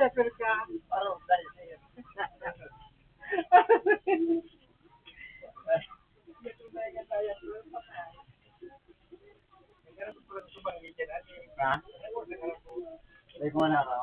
Ha? Like mo na ako.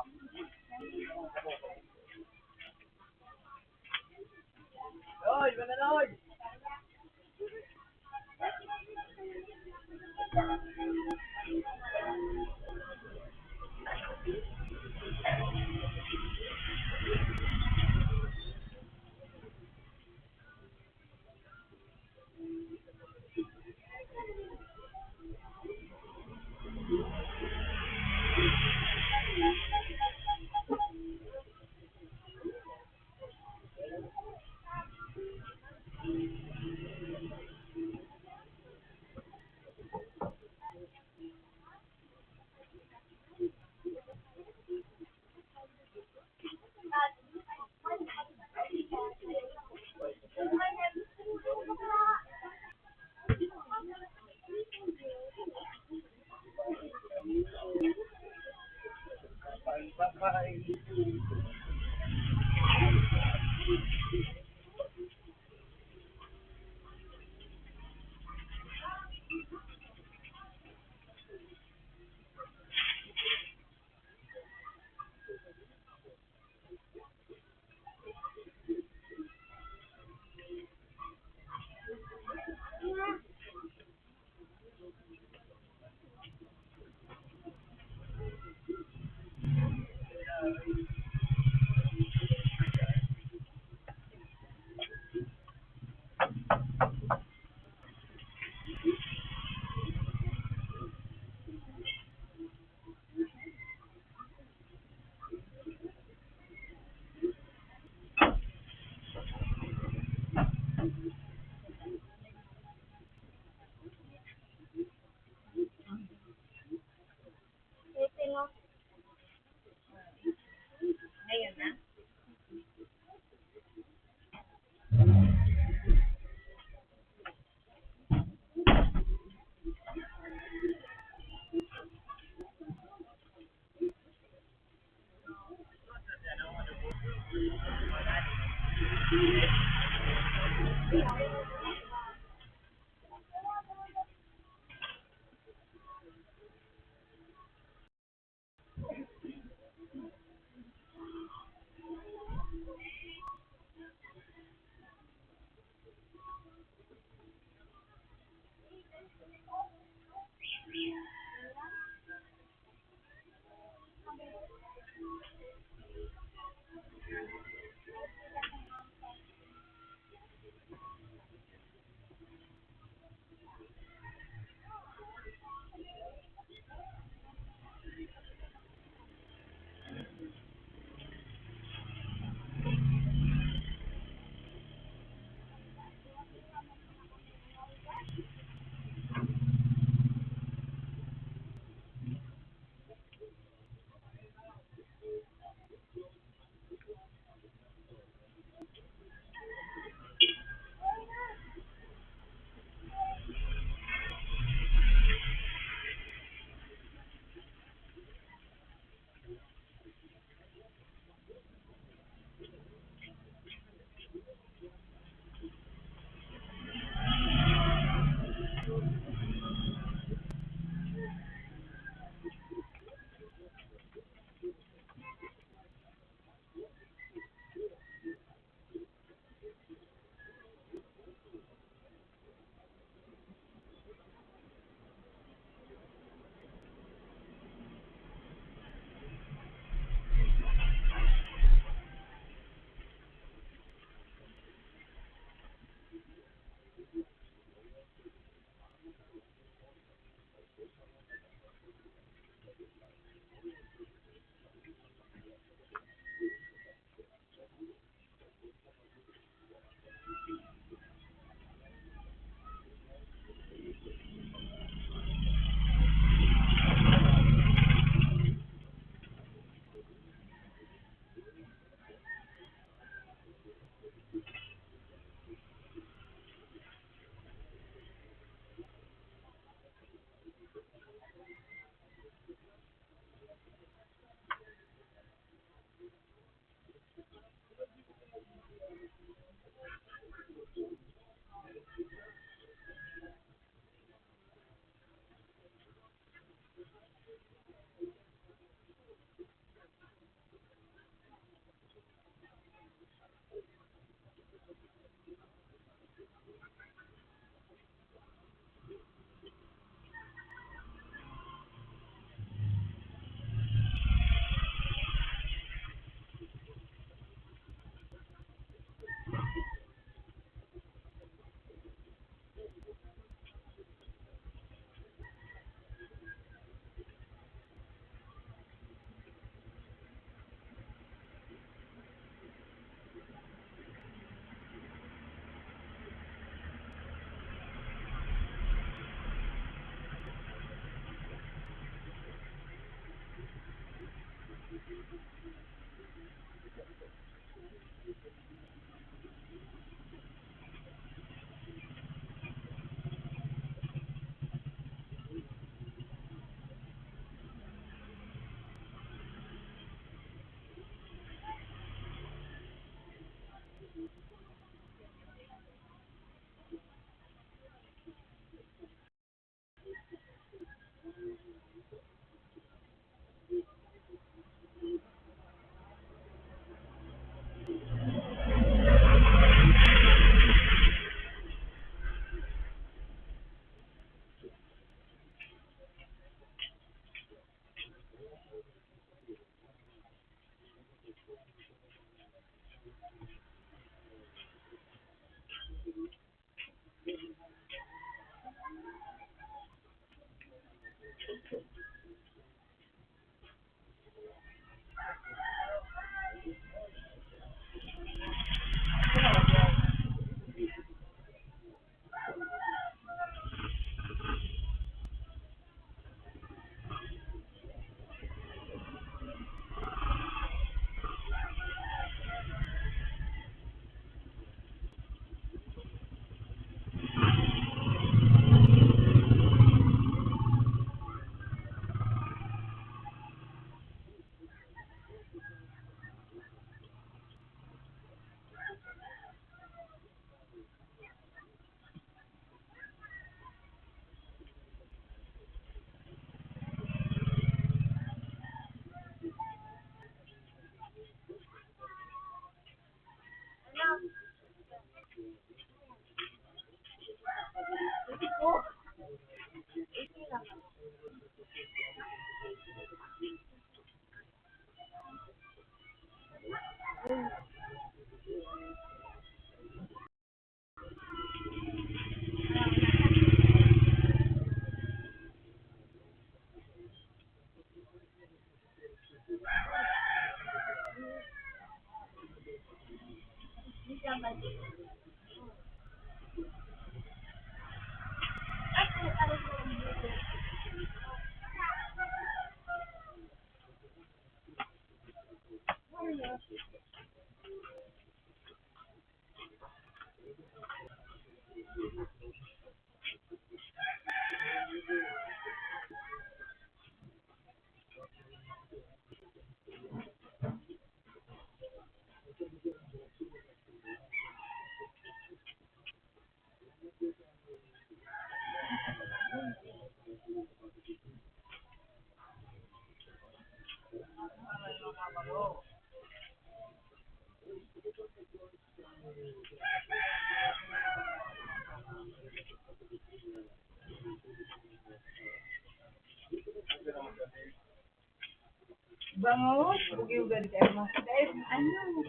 Bangus, pergi juga di air mas. Air anu,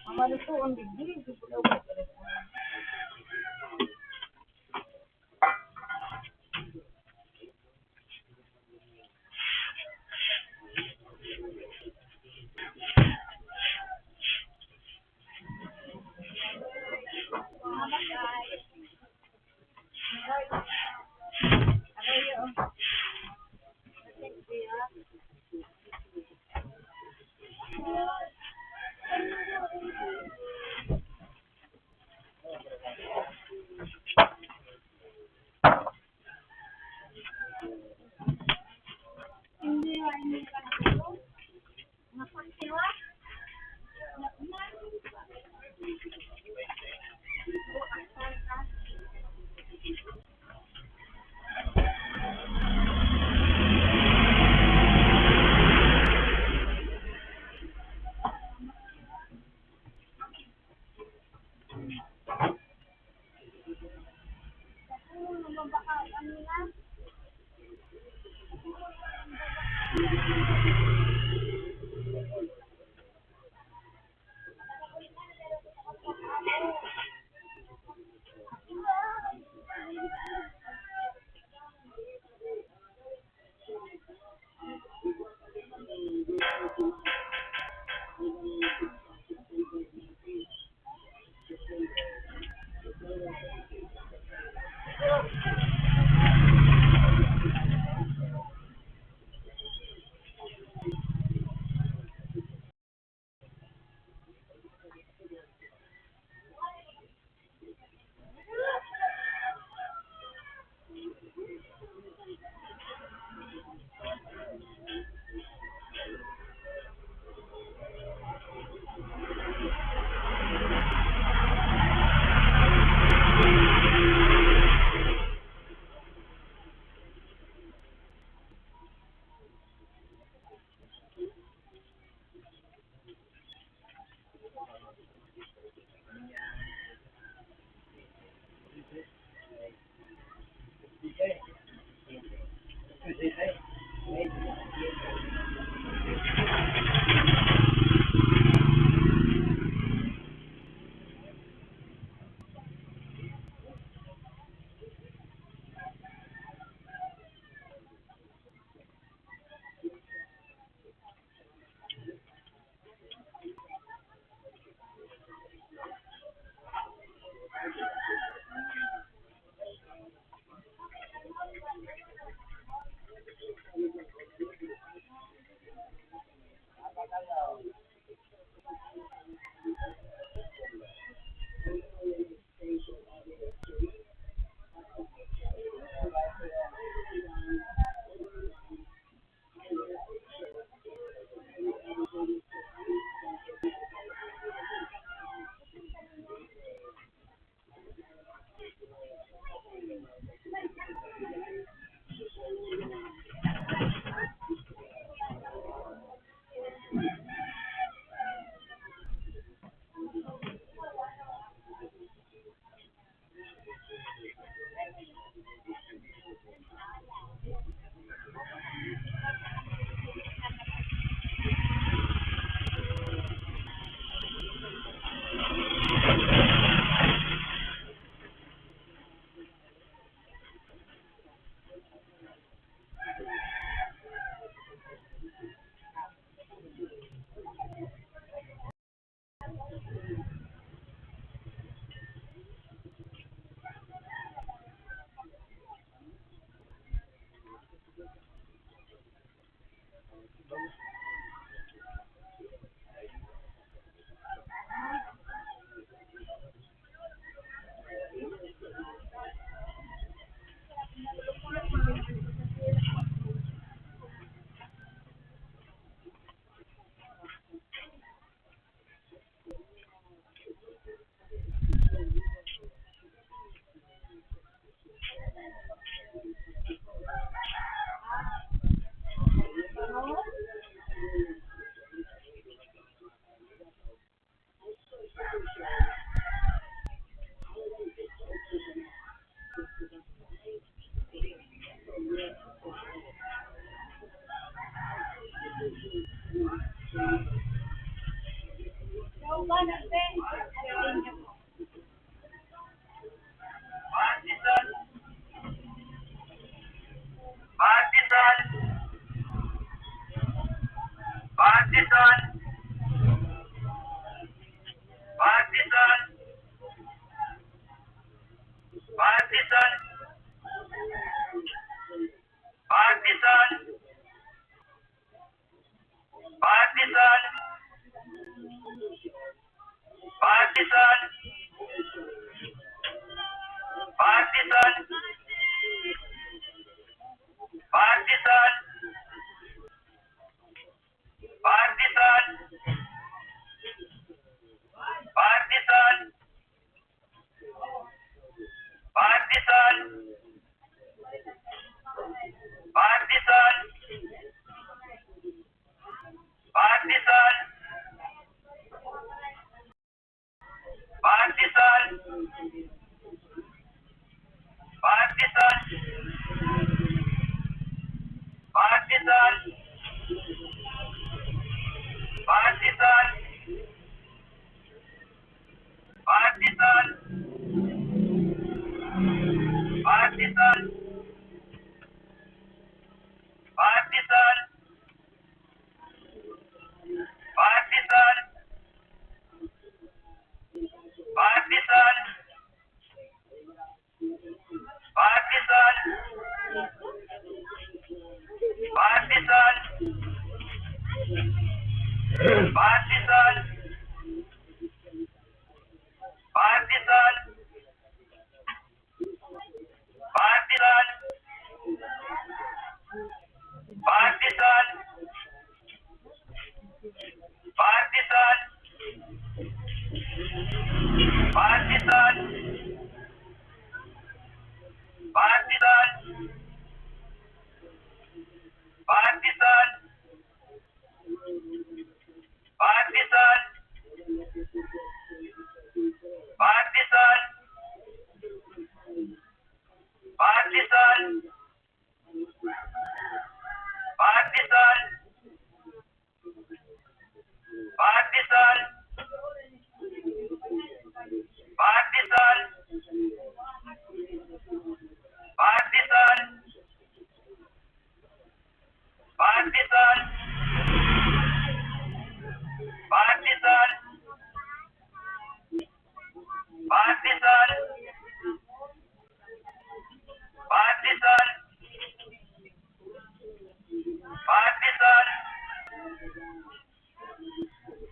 amal itu on digigil di pulau Batu.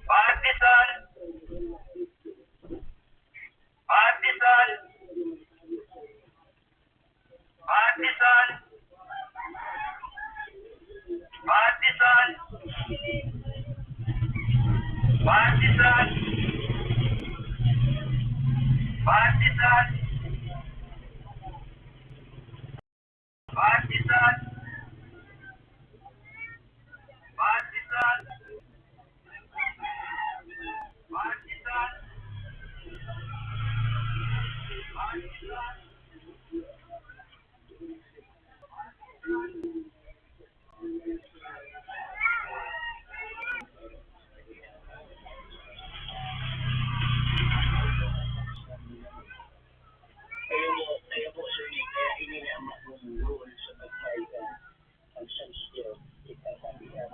Pandesal, pandesal, pandesal, pandesal, pandesal, pandesal, pandesal, pandesal, pandesal, pandesal. Kaya po sir, kaya inilamak ng rule sa pagkaigan ang sensyo, ikasabihan.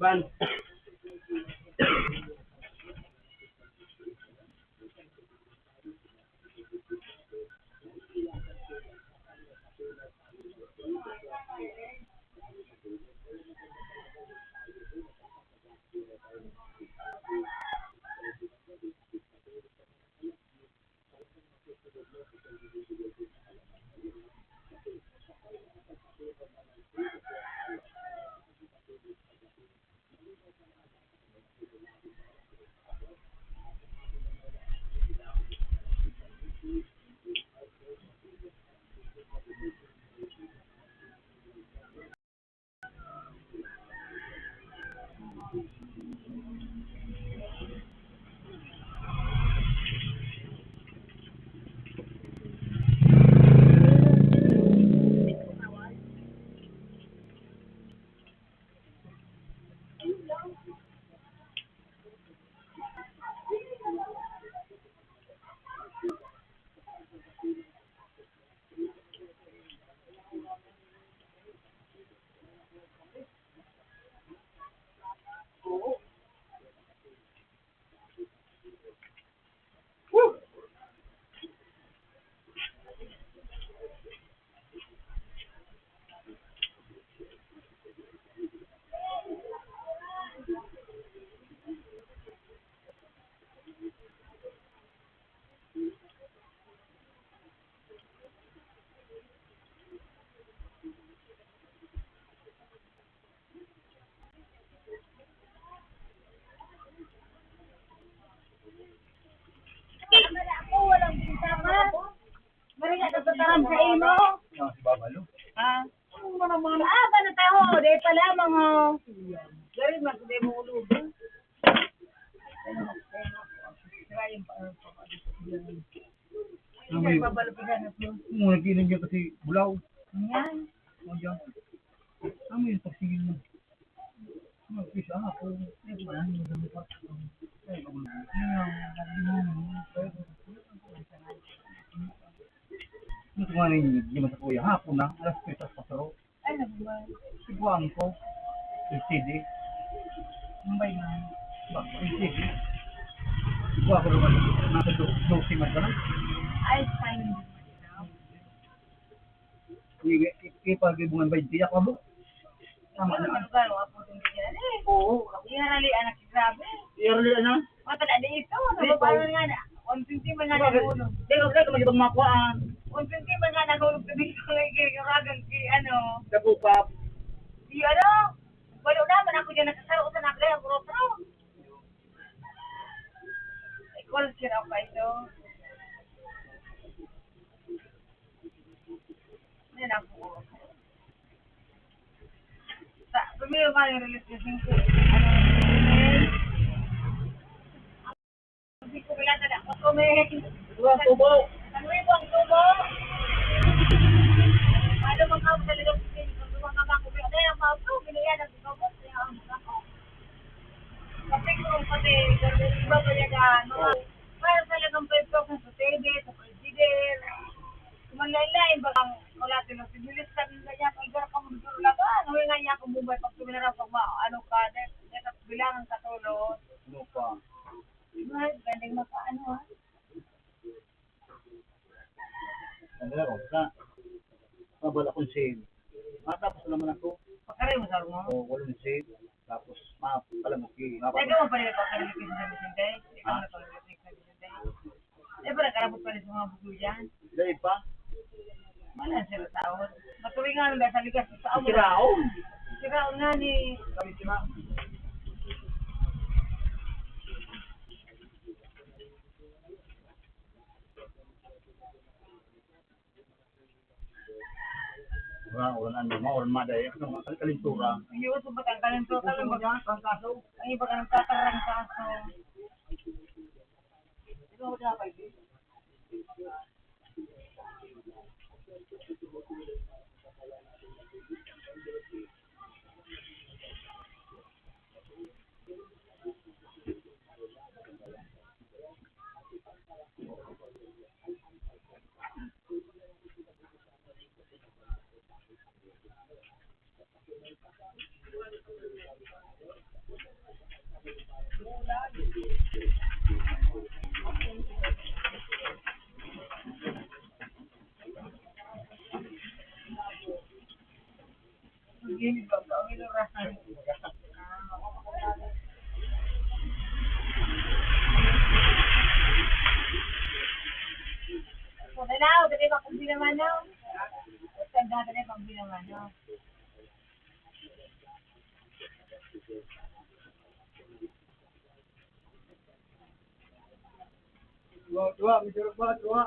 Ban. natataram sa imo. Si Babalo. Ah. Ba na tayo, di pa lamang ho. Gari mas di mo ulog. Hindi babalo pa na to. Muna kinan niya kasi bulaw. Yan. Diyan. Ano yung pagsigil mo? Mag-isa ako. Wala nang dapat. Ito nga rin, di mo sa kuya. Hapon na, alas 3 sa pasaro. Ay, nabuhay. Siguan ko. LCD. Mumbai na. Bakit LCD? Siguan ko naman. Nasa 12 man ka na. Ay, fine. Ipag-ibungan ba yung tiyak mo? Tama Ano na. lugar o apo din yan eh. Oo. Inarali anak si grabe. Yearly na. Matala di ito. Nababalan nga na. 150 man nga nahulog. Di ko kaya magibang makuhaan. 150 man nga nahulog sa dito. Kiragan si ano. Kapupap. Si ano. Walo naman ako dyan nakasaro sa naglay ang pro-pro. Call sila pa ito. Yan ako. Pumili ka yung release na 5. Hindi ko bilata na. Ako may... Tuwang tubo. Ang ribong tubo. Ano mga ako talaga mga kabako. Ano yung mga ito? Binayan ang tubo. Kapag ko pati, iba pa niya ka, para talagang 5,000 sa TV, sa president. Kumanlain bagang wala tinong sibilistan na niya, kung igara ka mong duro laban, huwi nga niya akong bumay pag tuminara pag ano ka, netas bilangan katulog. Ano pa? Gandang makaano ha. Ang gala ko. Mabala akong save. Matapos naman ako. Pagkaray mo sa mo. O, walang save. Tapos, pala mo ki. Teka mo pa rin pagkarilikin sa Vicente? Ikaw na pagkarilikin sa Vicente? Eh, para karabot pa rin sa mga bugo dyan. Dahil pa? Malan sila taon. Matuloy nga nung dahil sa ligas sa amo. Siraon. Siraon nga ni... Kami sira. Wala na mo, wala madaya. Ano, kalintura. Ang iwas sa batang kalinto, talang baga. Ang iba ka ng tatarang kaso. Ikaw na pa ito. Gini ba? Ang inurasan. Dalaw, dali ba kung binamano? Tanda, dali ba kung binamano? Dua, bicara apa? Dua.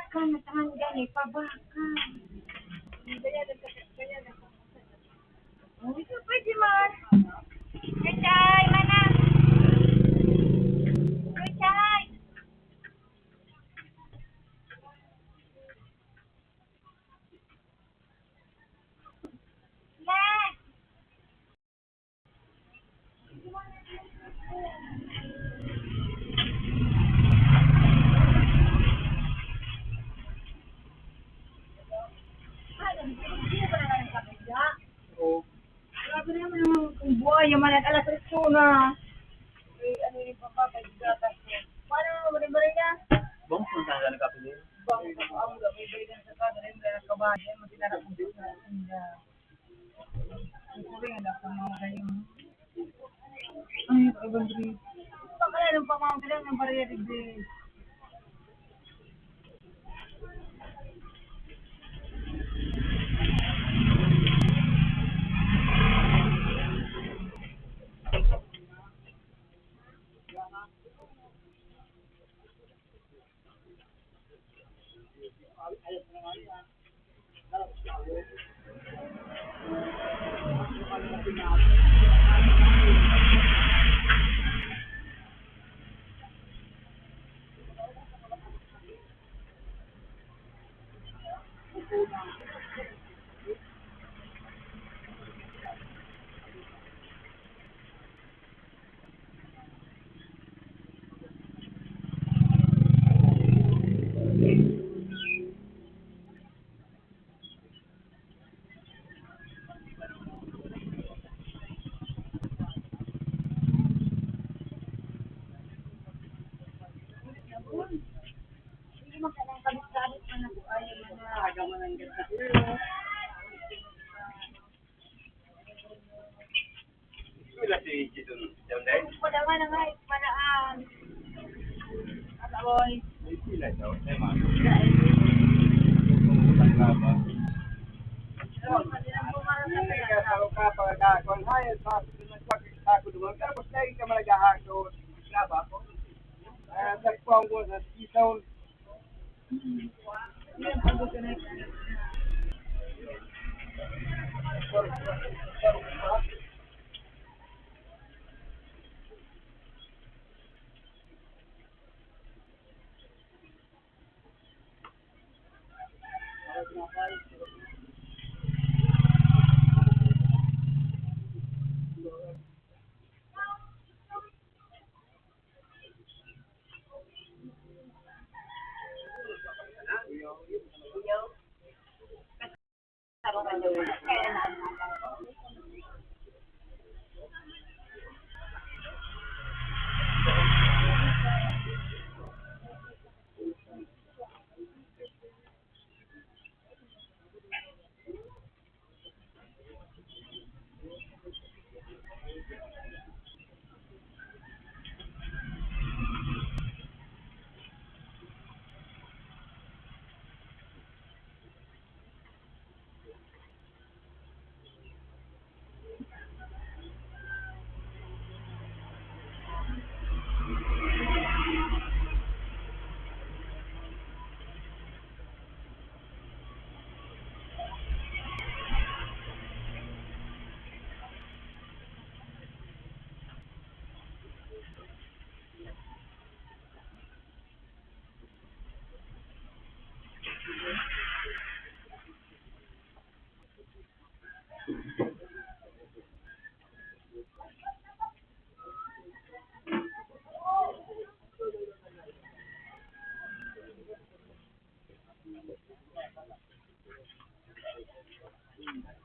ka, natangan gani, pabaka. Oh, ito pwede man. Kachay, mana? Kachay! Na! Oo. Grabe naman ang buhay, yung manat alas 8 na. Ano yung papapagdatas ko? Paano mo bari-bari na? Bang, punta ka na kapili. Bang, ako na may balikan sa kada rin na kabahan, matinarap mo dito na ang kuring na kung mga ganyan. Ay, ibang breed. Pakala ng pamamagilan ng barrier breed. Hindi mo kailangan kabit-kabit man ako ayaw na. Agaman ang ganda. Wala si Chidon. Down there? Padawa na nga, manaan. Ataboy. May sila daw. Ay, mga.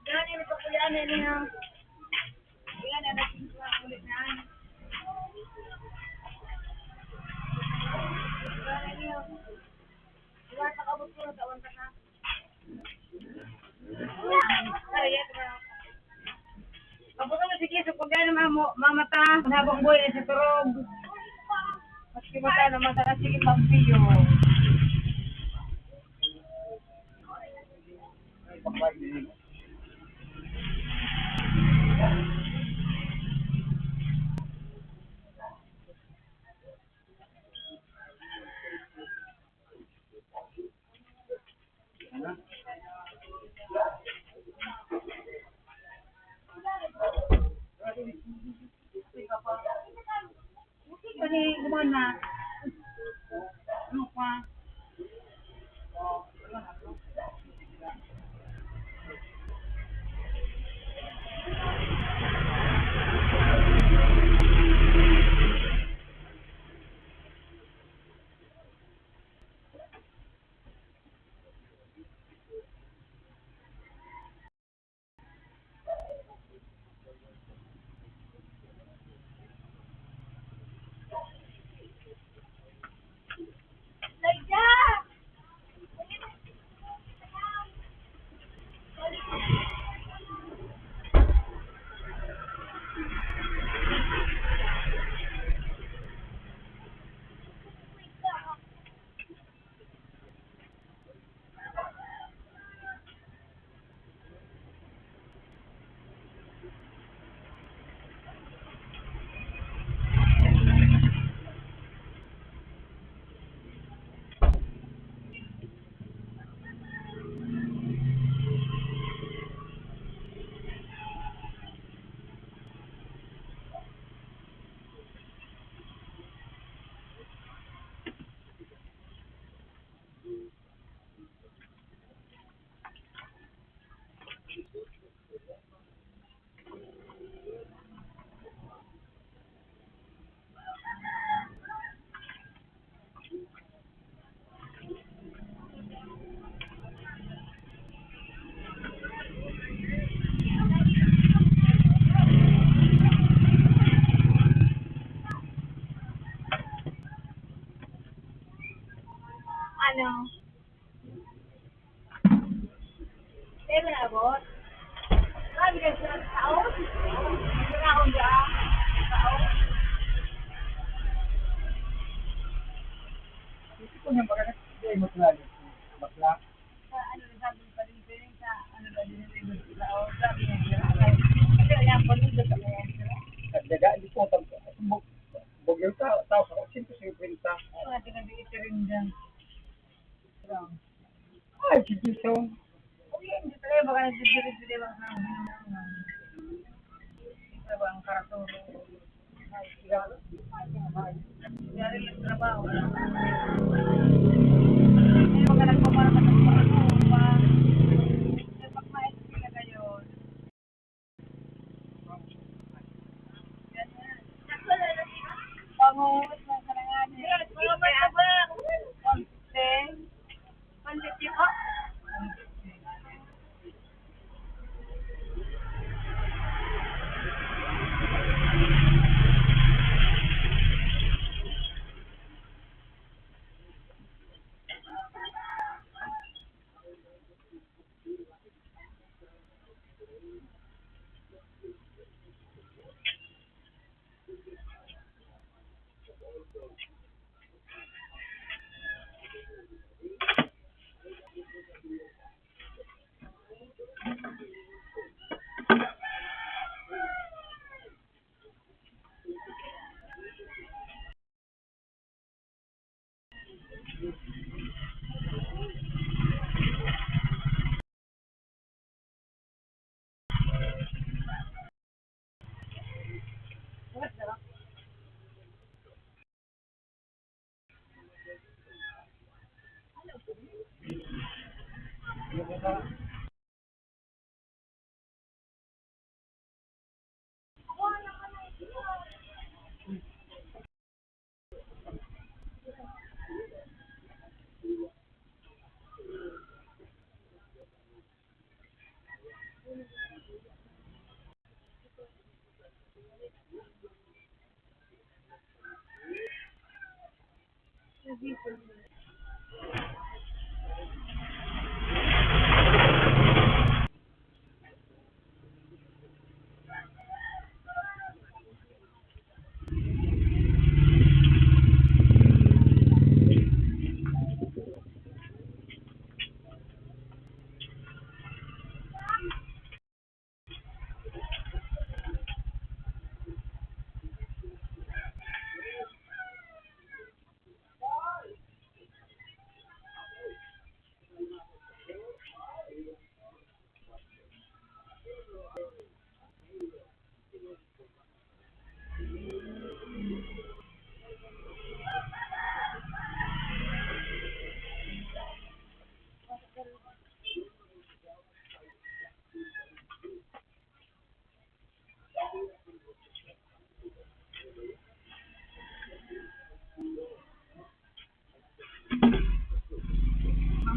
Yan, yung papulaan na niya. Yan, na naging ulit na. Yan, yun. Iwan sa kabot ko, tawan ka na. Kapag ka sige, so kung gano'n mamata, habang buhay na sa turog. Maski mata na mata na sige pagpiyo. naman na. Ano pa? Ano? Pero nabot? Sabi ka sa tao? Tao ba? Tao? Ito po niya baka nagsisigay mo talaga. Bakla. Sa ano na sabi pa rin sa ano na diniligot sa tao? Sabi niya kasi wala po nito sa mga Nagdaga, hindi po bugyo tao sa 150. ay mga tinag-iiti rin dyan. Ay, sige so. Uy, hindi talaga baka nagsidirit-dirit baka sa mga bang karaturo. Ay, sigaro. Sigaro yung trabaho. Ay, mga nagpapara ka ng trabaho pa. Ay, pagmahit sila kayo. Pangungot ng kalanganin. Mga matabang. Konti. Konti po.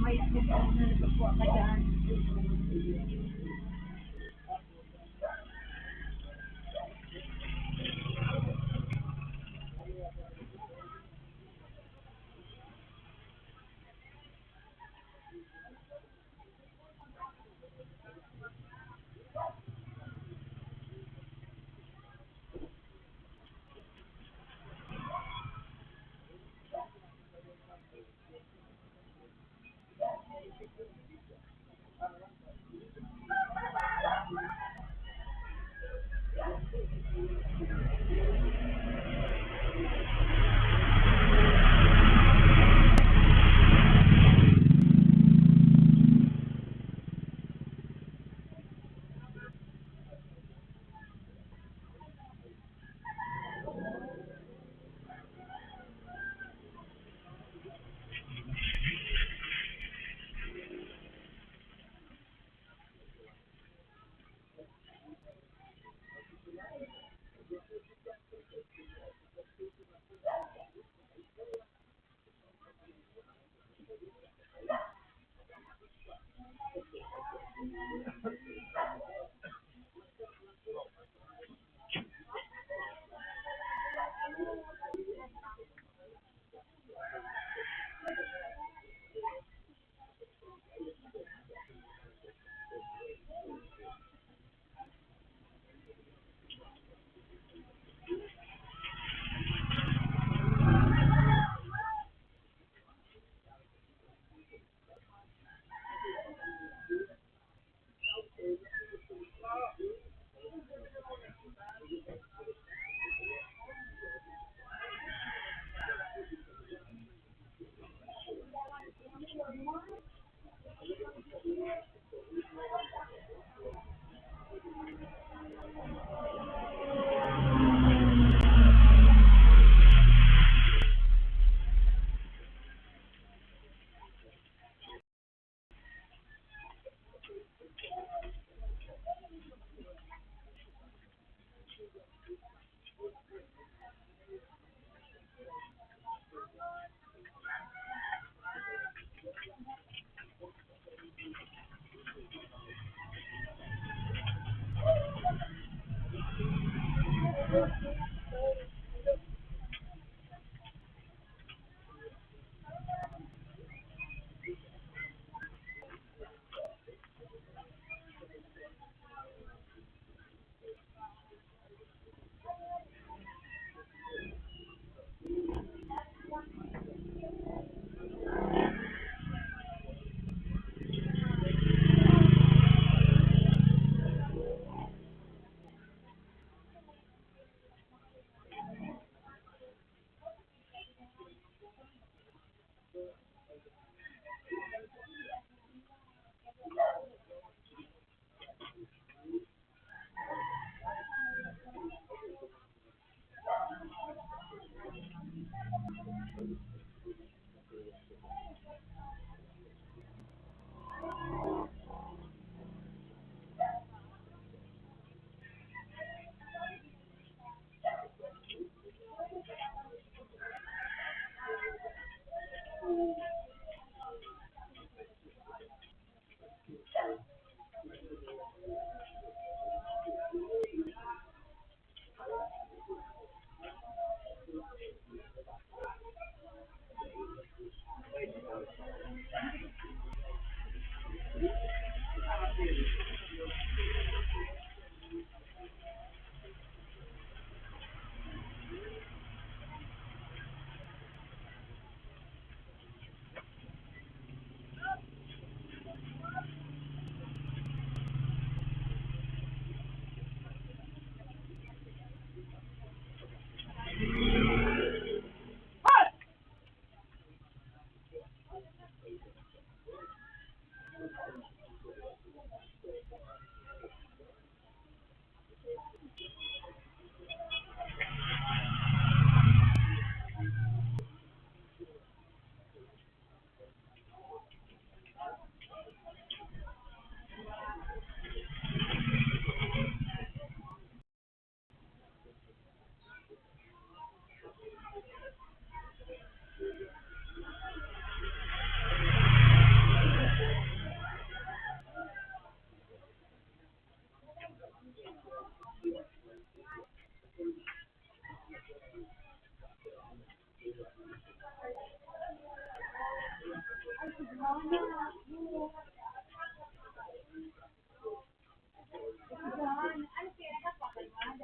may nagpagkuha ka dyan.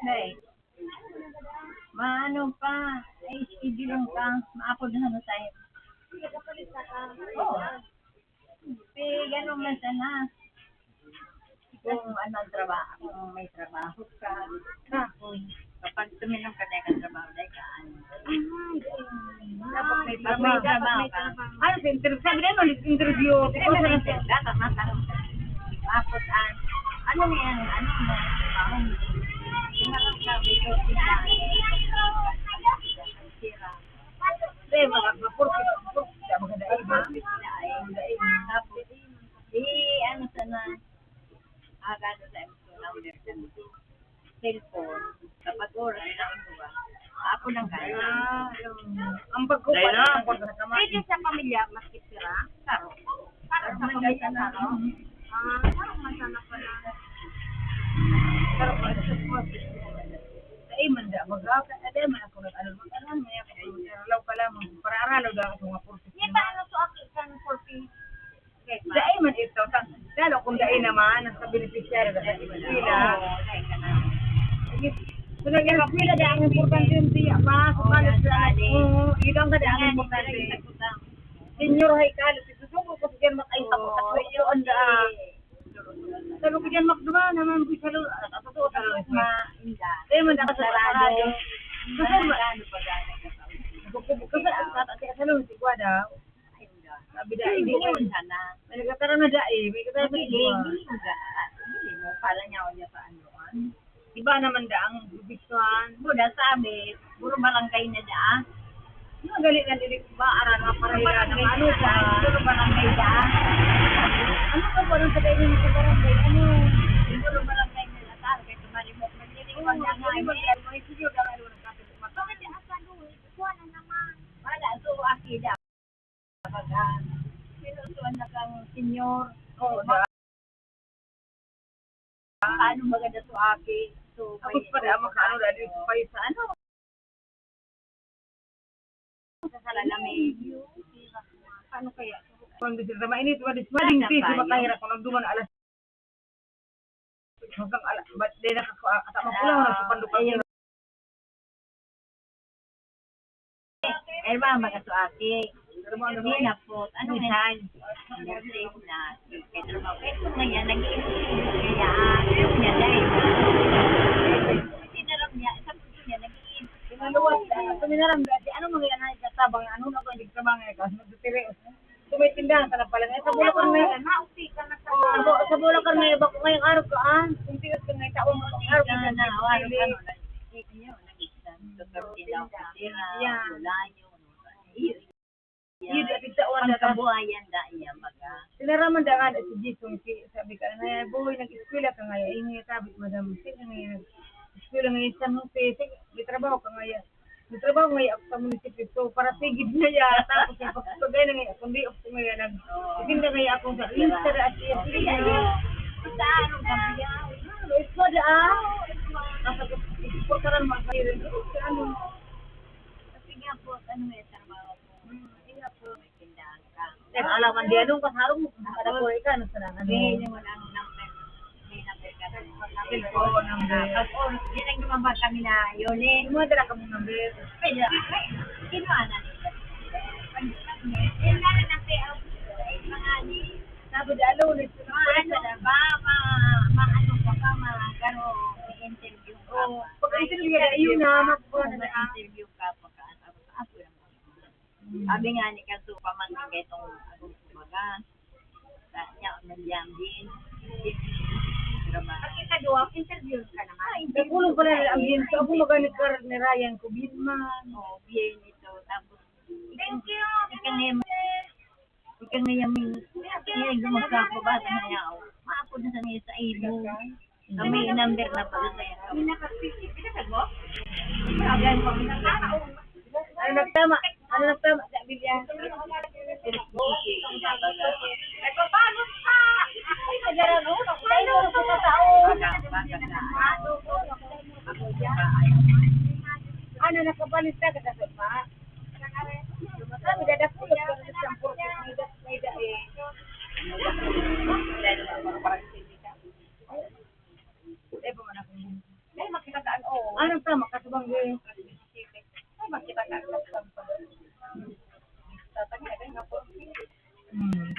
Hey. Maano pa? Ay, schedule ka. Maapod na ano tayo. Oo. Gano'n man sana. Kung ano ang trabaho, kung may trabaho ka. Kapag tuminong ka dahil ka trabaho, dahil ka ano. Dapat may trabaho ka. Ano sa interview? Sabi na mo, interview. Kasi ma-interview ka, tama-tanong ka. Tapos, ano nga yan? Ano mo? Tinanong ka, ito, Hindi, mag-purkit. Maganda iba. tapos, ano sana, agad sa number sa cellphone, kapag oras na ito ba, ako lang kaya. Ang pagkupan ng pagkakama. Pwede sa pamilya, maski sira, taro. Para sa pamilya, taro. Taro man sana pala. Pero kung sa pagkupan, ay manda, mag-akat, ay man ako nag-alal, mag-alal, may ako, alaw ka lamang, para aralaw daw ako mga purkit. Hindi ba ano to ako kan 40? Dahil man ito, lalo kung dahil naman, ang beneficiary na sa sila. Sunod yung kapila, dahil ang importante yung tiyak pa, sumalit sa ito ang kada ang importante. Senior high college, isusuko ko siya makaisa ko sa tuyon da. Sabi ko dyan makduma naman, bisa lo, totoo sa lo. Dahil man ka sa sarado. Kasi sa lo, si Guada. Sabi da, hindi mo sana. May nagkataroon na da eh. May nagkataroon na iba. Hindi mo pala niya ako niya sa anuan. Iba naman da ang bubisuhan. Buda sabi, puro barangay na da. Ano galit na dilik ba? Aral nga para hira ng ano sa... Puro barangay da. Ano ka po nang sabihin mo sa barangay? Ano? Puro barangay na da. Sabi kayo tumalimok. Nagdiriwan na nga eh. May sige ka nga doon. Bakit yung asa doon? Kuha na naman. Wala, so akida. Sinusuan na kang senior. Oo, da. Paano maganda to aki? So, Tapos pa rin, makaano na dito pa sa ano? sa salalamig. Ano kaya? Kung di sila mainit, mading tis, makahirap kung nagduman alas. Hanggang alas, ba't di nakakatama ko lang, nagsupandupang yun. Eh ba, magkasuaki? Hindi na po. Ano nga? Nag-save na. Kaya trabaho. Eh kung ngayon, nag-iisip kaya, ayaw niya dahil. Sinaram niya, sa puso niya, nag-iisip. Pinaluwas, pinaram dati, ano mga yan ay katabang, ano na ko, hindi katabang ay kasi nagtitiri. Tumitindahan ka na pala. Sa Bulacan ngayon, sa Bulacan ngayon, bako ngayong araw ka, kung tigas ka ngayon, taong araw ka Kaya na, na, wala ka no, nag-iisip niyo, nag-iisip. Tuturutin daw ko sila, wala nyo. yun, at itawan Ang na ka. kabuhayan da iya baga. Sinaraman da nga si Jisung, sabi ka, na boy, nag-eskwela ka ngayon, ay ngayon sabi ko, madam, sige ngayon, eskwela ngayon sa Jose, sige, may trabaho ka ngayon. May trabaho ngayon ako sa munisipyo, so para tigid na yan, tapos yung pagkakagay na ngayon, kundi ako ngayon, nag-itinda ngayon ako sa Insta at siya, sige ngayon. Sa anong kabuhayan? Ito da, nasa isportaran mga kayo, ano, Kasi nga po, ano may trabaho po. Hindi nga po, may tindahan ka. alaman di anong kasarong, kada po ikaw, nasa na, ano, Hindi mo lang number. May number ka. cellphone, number. Pag oras, yun ang lumabas kami na yun eh. Yung mga dala ka mong number. Pwede, kinuha na nila. Yun na rin ang payout. Mga ni, Sabi di alaw, nito na maano na ba, maano ka pa, magkano, may interview ka pa. pag-interview ka, yun na, magkuha na na. Mag-interview ka pa ka. Tapos ako lang. Sabi nga ni Kaso, pamangkin ka itong akong kumaga. Niya, nandiyan din. Pag ikagawa, interview ka naman. Nagulong pala nila ang yun. Ako magalit ka ni Ryan Kubitman. Oo, bien ito. Tapos, thank you. Ika ngayon, may gumagawa ko ba sa ngayaw. Maapod na sa niya sa ilo. May number na pala na yan. Kami pinakago? Sabihan ko, Ano nagtama? Ano nagtama? Bilyan. Nagpapago ka! Ay, nagaran mo. Tayo ko sa tao. Ano nakabalis ka kasi pa? Sabi dadakulot ka sa isang purpose. May dae.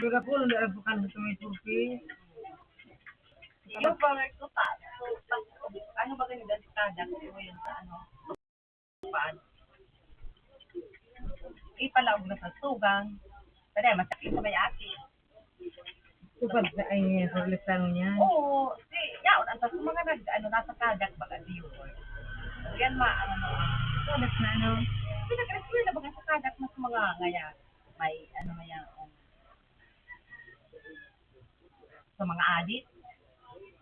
Pero ako, nalabukan sa may turkey. Yung power ko pa. Ano ba ganun dati kada ko yun sa ano? Paan? Ipalaog na sa sugang. Pero masakit sa may ate. Tupad sa ay sa lisan niya. Oo, si yaon ang tas mga ano nasa kadak baga diyo. Yan ano. Tulas na ano. Pinag-rescue na baga sa kadak mas mga ngaya. May ano maya sa mga adit.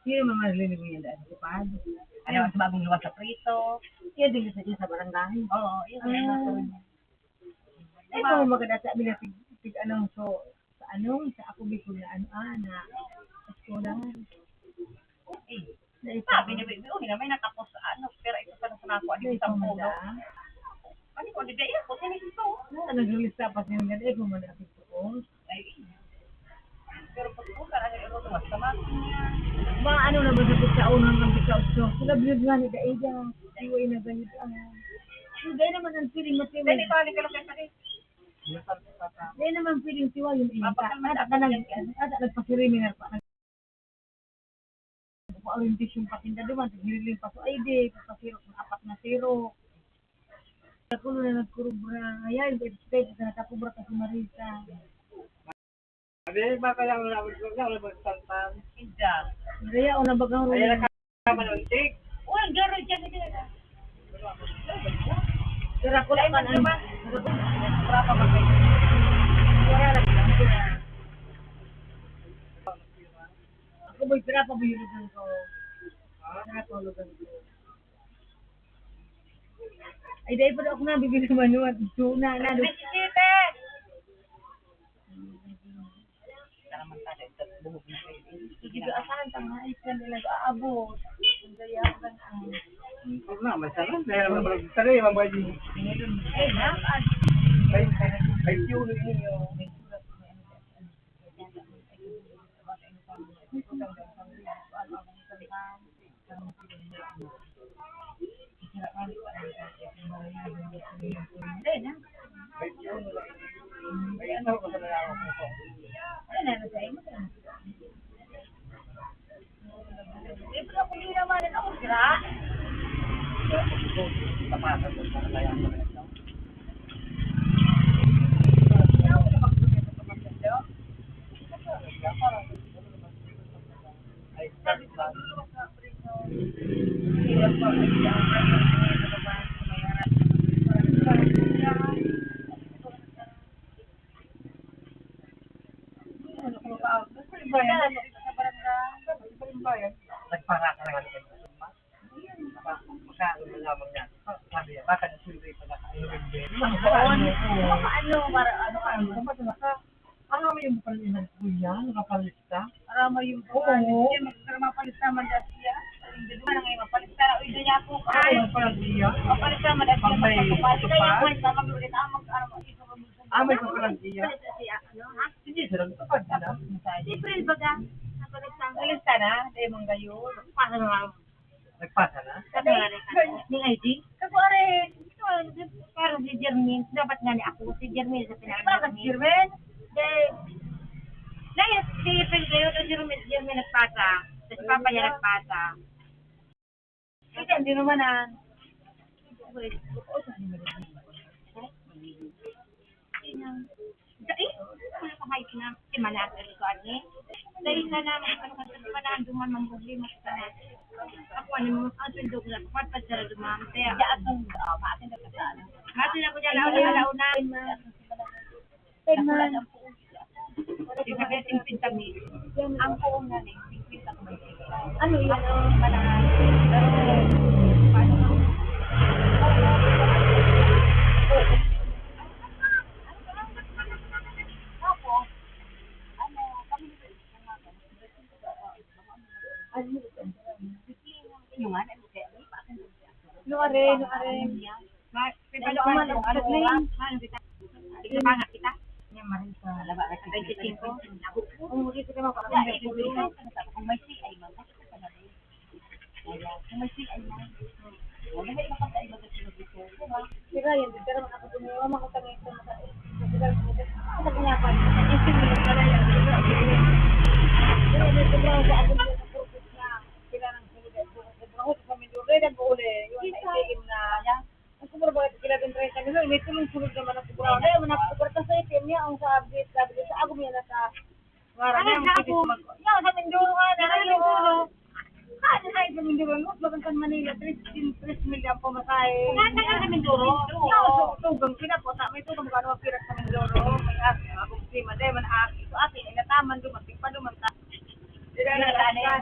Sino mga nalilig mo yan dahil tupad? Ano mas bagong luwas sa prito. Yan din sa barangay. Oo, yun. Ay, kung maganda sa amin na tig anong so sa ako biko na na eskolan. Sabi niya, baby, may nakapos sa ano, pero ito sa nako, ano sa puno. Ano ko, di ba yan? Kung sinito. Nag-release pa siya ng ganda, kung malapit ko. Pero pag po, karang ito, tumas ka man. Mga ano na ba sa sa unang ng pagkausyo? Sila bilog nga ni Daida. Iway na ganito. Hindi naman ang feeling matiway. Dahil ito, halika lang kayo sa rin. Hindi naman feeling tiwa yung iya. Ada nagpasirimin na pa. Orientation patinda duman, hililing pa so ID, pasiro ng 4 na zero. Ako na nagkurubra, ayan, step na nakakubra ka si Marita. Abi, ba lang magsaltan? Hindi. Raya o nabagang ro. Ayan ka manuntik. Uy, garo dyan. Pero ako lang man ano. Wala pa ba kayo? Wala lang lang. Ako boy, pira pa bihulugan ko. Pira pa hulugan ko. Ay, dahil pa ako na bibili manuat. Tuna na. Bisisite! Karaman tayo, ito, buhog na kayo. Sige, asahan tangahit ka nila aabot. Ang gayawan ang... Huwag na, may salan. Dahil naman pala taray, mabayi. Ay, nakaan. Ay, yun ninyo. Ay, ano ko sa nalaman ko? Ano na sa'yo? Ito ako nilamanan ako, sira. Tapatan ko sa nalaman ko. Ay, start lang. Nagpara ka na nga nito. Maka, malaman niya. Sabi niya, baka nasuloy pa na kayo. Ano, para ano ka? Ano naman yung palihan ko yan? Nakapalit ka? Para yung Oo. Para mapalit naman dyan siya. Hindi naman ang mapalit ka. Uy, doon ako. Ay, nagpalit siya? Mapalit naman dyan siya. Pag may Mapalit tupad? kayo. May sama gawin. Ah, may papalit siya? Ano, ha? Hindi, sila nagtupad na. April baga. Napalit sa Alis ka na, dahil mong gayo. Paano nga? Nagpasa na? Sabi nga ng ID? Kasi parang si Jermaine, dapat nga ni ako, si Jermaine sa pinag-Jermaine. Bakit Jermaine? Dahil si April kayo, si Jermaine nagpasa. Si Papa niya nagpasa. Kasi hindi naman wala pa kayo na si Manasa Liguan dahil na namin ano kasi panaan duman ng problema sa kanila. Ako ano mo ang tundog na kapag sa duman kaya atong maatin na kasana. Maatin ako dyan alauna. Tingnan. Di ba kasi pintami. Ang poong na rin, pinta ko may ano yun? Panaan. Pero paano ka? No are. Pero man ang alat na yan. Tignan pa nga kita. Yan Marisa. Laba ka 25. Kung hindi kita mapakita kung may si ay man. Kung may si ay man. Wala na ipapatay ba kasi dito. Sira yan, pero ako tumuwa makatangay sa mata. Sira ko. Ano kanya pa? Yung sila pala yan. Marami ang pwede mag... Yan, sa Mindoro nga na kayo. Ano tayo sa Mindoro? Mas magandang Manila, 3 million pumasay. Maganda ka sa Mindoro? Yan, tugang pinapota. May tugang magkano mapirat sa Mindoro. May aki, akong prima, dahil man aki. So aki, ay nataman, dumating pa dumanta.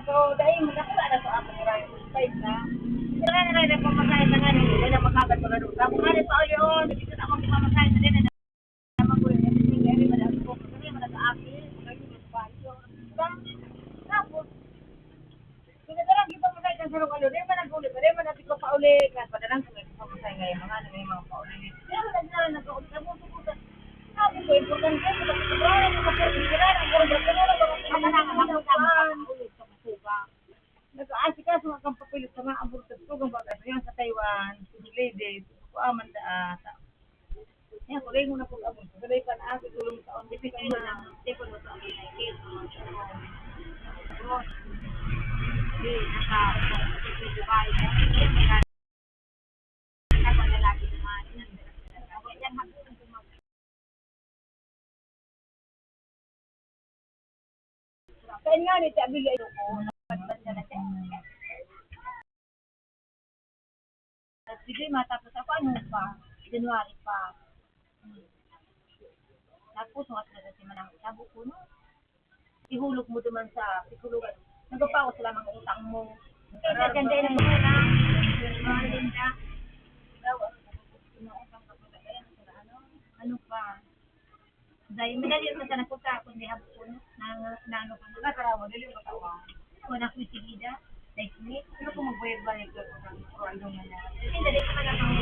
So, dahil magkakala na sa akin, maraming space na. Kaya na rin pumasay na nga, hindi na magkagat ko na doon. Tapos nga rin pa yun, dito na akong pumasay na din na tapos, pinadalang kita masay ng sarong alo, di ba nag-ulit, di ba natin ko paulit, kasi padalang ko masay ngayon, mga paulit. Kaya nagdala na ko, nabusukutan. Sabi ko, importante, pagkakaroon ng kapag-isiran, ang ganda ko na lang, nag-aasikaso nga kang papilit sa mga abortos ko, kung baga, yan sa Taiwan, ladies, ko amanda ata. Yan, kulay mo na po abot. Kulay pa na ako, tulong sa on. Dipit kayo na. Tipo mo sa akin. Hindi, naka-video kayo. Ako na lagi naman. Ako yan, kaya nga ni Tabi ay ko. Nagbanda na siya. Sige, matapos ako, ano pa? January pa. Tapos, mga si Manang Sabo ko, no? Ihulog mo naman sa pikulugan. Nagpa ako sila mga utang mo. Kaya ganda na mo na. Mga linda. Ano pa? Dahil madali ito sa nakuta kung di habo ko, no? Na ano pa. Nakarawa, dali mo katawa. Kung ako yung sigida, like me, ano kung mag-wave ba nito? O ano nga na. Hindi, dali ko talaga ang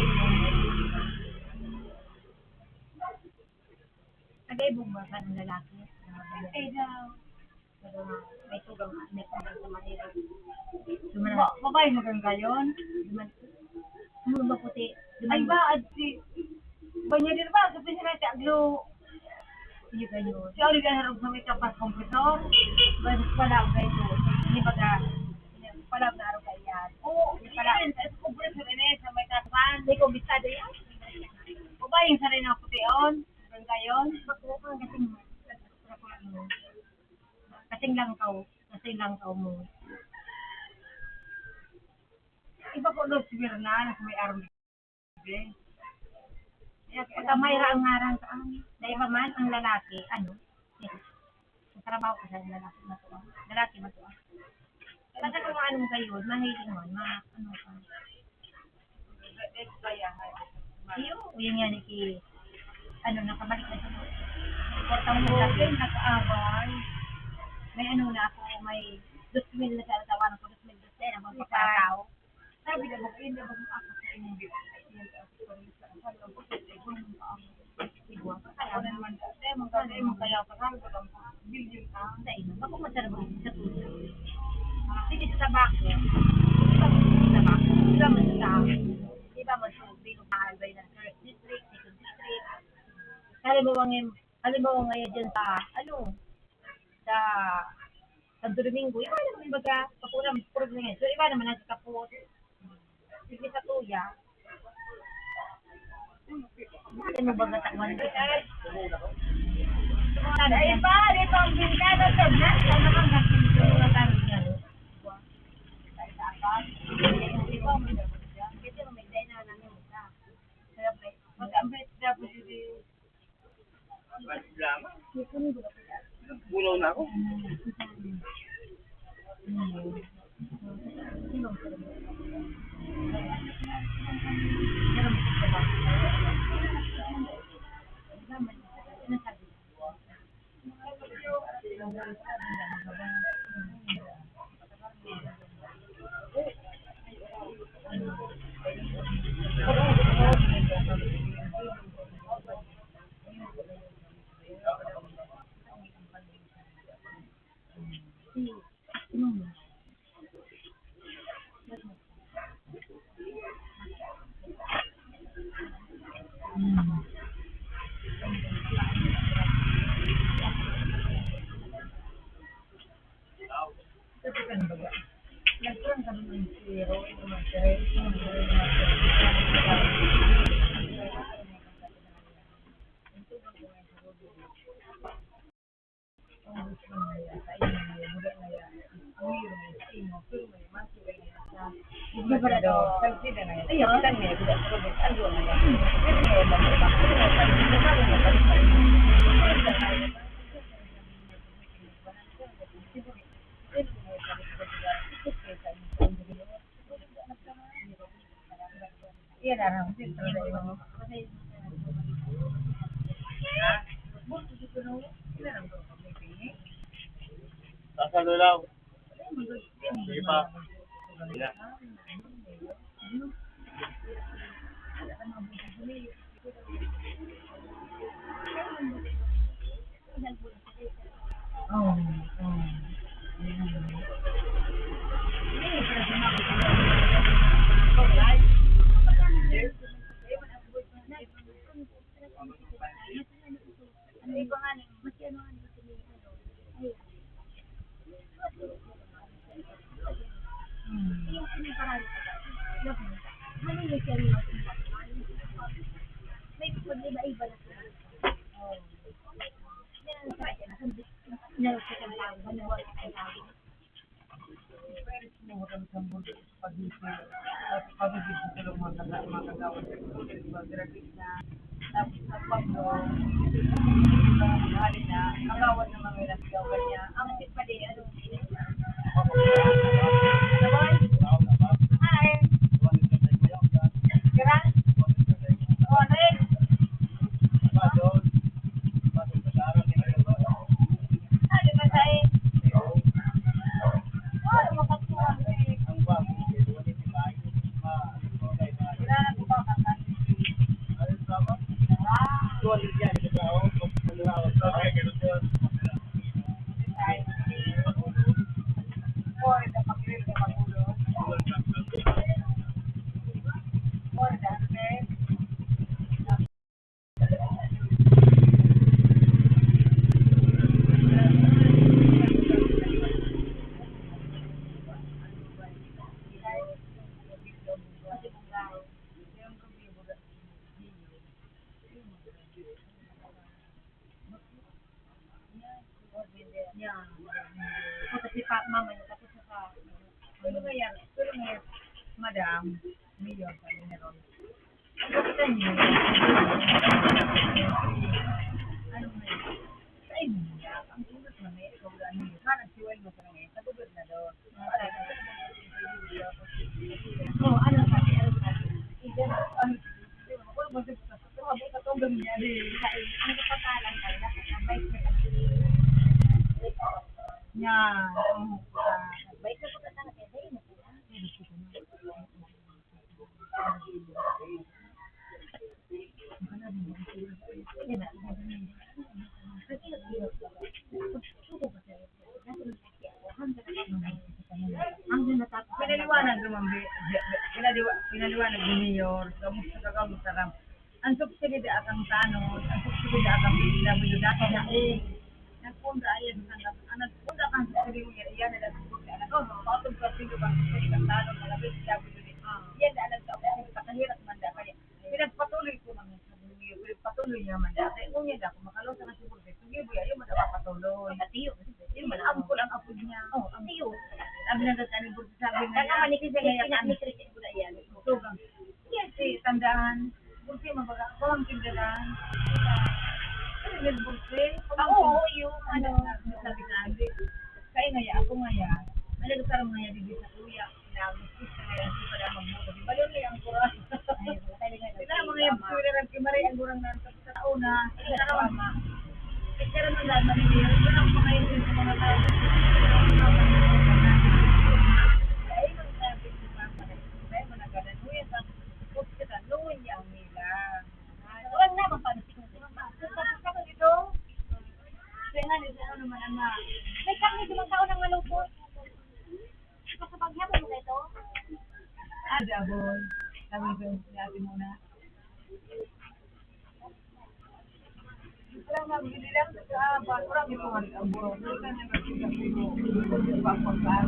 nag-aibong ba sa lalaki? Eh, may tugang sa Manila. Babae maganda yun? Muro ba puti? Ay ba, at si... Banya din ba? Sabi niya natin, aglo... Hindi kayo. Si Oli ka harap sa may kapas kompresor. Banas pala ang kayo. Hindi ba ka... Pala na araw kayo yan. Oo, pala. Sa kompresor rin sa may kapan. Hindi ko bisado yan. Babae yung sarili na puti yun. Gayon, kasing lang kau mo. Iba ko lo siguro na may araw din. Kaya mayra ang ngarang ka. Dahil pa man ang lalaki, ano? Sa trabaho ko sa lalaki na to. Lalaki na to. Kasi kung ano mo kayo, mahiling mo, ano ka. Yun yan, ano, nakabalik na siya. Portang mo natin, nakaabay. May ano na ako, may 2,000 na siya natawanan ko, 2,000 ang magpapataw. Sabi na, hindi ako sa inyong bito. Kaya naman kasi, magkaya pa sabi ko lang, billion ka. Sa ino, bako masarap sa tulo. Sige sa tabako. Sa tabako. Iba mo sa iba mo sa binukaalbay ng first district, second district. Halimbawa ngayon dyan sa, ano, sa Santo Domingo, iba naman baga, papulang purog na ngayon. So, iba naman nasa kapot. Sige sa tuya. Ano mo baga takwan kita? Ay ba, dito ang bintana sa na, sana kang gasinto na tayo niya. Ay dapat, hindi ko mo dapat dyan. Kasi may day na namin isa. Kaya mag-ambit dapat dito. Bulaw na ako. Iya dah, mungkin ada yang Sasa lulaw. Sige pa. Yeah. Kasi pa, mama niya, tapos sa ano ba yan? Madam, Mayor, sabi niya ron. Ang gusto niyo, ano na yun? Sa inyo niya, ang tulad na may ikaw na niyo. Parang siwal mo sa ngayon, sa gobernador. Oh, ano sabi? Wala ba siya sa abay katulong niya din. Ang kapatalan tayo, ang bike na Yan. bike na pagkatala, kaya tayo na sila. Pinaliwanag naman, pinaliwanag ni Mayor, kamusta ka kamusta ka. Ang subsidi at ang tanong, ang subsidi at ang PW dati na nagpunta ayan sa nagpunta kang subsidi mo yan na nagpunta anak ko, patong ka pino kang subsidi kang tanong, malapit PW yan na anak ko, pakahirap man da kaya. Pinagpatuloy ko naman sa Mayor, pinagpatuloy niya man da. Kaya kung yan ako, makalaw sa nasibol, sige buya, yung madapapatuloy. Tiyo. Yung malampol ang apod niya. Oh, ang tiyo. Sabi na tatani po sabi na Kaya manipis na kaya kaya ni Christian ko na yan. tugang. Yes, tandaan. Bulsi mabaga, kawang tindahan. Ano yung bulsi? Oo, yung ano. Sabi sabi. Kaya ngaya, ako ngaya. Malagtarong ngaya di sa kuya. Pinagustis na ngaya, hindi pa na magmuto. Di ba yun ngaya ang kuras? Sila mga yung kuya rin, kimari ang gurang na sa una. Sa karama. Pero man lang maniliw, yun ang mga yun sa mga tao. Ay, magsabi ko pa, ay, managalan mo yan, tapos kita, luwin niya ang nila. Walang naman paano siguro. Tapos ako dito, kaya nga, ano naman, ama, May kami dumang tao ng malupot. Kasi paghapon mo ito, Dabol, sabi ko, sabi muna. Walang mabili lang sa parang yung mga ang burong. Doon na nagkita ko yung papagkaan.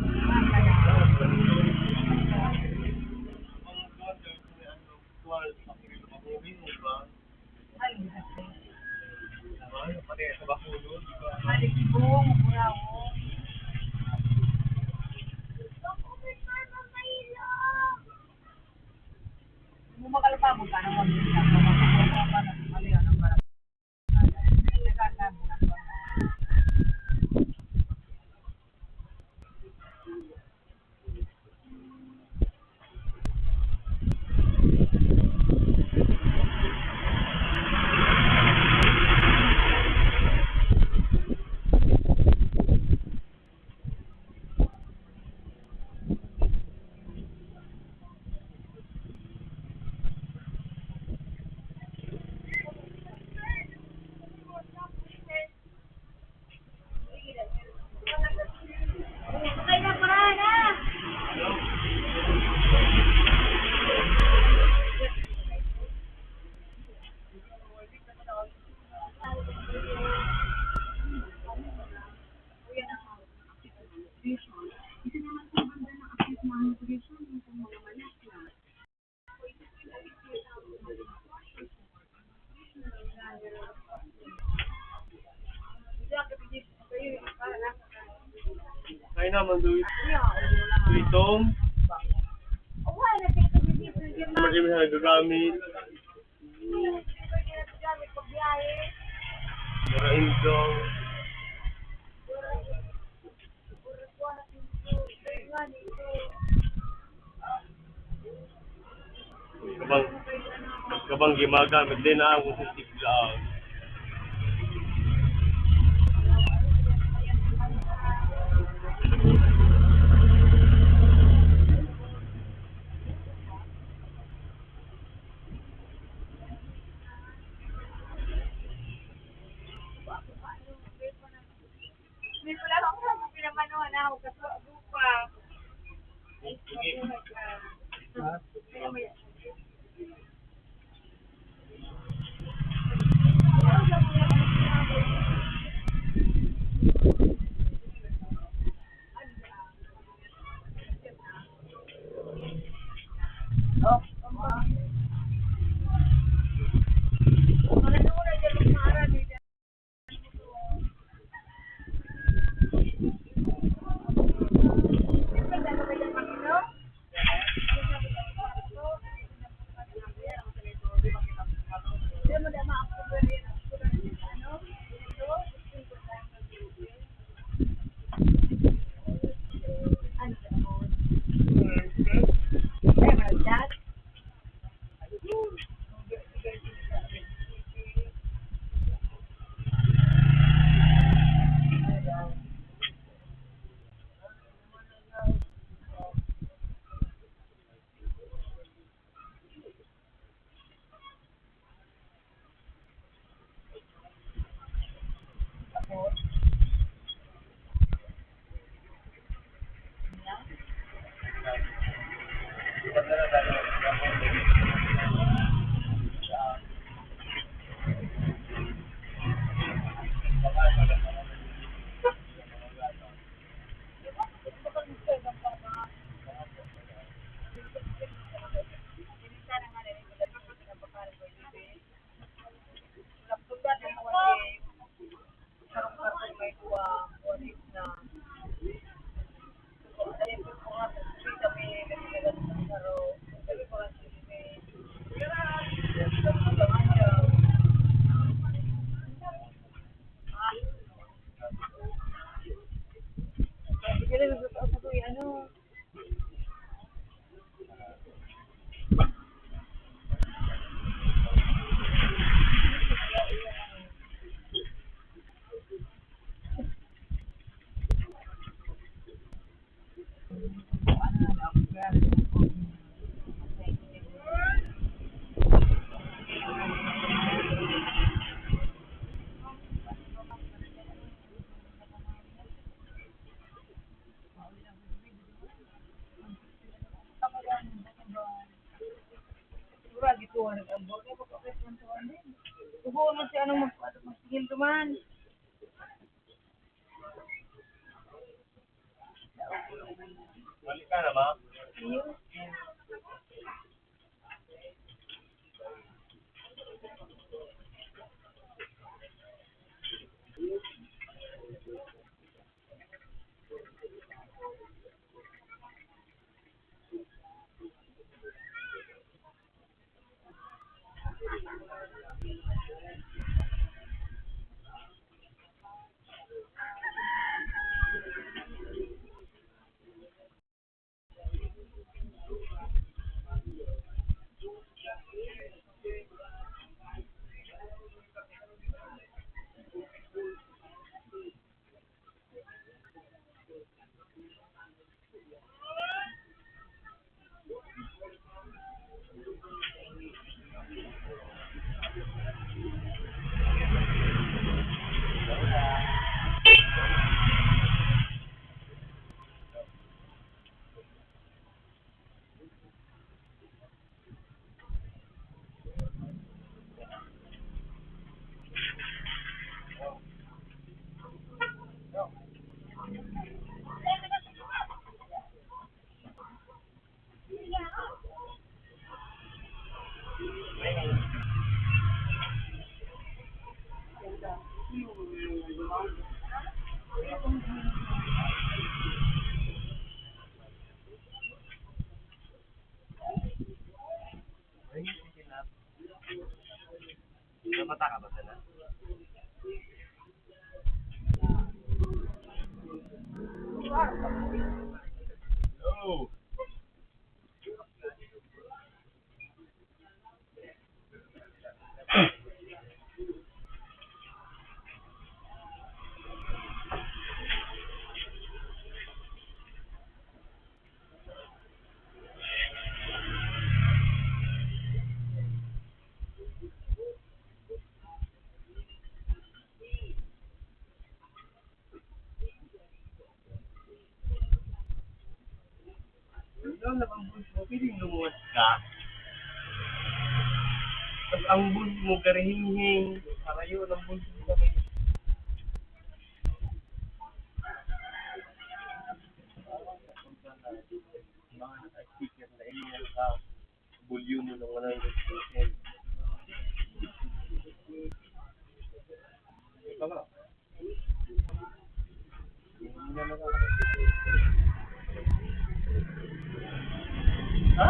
Malibong, muraw. Mumakalapa mo ka ng mag-isa. Maliyan ang barang. Kaya naman duitong. Marami na nagagamit. Mga indong. Kabang gimagamit din na ang siglaan. May pala akong pinamanuhan ako kasi dupa. Ubo na siya anong magsigil duman. Balik ka na ba? ikaw na ang bus mo, piling lumuwas ka. Tapos ang bus mo, karihing-hing. Karayo ng bus mo kami. Mga naka-sticker na email ka. Volume mo ng 100%. Ikaw ba? Hindi na ha?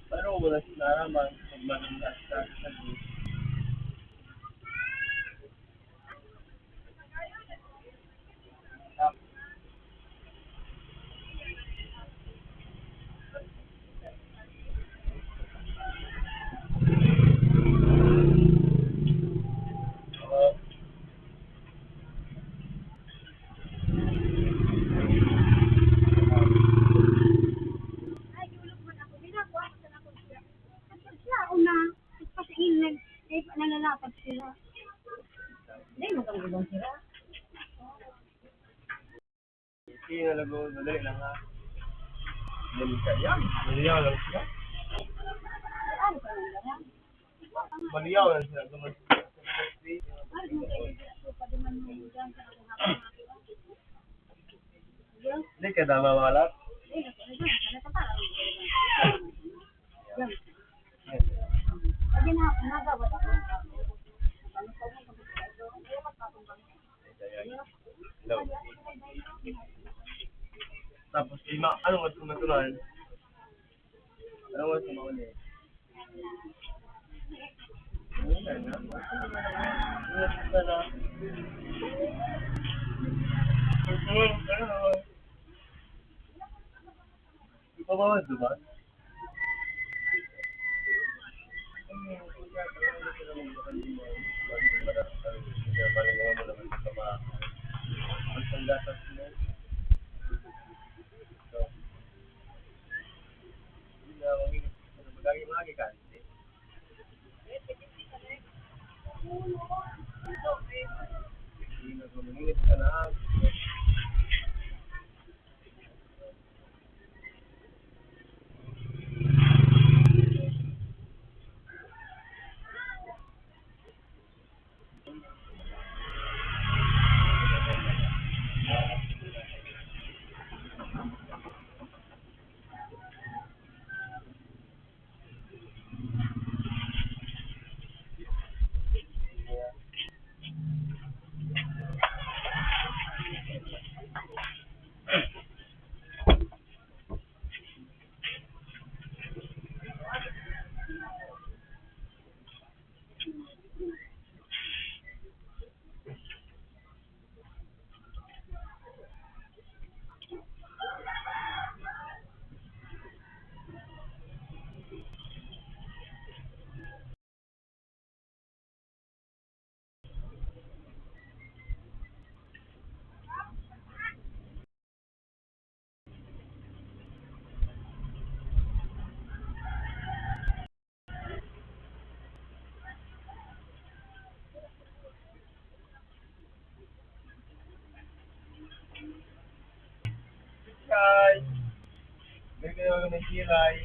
Pero wala sinaraman pag maganda sa bus. Siya, una. Kasi ingin. Eh, nananapag sila. Hindi mo kang ibang sila. Hindi na lago, madali lang ha. Dali ka yan. Maliyaw lang siya. Ano ka nang lang? Maliyaw lang siya. Hindi ka tama malat. Sabi na ako, nagawad ako. Hello. Tapos, anong mas natural? Anong mas mauli? Wala na. Wala na. Ipabawad ba? Hi. May kayo ng kilay.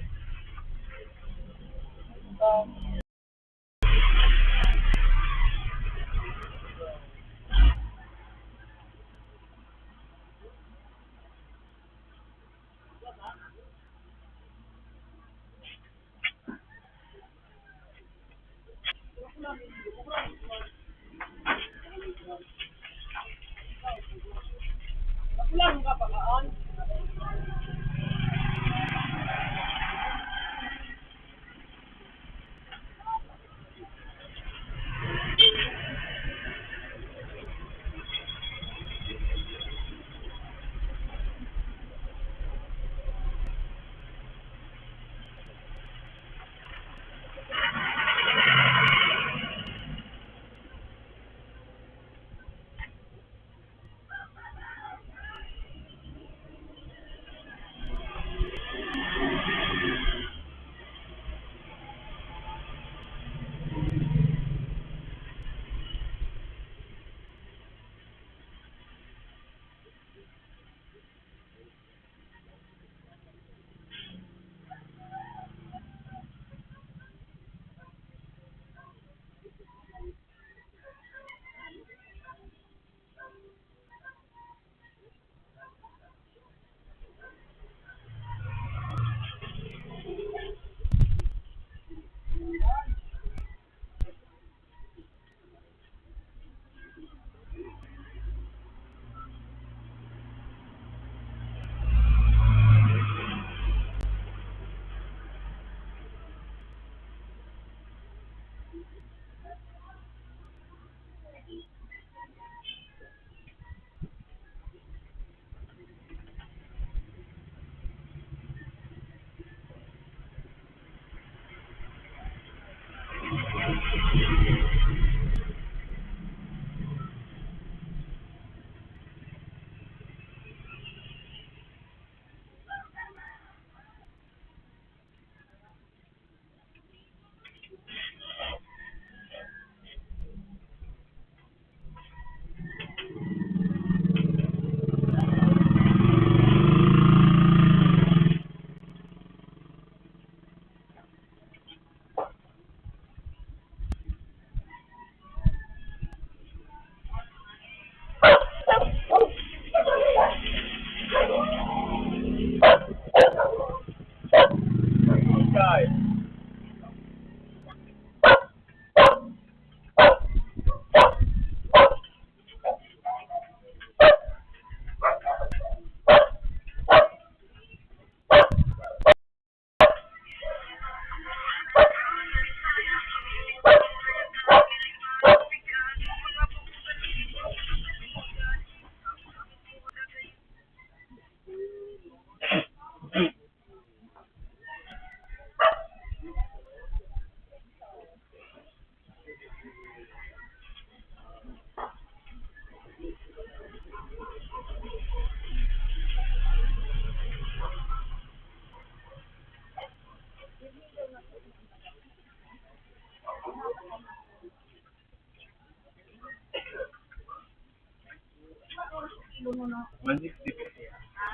160 po.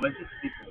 160 po.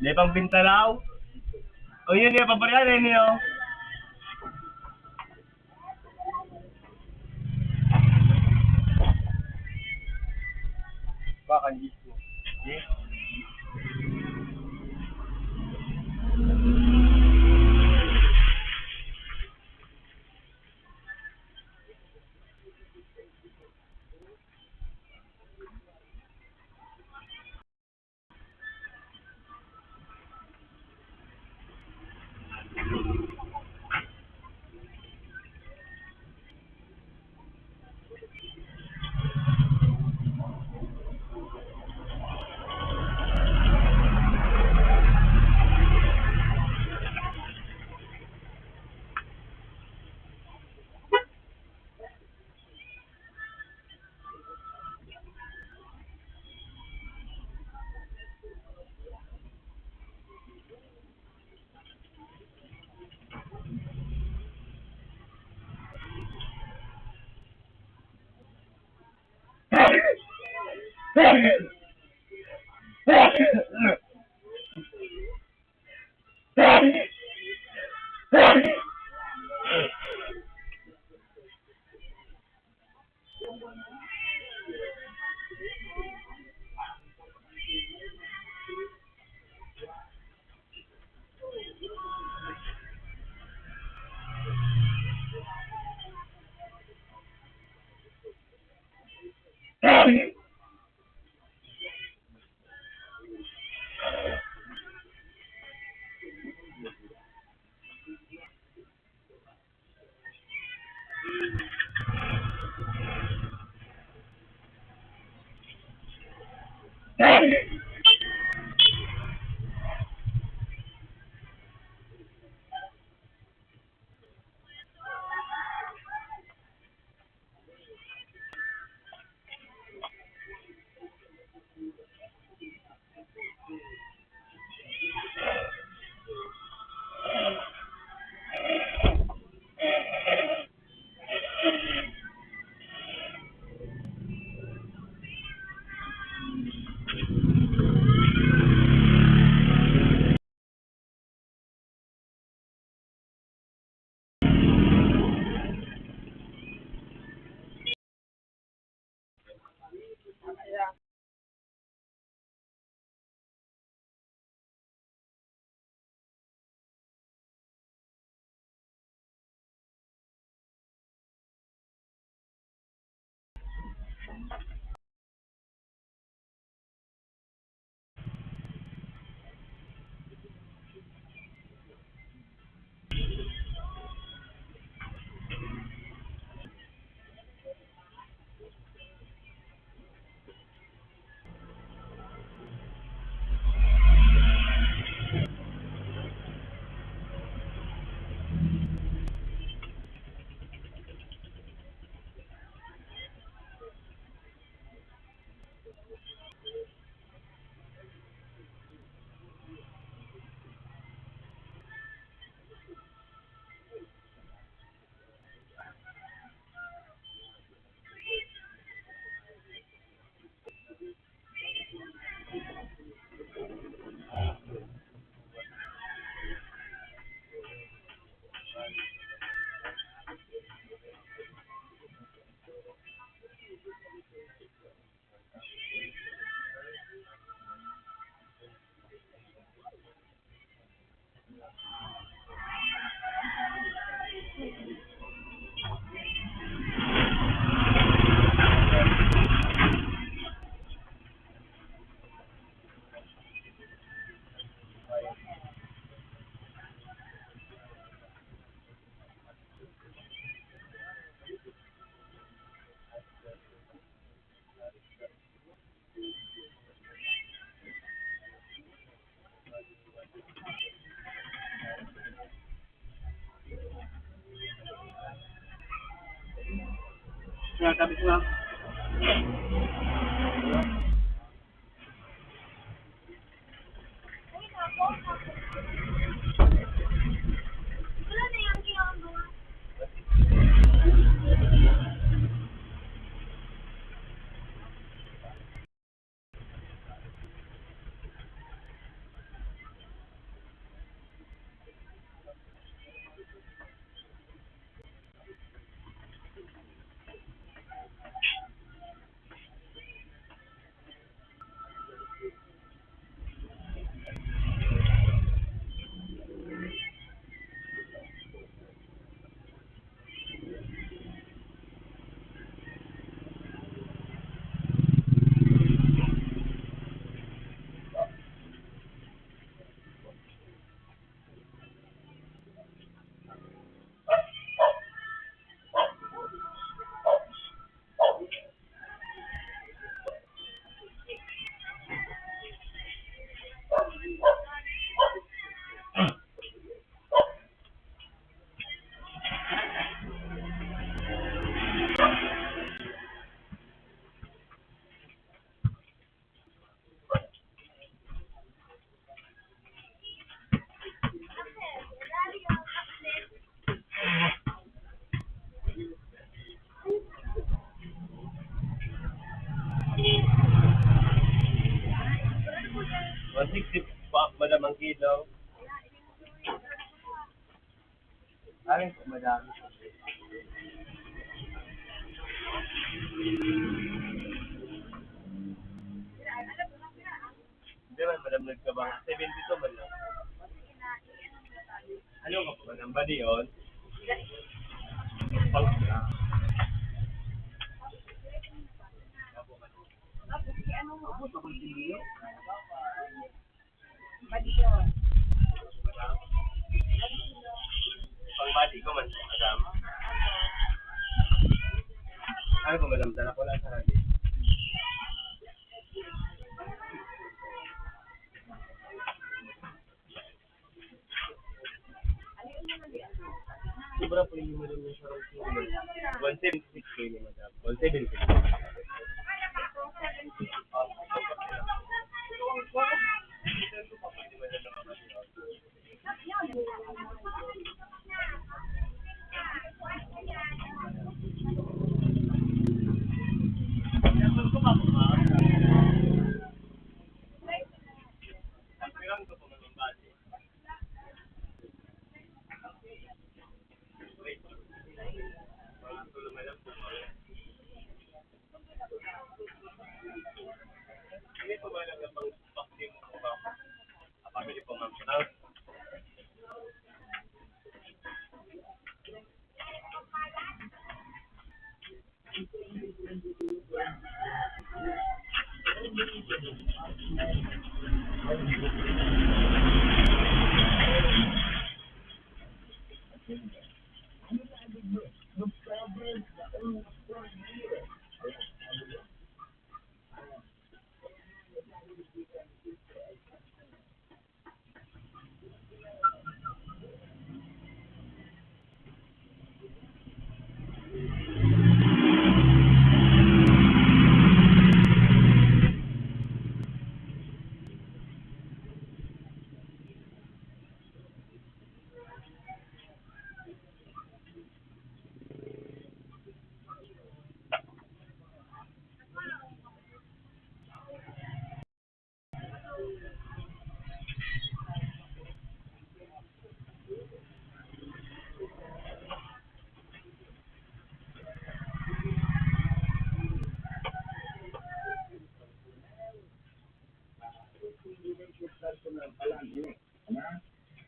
Lepang Bintalaw. O yun yung paborito niyo. Bakang gispo. Yes. Tapos na. Wala na yung ginagawa. Madam ang kilo. Alin po, madami. Hindi man, madam nagkabang. 72 man lang. Ano ka po, madam? Ba di yun? Pang Pang-body ko man, madam. Ano po, madam? Dala ko lang sa natin. Sobra po yung madam yung sarang kilo. 176 kayo, madam. 176.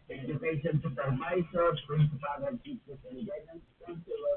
Education supervisor, principal and teachers and guidance counselor.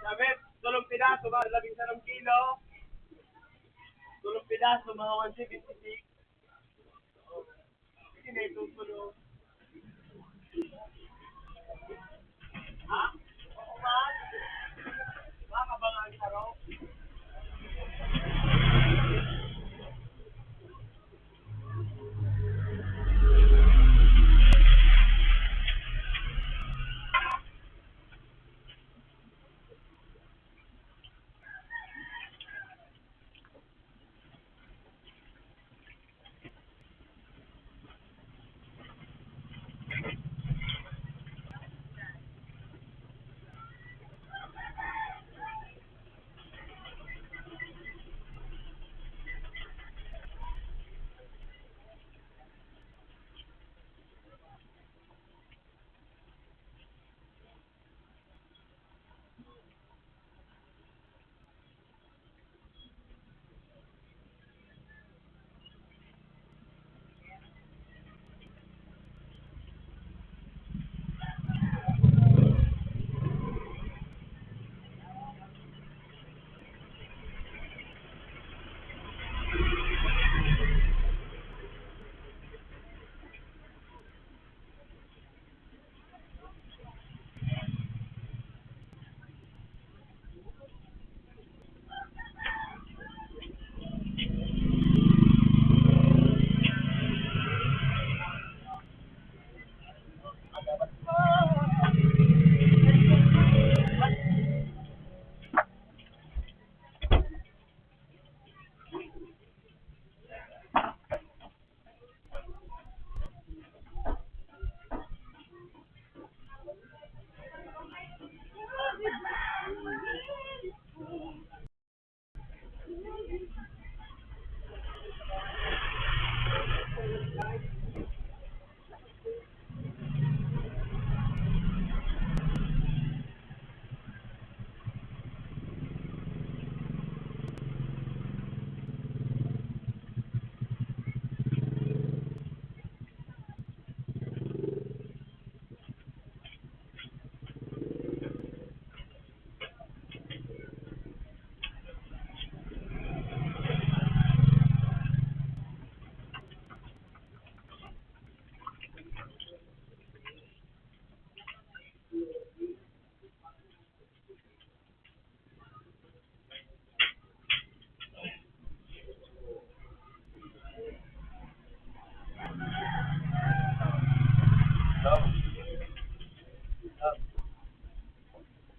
Sabi, 2 piraso ba? 13 kilo. 2 Pidaso, mga 176. Hindi na itutulo. Ha? Oo ba? Baka ba nga ang araw?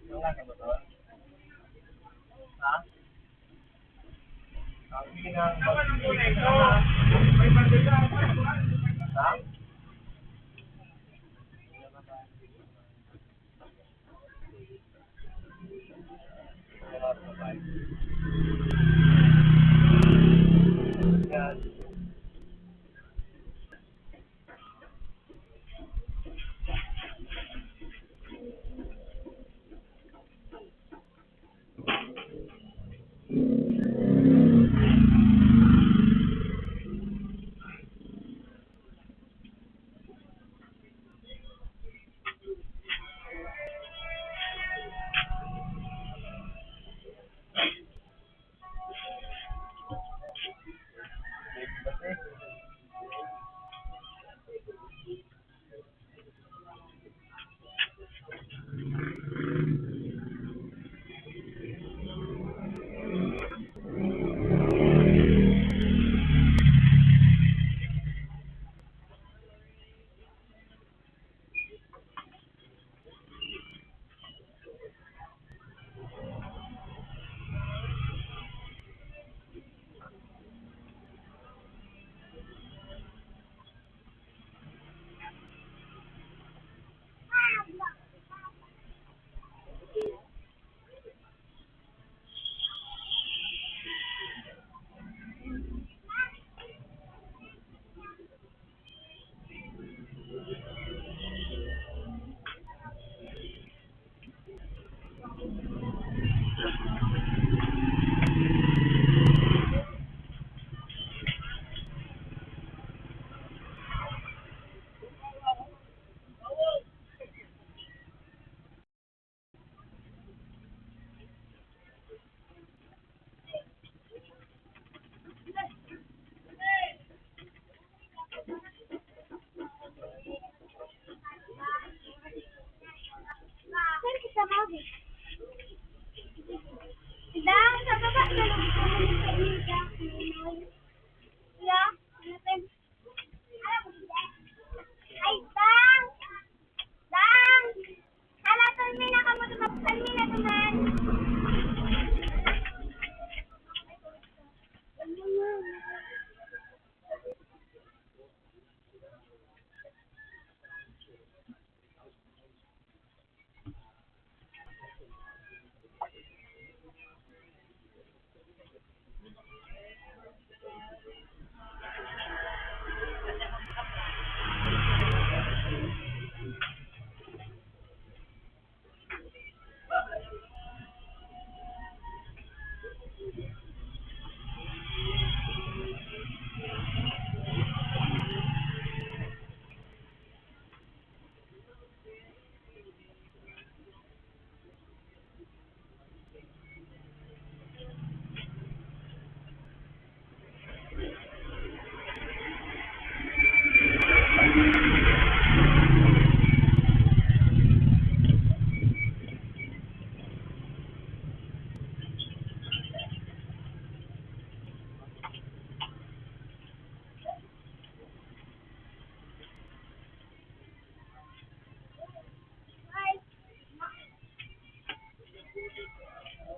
Yung nga ba to? Ha? Sige na. Ha? Yan.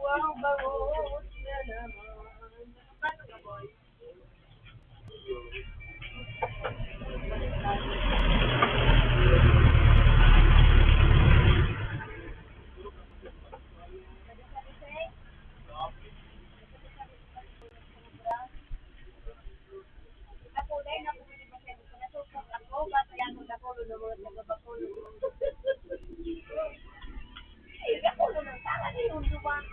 Wow, bangus na naman. Paano ka, boy? Ako dahil ako pinipasay ko na support ako, basta yan mo nakulo na mga nagabakulo. Eh, nakulo ng tanga na yung duwan.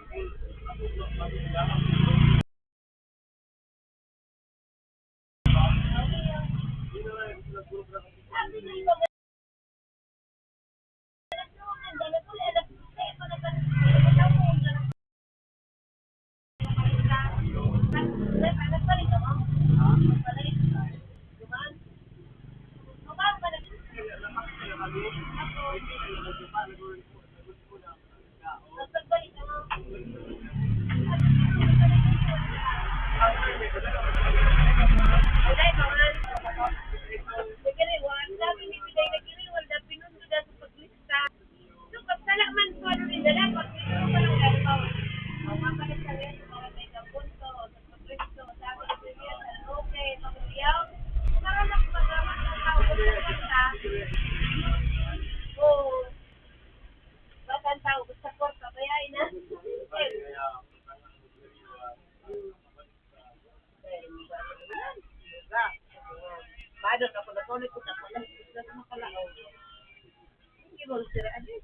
Padon ako na kulit ko ako lang sa makalao. Hindi mo sira adi.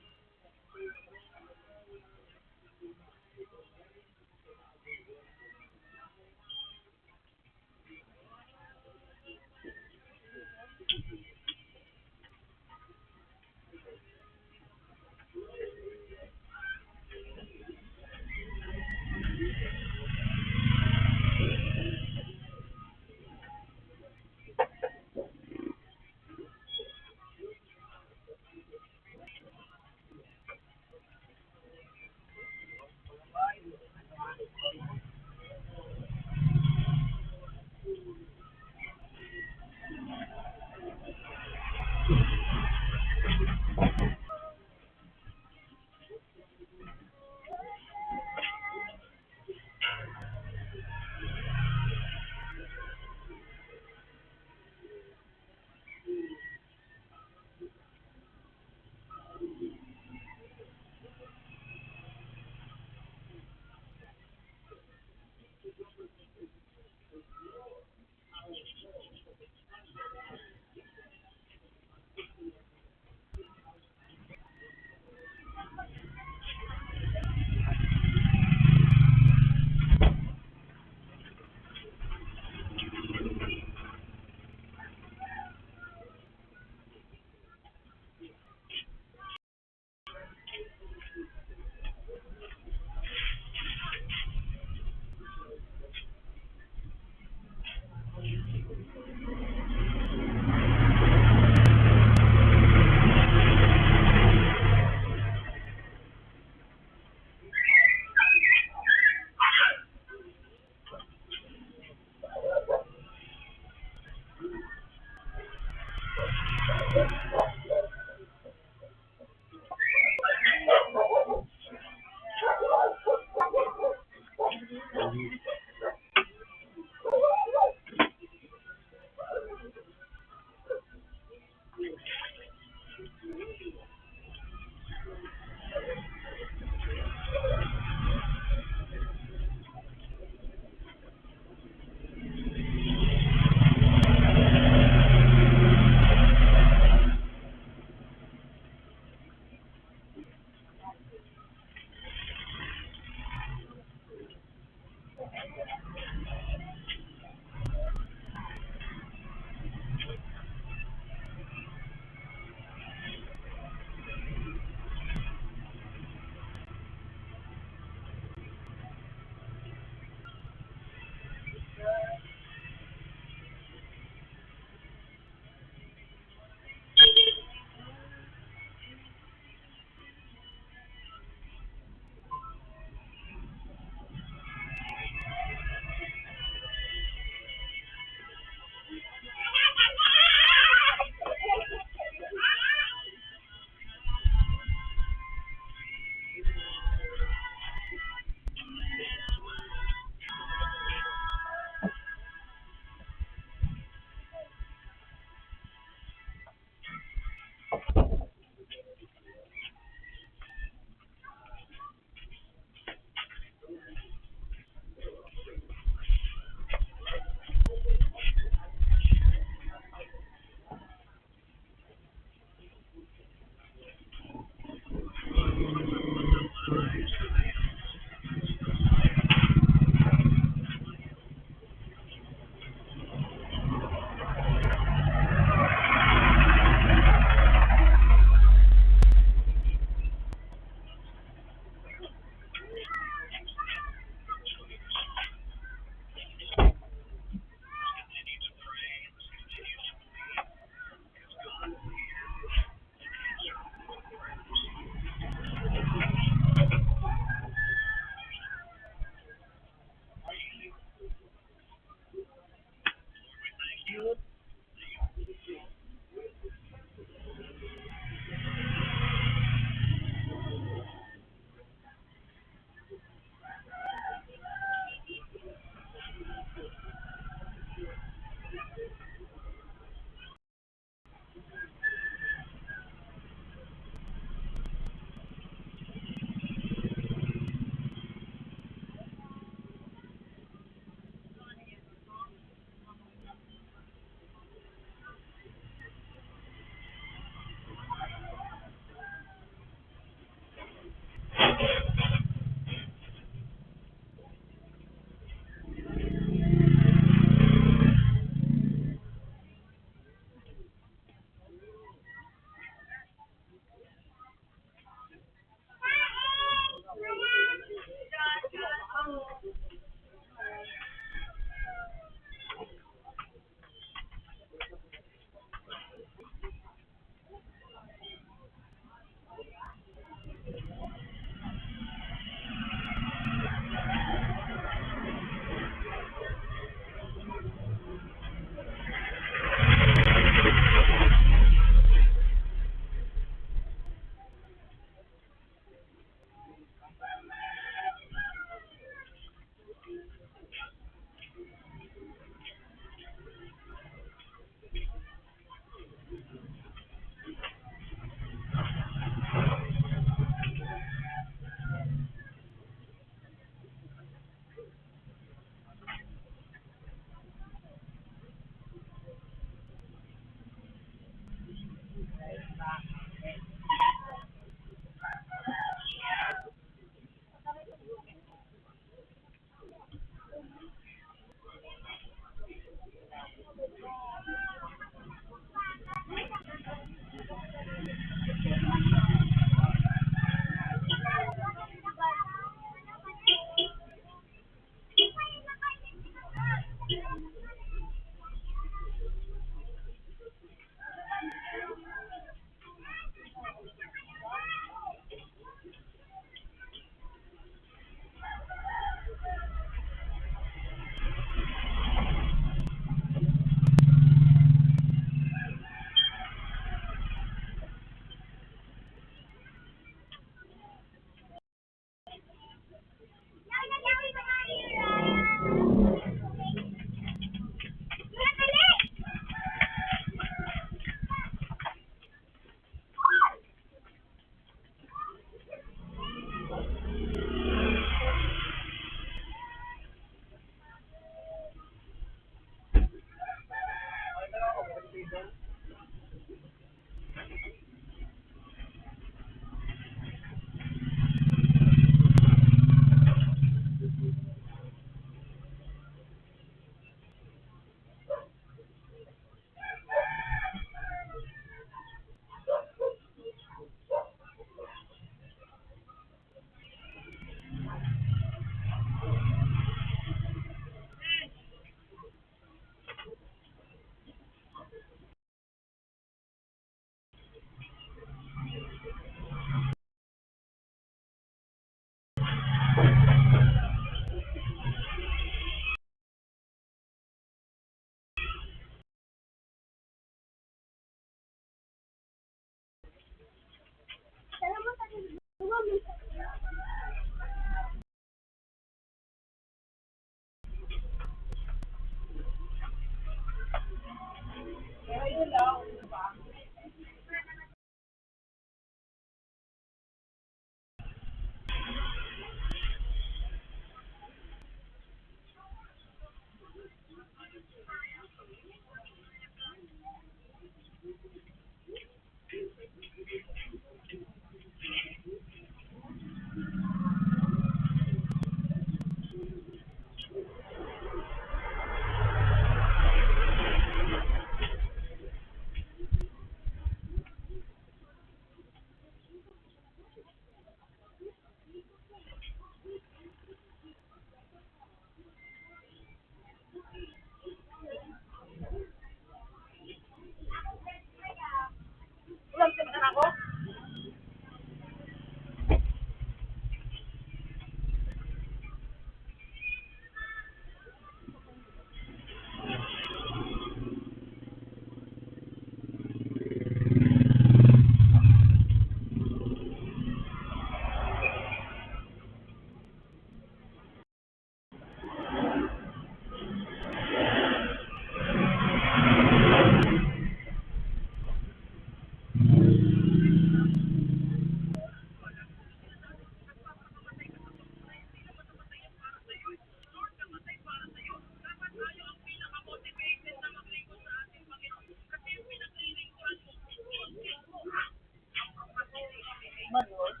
Bagus.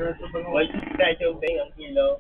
White kahit yung bang ang kilo.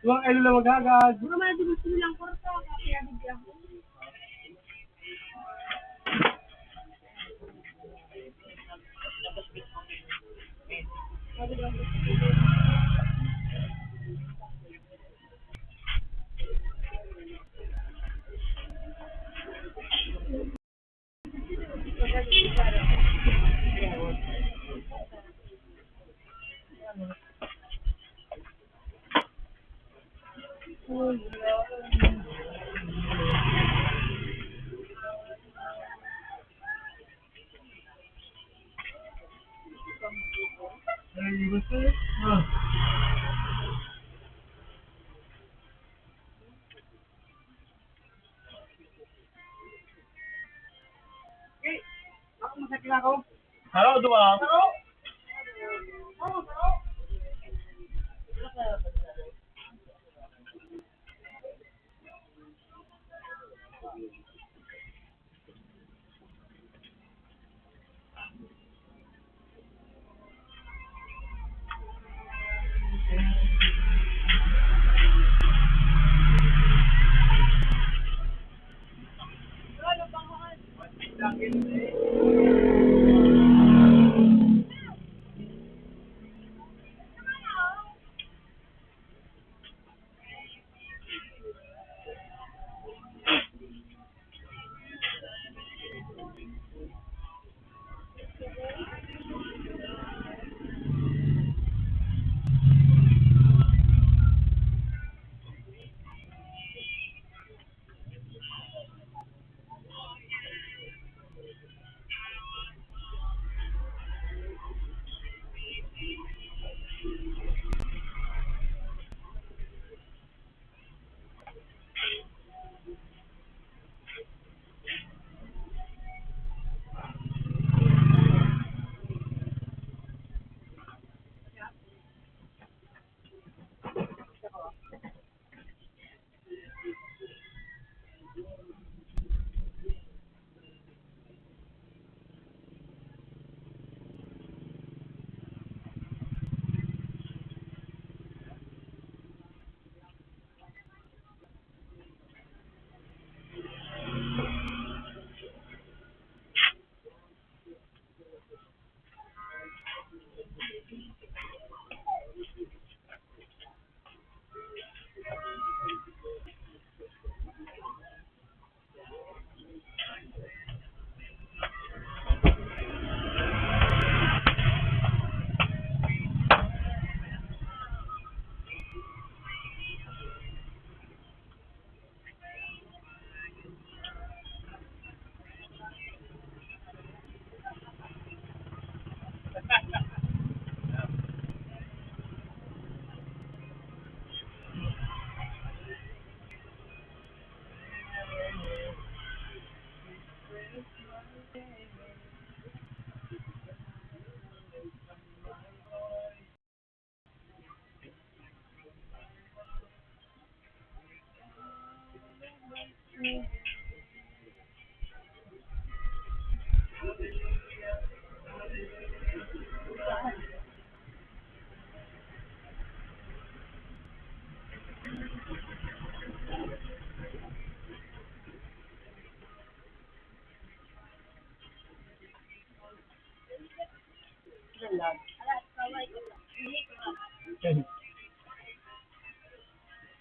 Huwag elo na magagad. Bro, may gusto nilang kurso. Kaya bigyan ko. masakit ako. Halo, dua.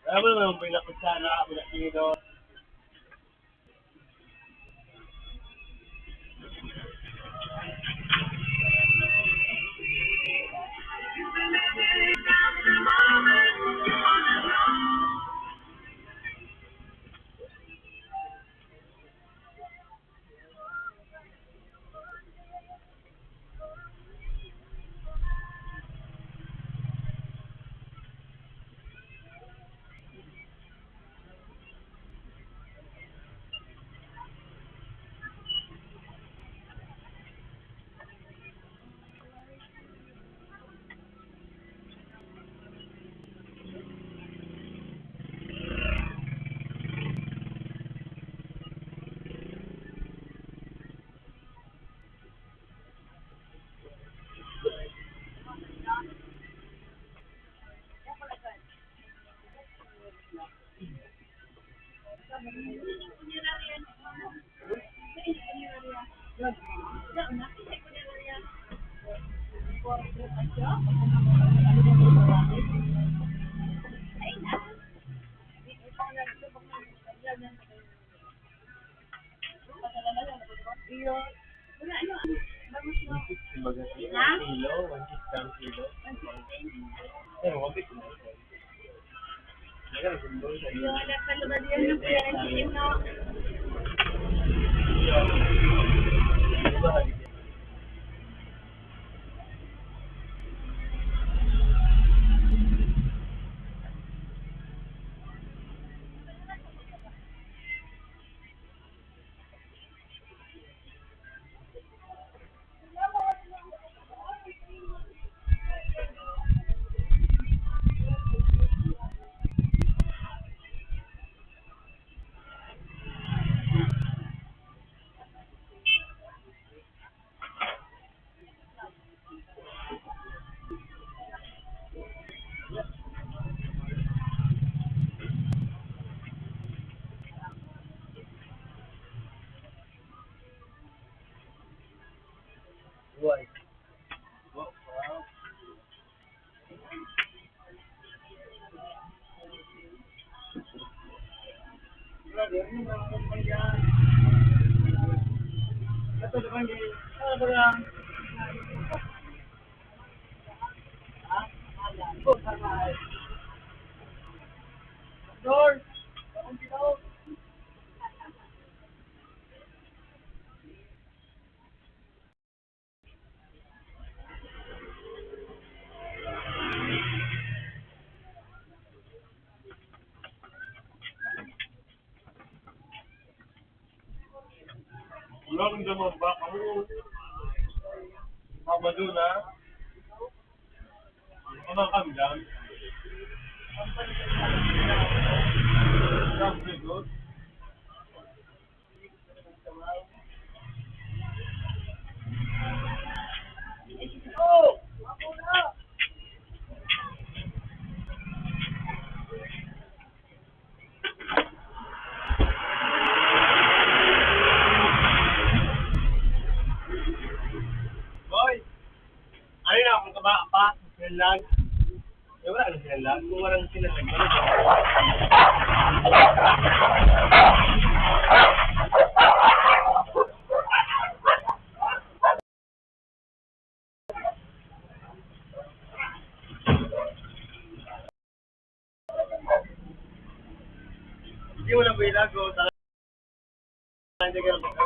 Alam mo naman, pinakutsara, pinakino. Kumbaga, kilo, 1 kilo. Eh, wabit na. Wala pa lugar yan ng pera no. Buhay. Ulang naman ba kamu? Mama doon ha? Ano kami lang? Grabe good. Boy! Ano na akong kaba pa? Sinlag? Eh wala na sinlag. Kung walang sinlag, hindi mo na ba ilago? Hindi ka na ba?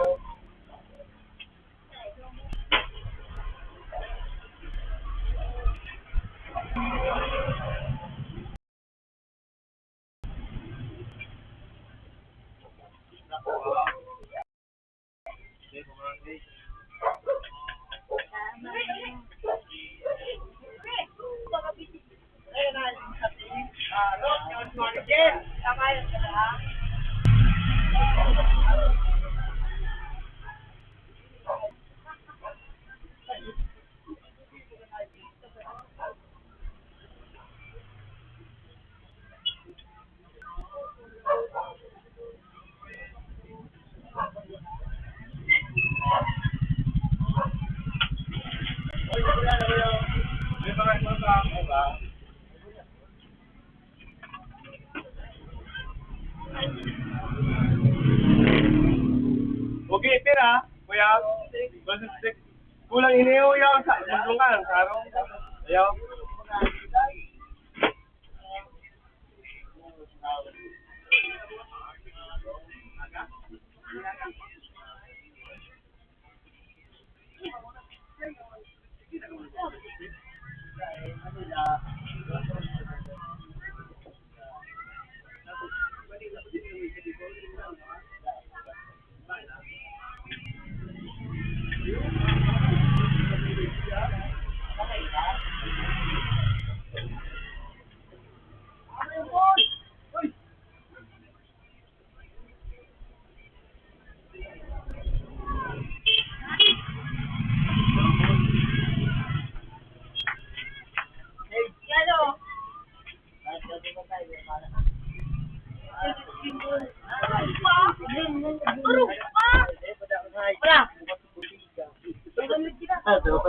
Okay, pera, kuya. Basta kulang iniyo yaw sa bulungan, sarong. Ayaw.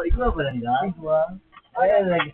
Ikaw ba lang yan? Ayan lagi.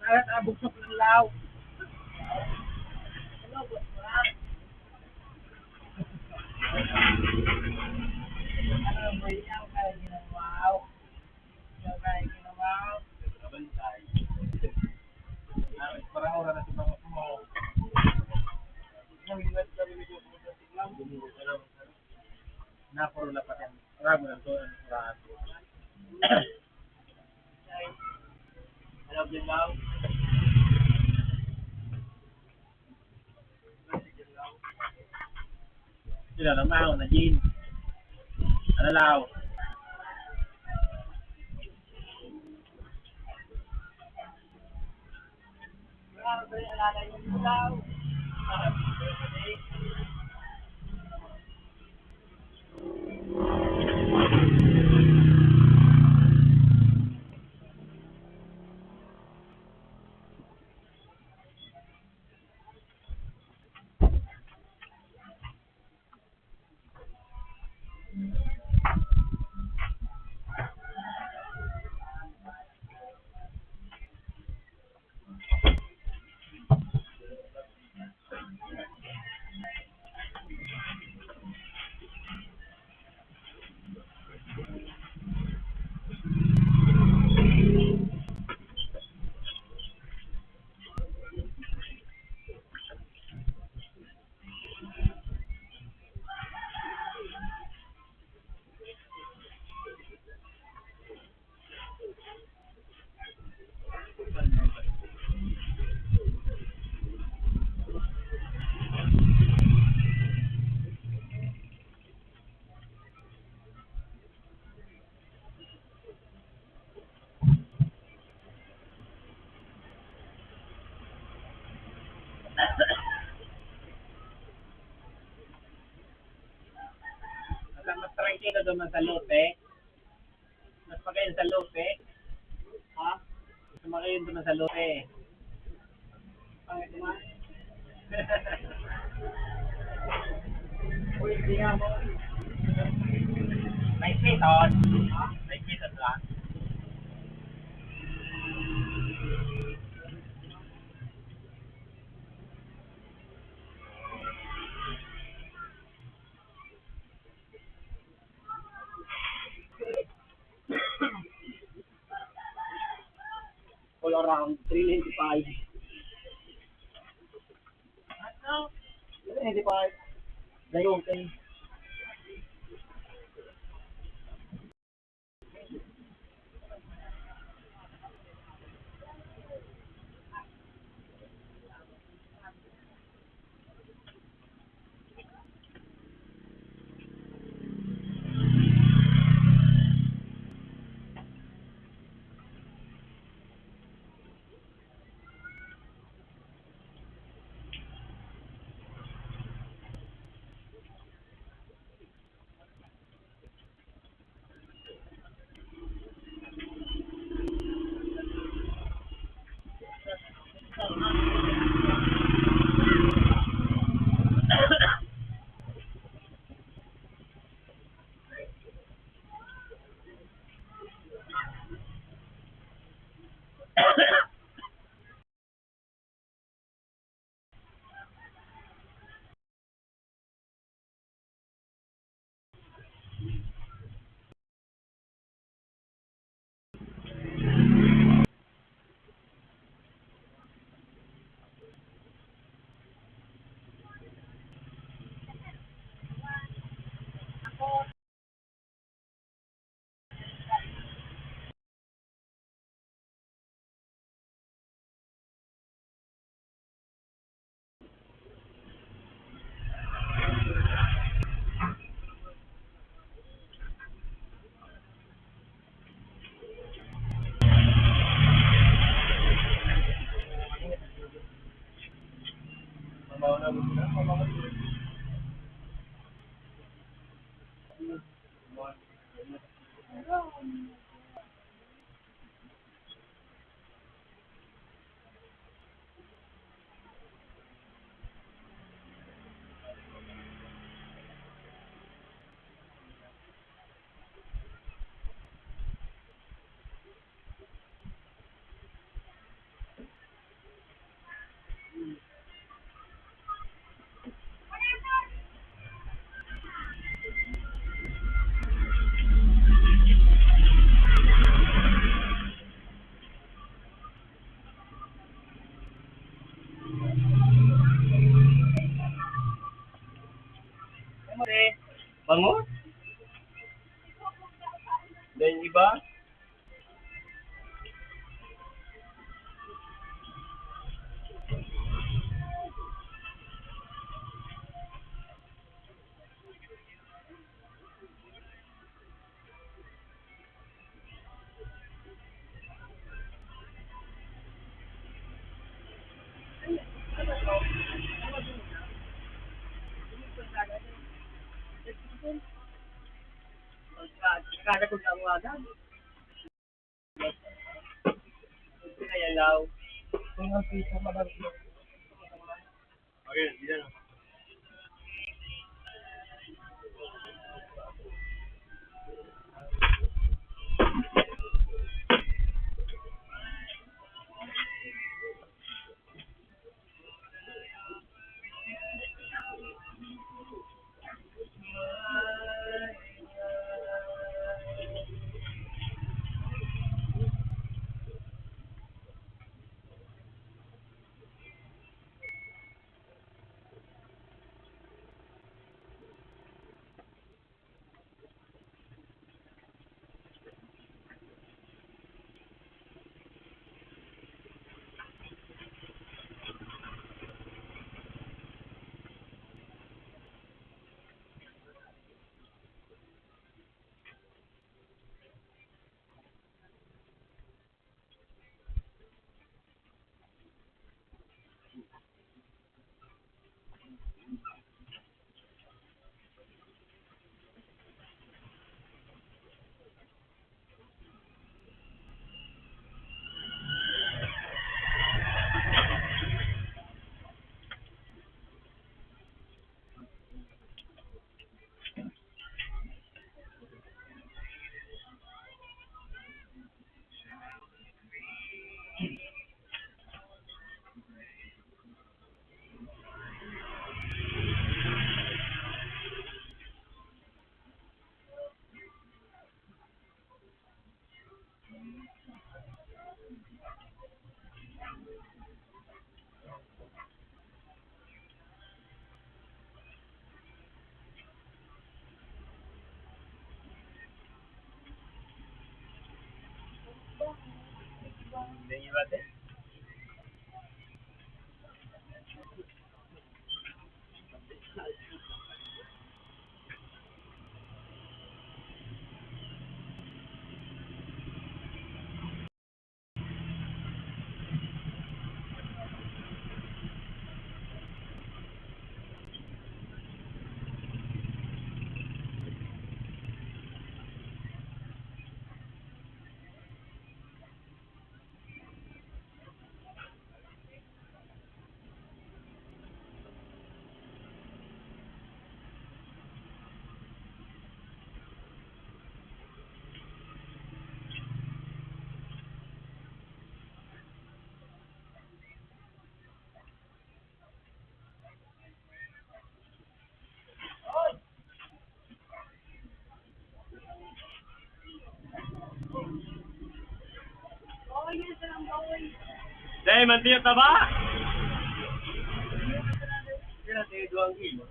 Bakit abugtok ng law? Ano ba yan? Kaya ginawaw. Kaya ginawaw. Nabantay. Parang oras na sa mga mo. Nang ingat kami nito sa tiglang. Bumulong ka naman. Napuro na pa yan. Marami na ito. Hello, Bilaw. Sila lang mahal na Jean. Ano law? Wala ba yung alala yung law? Mas tranquilo naman sa lote. Mas magayon sa lote. Ha? Mas magayon naman sa lote. Pangit naman. Uy, hindi nga mo. May piton. Ha? May piton lang. All around 395. Ano? 395. Gayon kay. Trabaho na gusto na. Pamamatulog. Bango? Dan iba? Kada ko na mga agad. Kaya law. Kung ang piso mabagyo. Okay, hindi na. Dan iba te? Dahil mantiyo ka ba? Kaya tayo 2 kilo.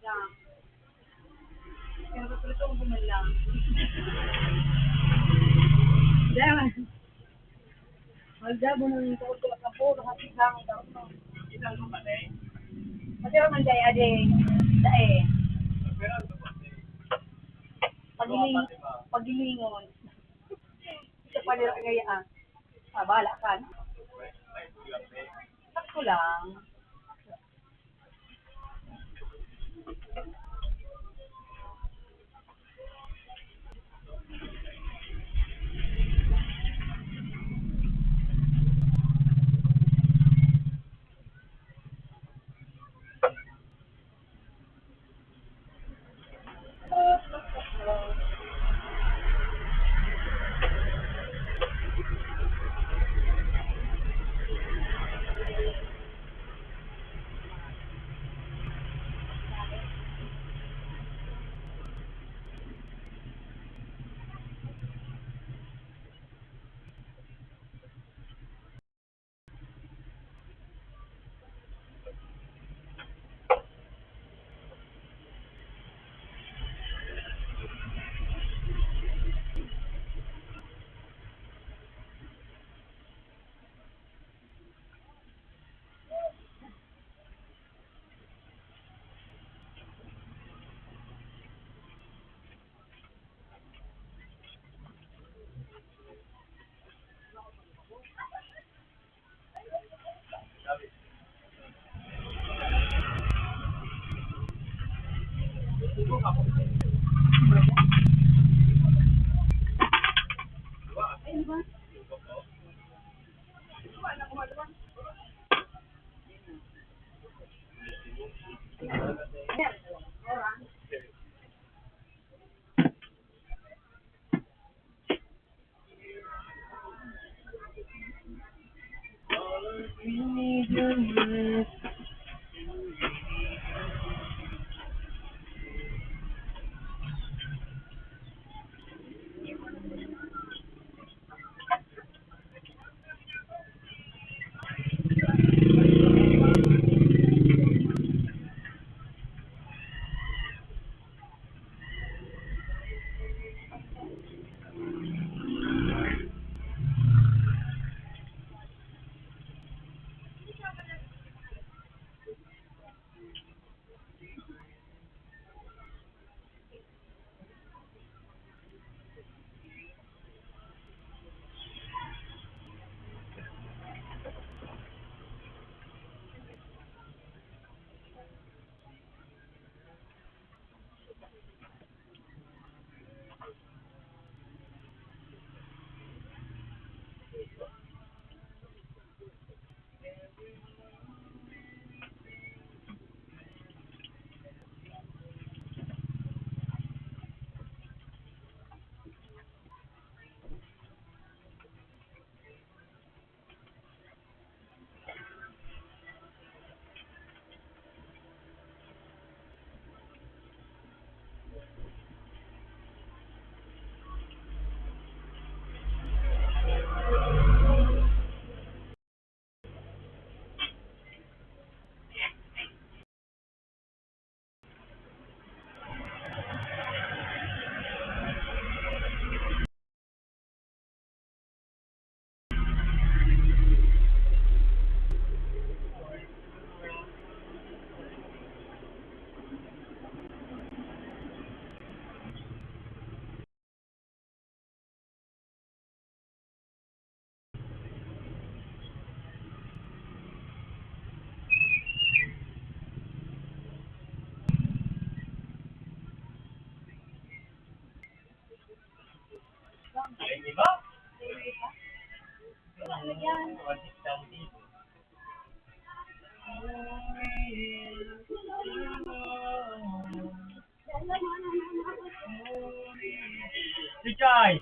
lang. Pero prito ko man lang. Jangan. Magdabo nang tuod ko sa puro kasi lang daw. Isang kapatid. Kasi man day ade. Dae. Pero ang kapatid. Pagilingon. Sa panira kaya bala ka. Sakto lang. Ay, di ba? Ano yan? Si Chay!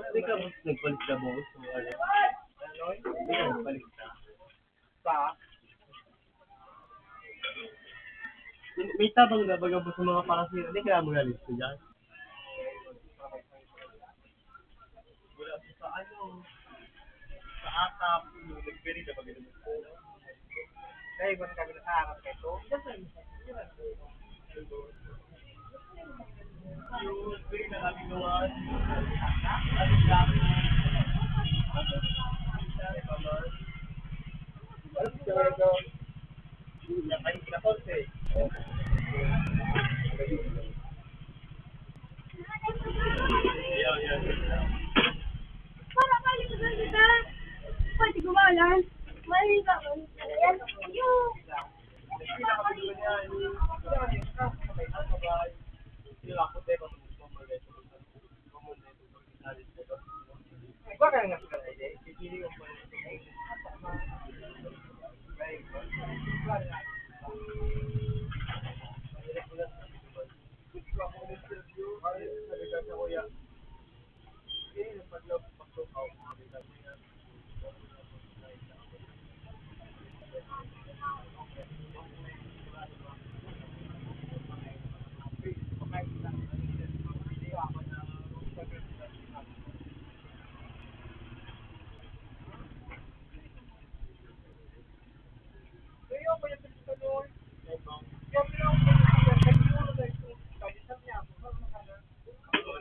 Hindi ka nagpalit na boss. Hindi ka nagpalit na. May tabang na baga po sa mga pakasira. Hindi kaya mo nalis ko dyan. Wala sa ano. Sa atap. Nagpiri na baga naman ko. Kaya iba kami na sa harap ito. Yung nagpiri na kami gawan. Para kali ko sa kita. Pwede gumalan. May gawin. Ayan. Ayun. Iba ka nga sa kanila. Pipili yung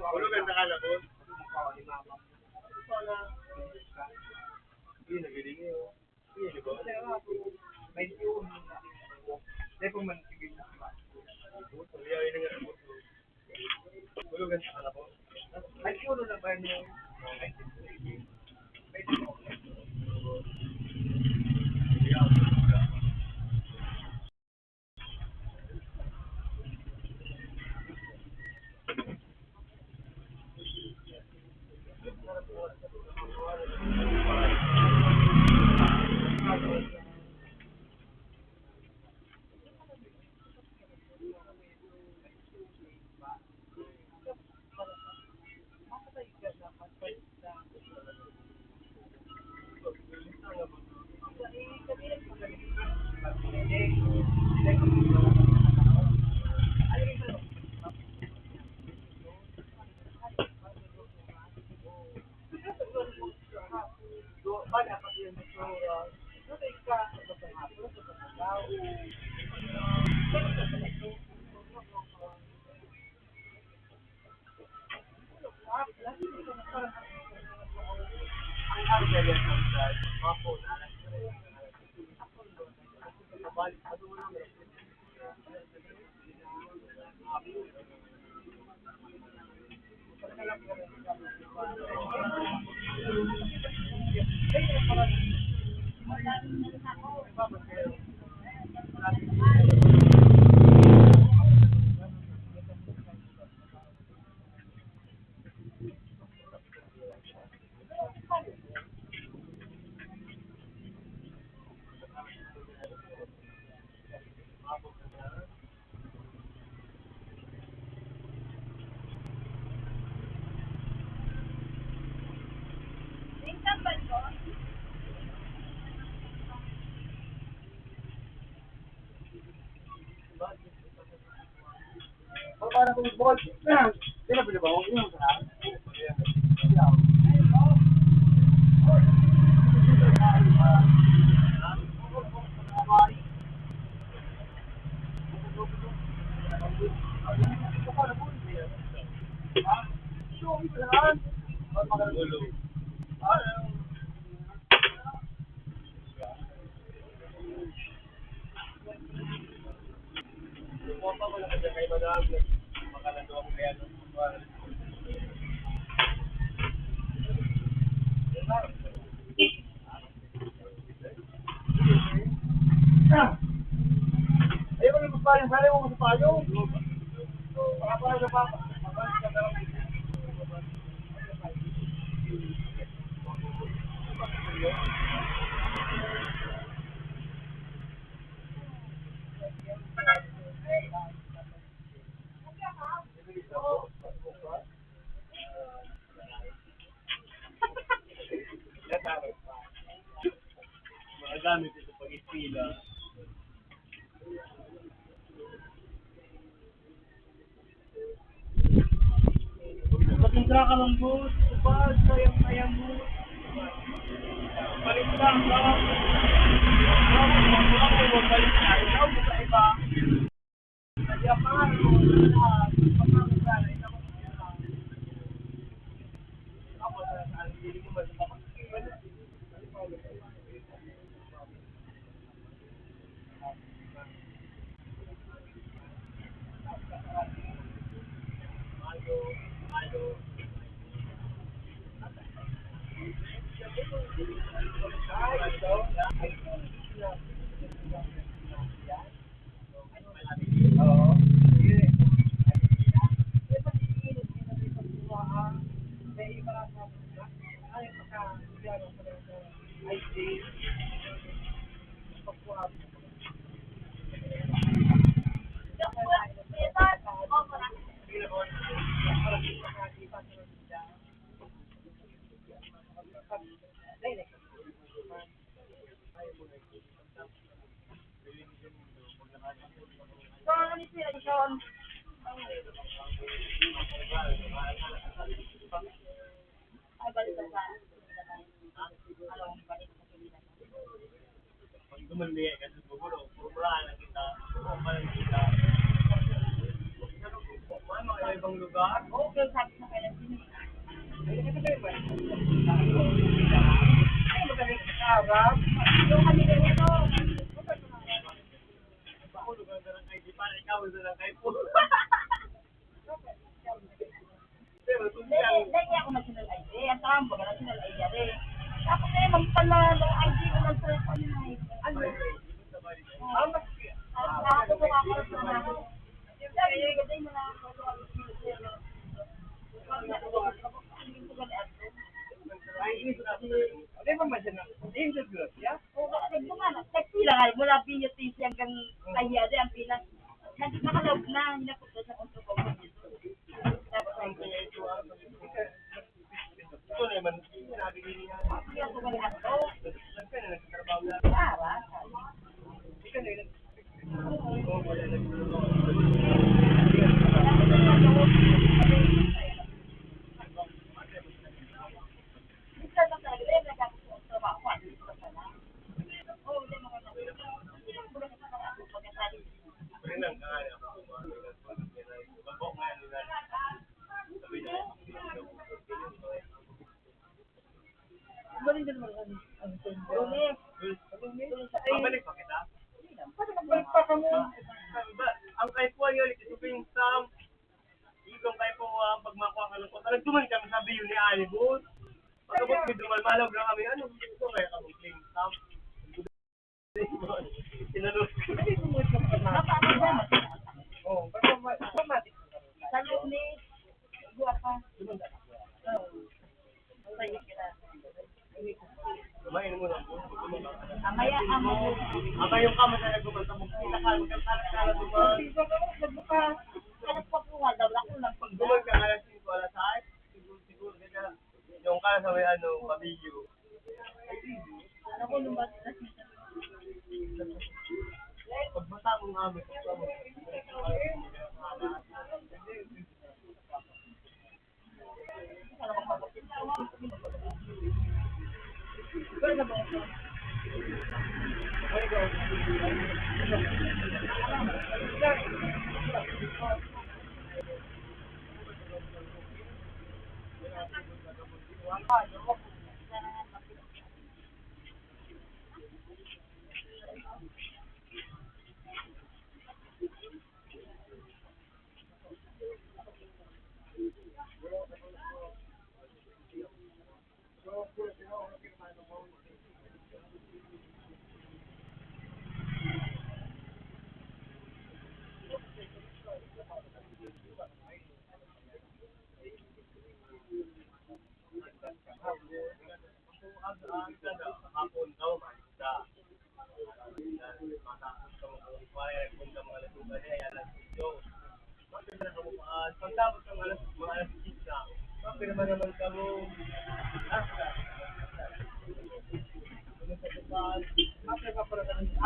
Hulugan na kala ko. Hindi nagaling yun. Hindi ba? Hulugan sa kala ko. Para kung bukal, hindi na pwede ba? Huwag niyo sa ayaw ko yung payong, sali mo sa payong. Para sa papa. gamit ito pag ispila. Patintra ka lang, boss. Kapag sayang-sayang mo. Balik lang, lang. Balik na. Ikaw mo sa iba. Kaya pangalan mo, lahat. Pagkakas ka na, ikaw mo sa iba. Ako, ang hindi mo ba sa kapag-iba? So, ano sila, Sean? Ay, balik na sa anong balik sa Pilipinas. Pag dumali ka sa gugulo, purpurahan na kita, purpurahan na kita. May mga ibang lugar. Okay, sabi sa kailan sini. Ay, magaling sa Arab. Yung kami ganito. Ako lugar na lang kayo, di para ikaw na lang kayo po. Dahil ako national ID. Ang tawag ba national ID rin. Tapos eh, magpala ng ID ko lang sa kanya. Ano? Ako ko ako sa mga. Sabi ko, gaday mo na ako. Ano ba man siya? Hindi siya good, ya? Pila nga, mula PUTC hanggang Kayade ang pila. Nandito ka loob na, hinapot ko sa konto ko. Tapos ay Ito naman, sinabi niya. kaya ko ba lahat to? Nagka na nagtatrabaho na. Para. Ika na yun. Oo, wala na. Minsan lang talaga, dahil nagkakatrabaho ko, dito ka na. Oo, hindi mo ka na. Bulan ka na ako, pagkasali. Prenang ka nga ako. Babok nga nila. Sabi niya. Bulan din mo kami. Lunes. Pabalik pa kita? Pwede magbalik pa kami. Ang kay po yun, ito po yung Sam. Ikong kay po pagmakuha ka lang po. Nagtuman kami sabi yun ni Ali Boss. Pagkabot may dumalmalaw na kami. Ano gusto kaya kami clean Sam? Sinalot ko. Oo, automatic. Sa Lunes. Buwa pa. Masaya kita. Kumain mo lang po. Amaya, amo. Ama yung kama na nagbumaltabog. Kita ka, magkakala duman. Alas pa po nga daw, ako lang pag Duman ka alas 5, alas 6. Siguro ka. Yung ka sa may pabigyo. ako lumbat na Pagbasa mo nga mo. Hapon daw, manisa. Mataas ka mag-require kung ka mga lasugan niya, ay alas 8. Bakit na kamukaan? Pagtapos ng mga alas 6 na, bakit naman ka mo? Ano sa tukan? Bakit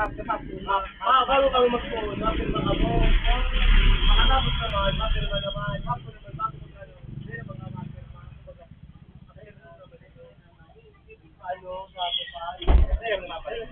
bago kami mag-phone, mapirma ka mo. Makatapos naman, mapirma naman. Bago naman, bago ano, hindi na mga mapirma. Ano, sabi pa, ayun nga pala.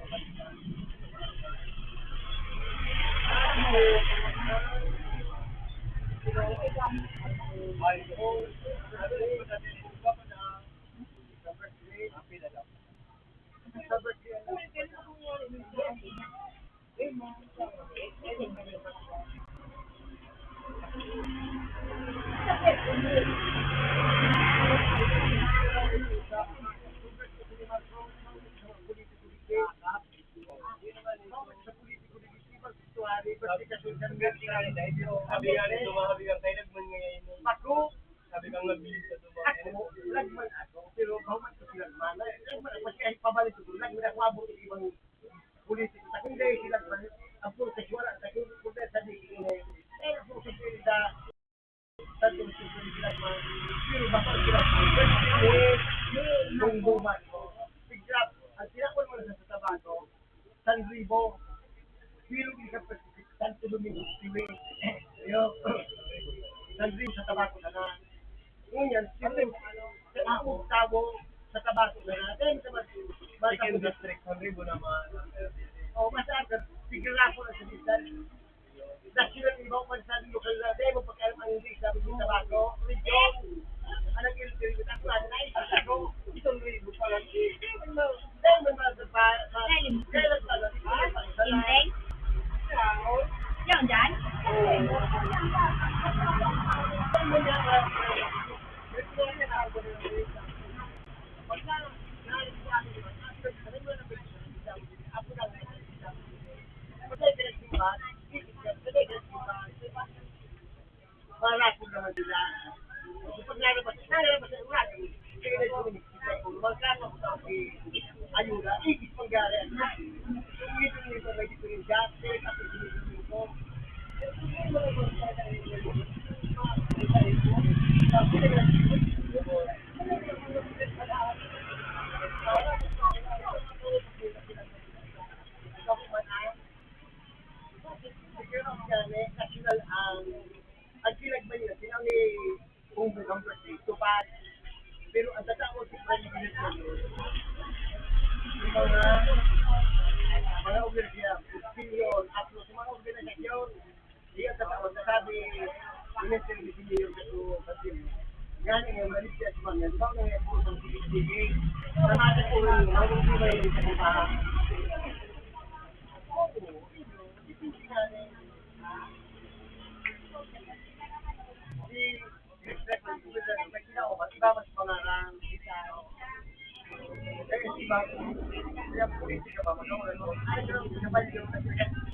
Sabi nga rin, tumahabigan tayo, nagman ngayon. Ako, sabi kang nagbilis sa tumahabigan. Ako, lagman ako, pero bawat ko silagman. Lagman ako, kasi pabalik ko, lagman ako abot ng ibang politiko. Takong dahil silagman, ang proses wala, takong kung sa dikin eh. Eh, ang proses ko sa tatong silagman. Pero baka silagman, yung buman ko. Bigla, ang sinakon mo na sa tabato, San Ribo, pero di ka Santo Domingo, Siwe. Yo, San Ribo sa tabako na na. Ngayon, sa ako, tabo, sa tabako na na. Kaya sa Second District, San Ribo naman. O, masakit, bigla ko na sa distan. National ibang pansa ng lokal na demo, pagkalam ang hindi sabi ng tabako. Region, anong ilitirin ko, ako na isa ako, itong Ribo pa lang. Dahil may mga kailan pala, Inteng? Yang dyan? ayuda, ikis pangyari. National ang pinagban nila, sinaw ni Bungo ng birthday, tupad. Pero ang tatawag si President yung mga organisasyon, opinion, at sa mga organisasyon, diyan tatawag na sabi, Minister ni Senior Kato, yan ang malisya sa mga, di ba ang mga po ng CCTV, sa natin po rin, ang hindi may sa mga, iba mas pangarang kaya politika ba magawin mo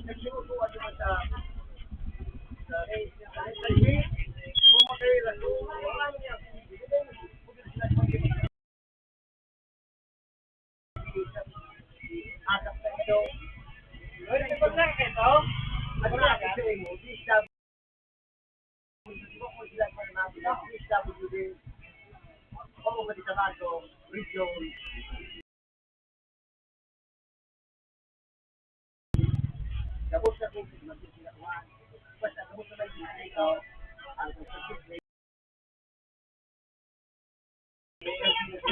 nagsinusuwa naman sa bumakay lang agap na ito at nakakasay mo DSWD Como Medicamento, Region. Tapos na kung magsisilakawan. Basta tapos na may ikaw, ang pagsasit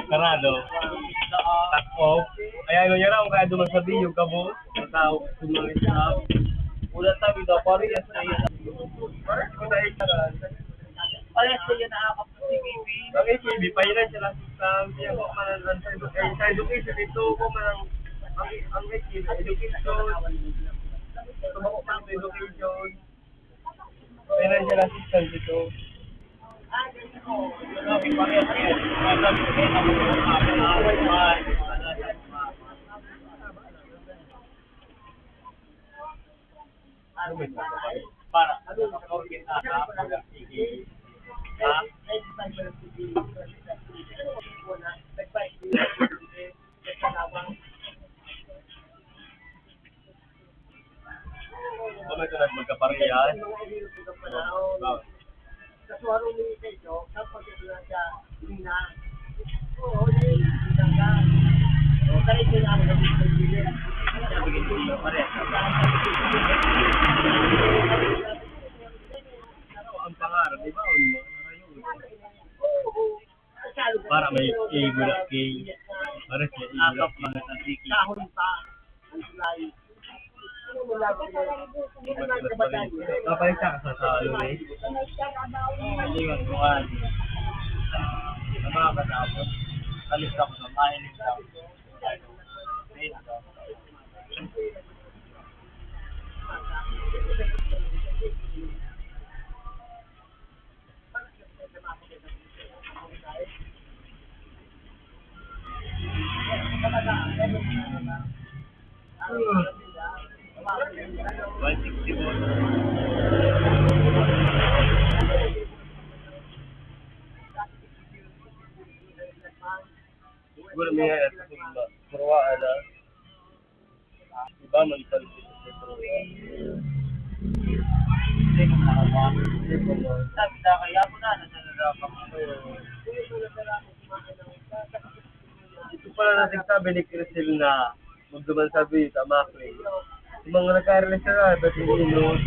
Sarado. Takpo. Kaya ano nyo kaya dumasabi yung kabo. Ang tao, sumangit na. Ulat sabi daw, parehas na yun. Parehas ko na ikaran. Parehas na yun nakakap sa CBB. Ang ACB, pahilan sila sa siya ko man sa education ito ko man ang ACB, education. Tumako pa sa education. Financial assistance ito. Sabi parehas yan. Sabi ko na para ano sa organ na pag-sige Kami ito magkaparehas. Kasuaro ni Pedro, kapag ito na siya, Lina. Oo, hindi ka. O, kahit yun ako sa pagpili. Parehas. Ibulak kay. Pares niya ibulak kay na tiki. Kahon pa. Ang tulay. Ano mo lang ko? Hindi na kabataan. Kapalik ka sa salo eh. Maliwan ko nga. Sa mga katapos. Kalis ako sa mahiling daw. Siguro may Purwa ala. Iba man sa Purwa. Hindi ko nakawa. Sabi sa kaya mo na nasa nagapang ako. Ito pala natin sabi ni Crisel na magduman sabi sa Macri. Yung mga nagka-release na ba't hindi nyo?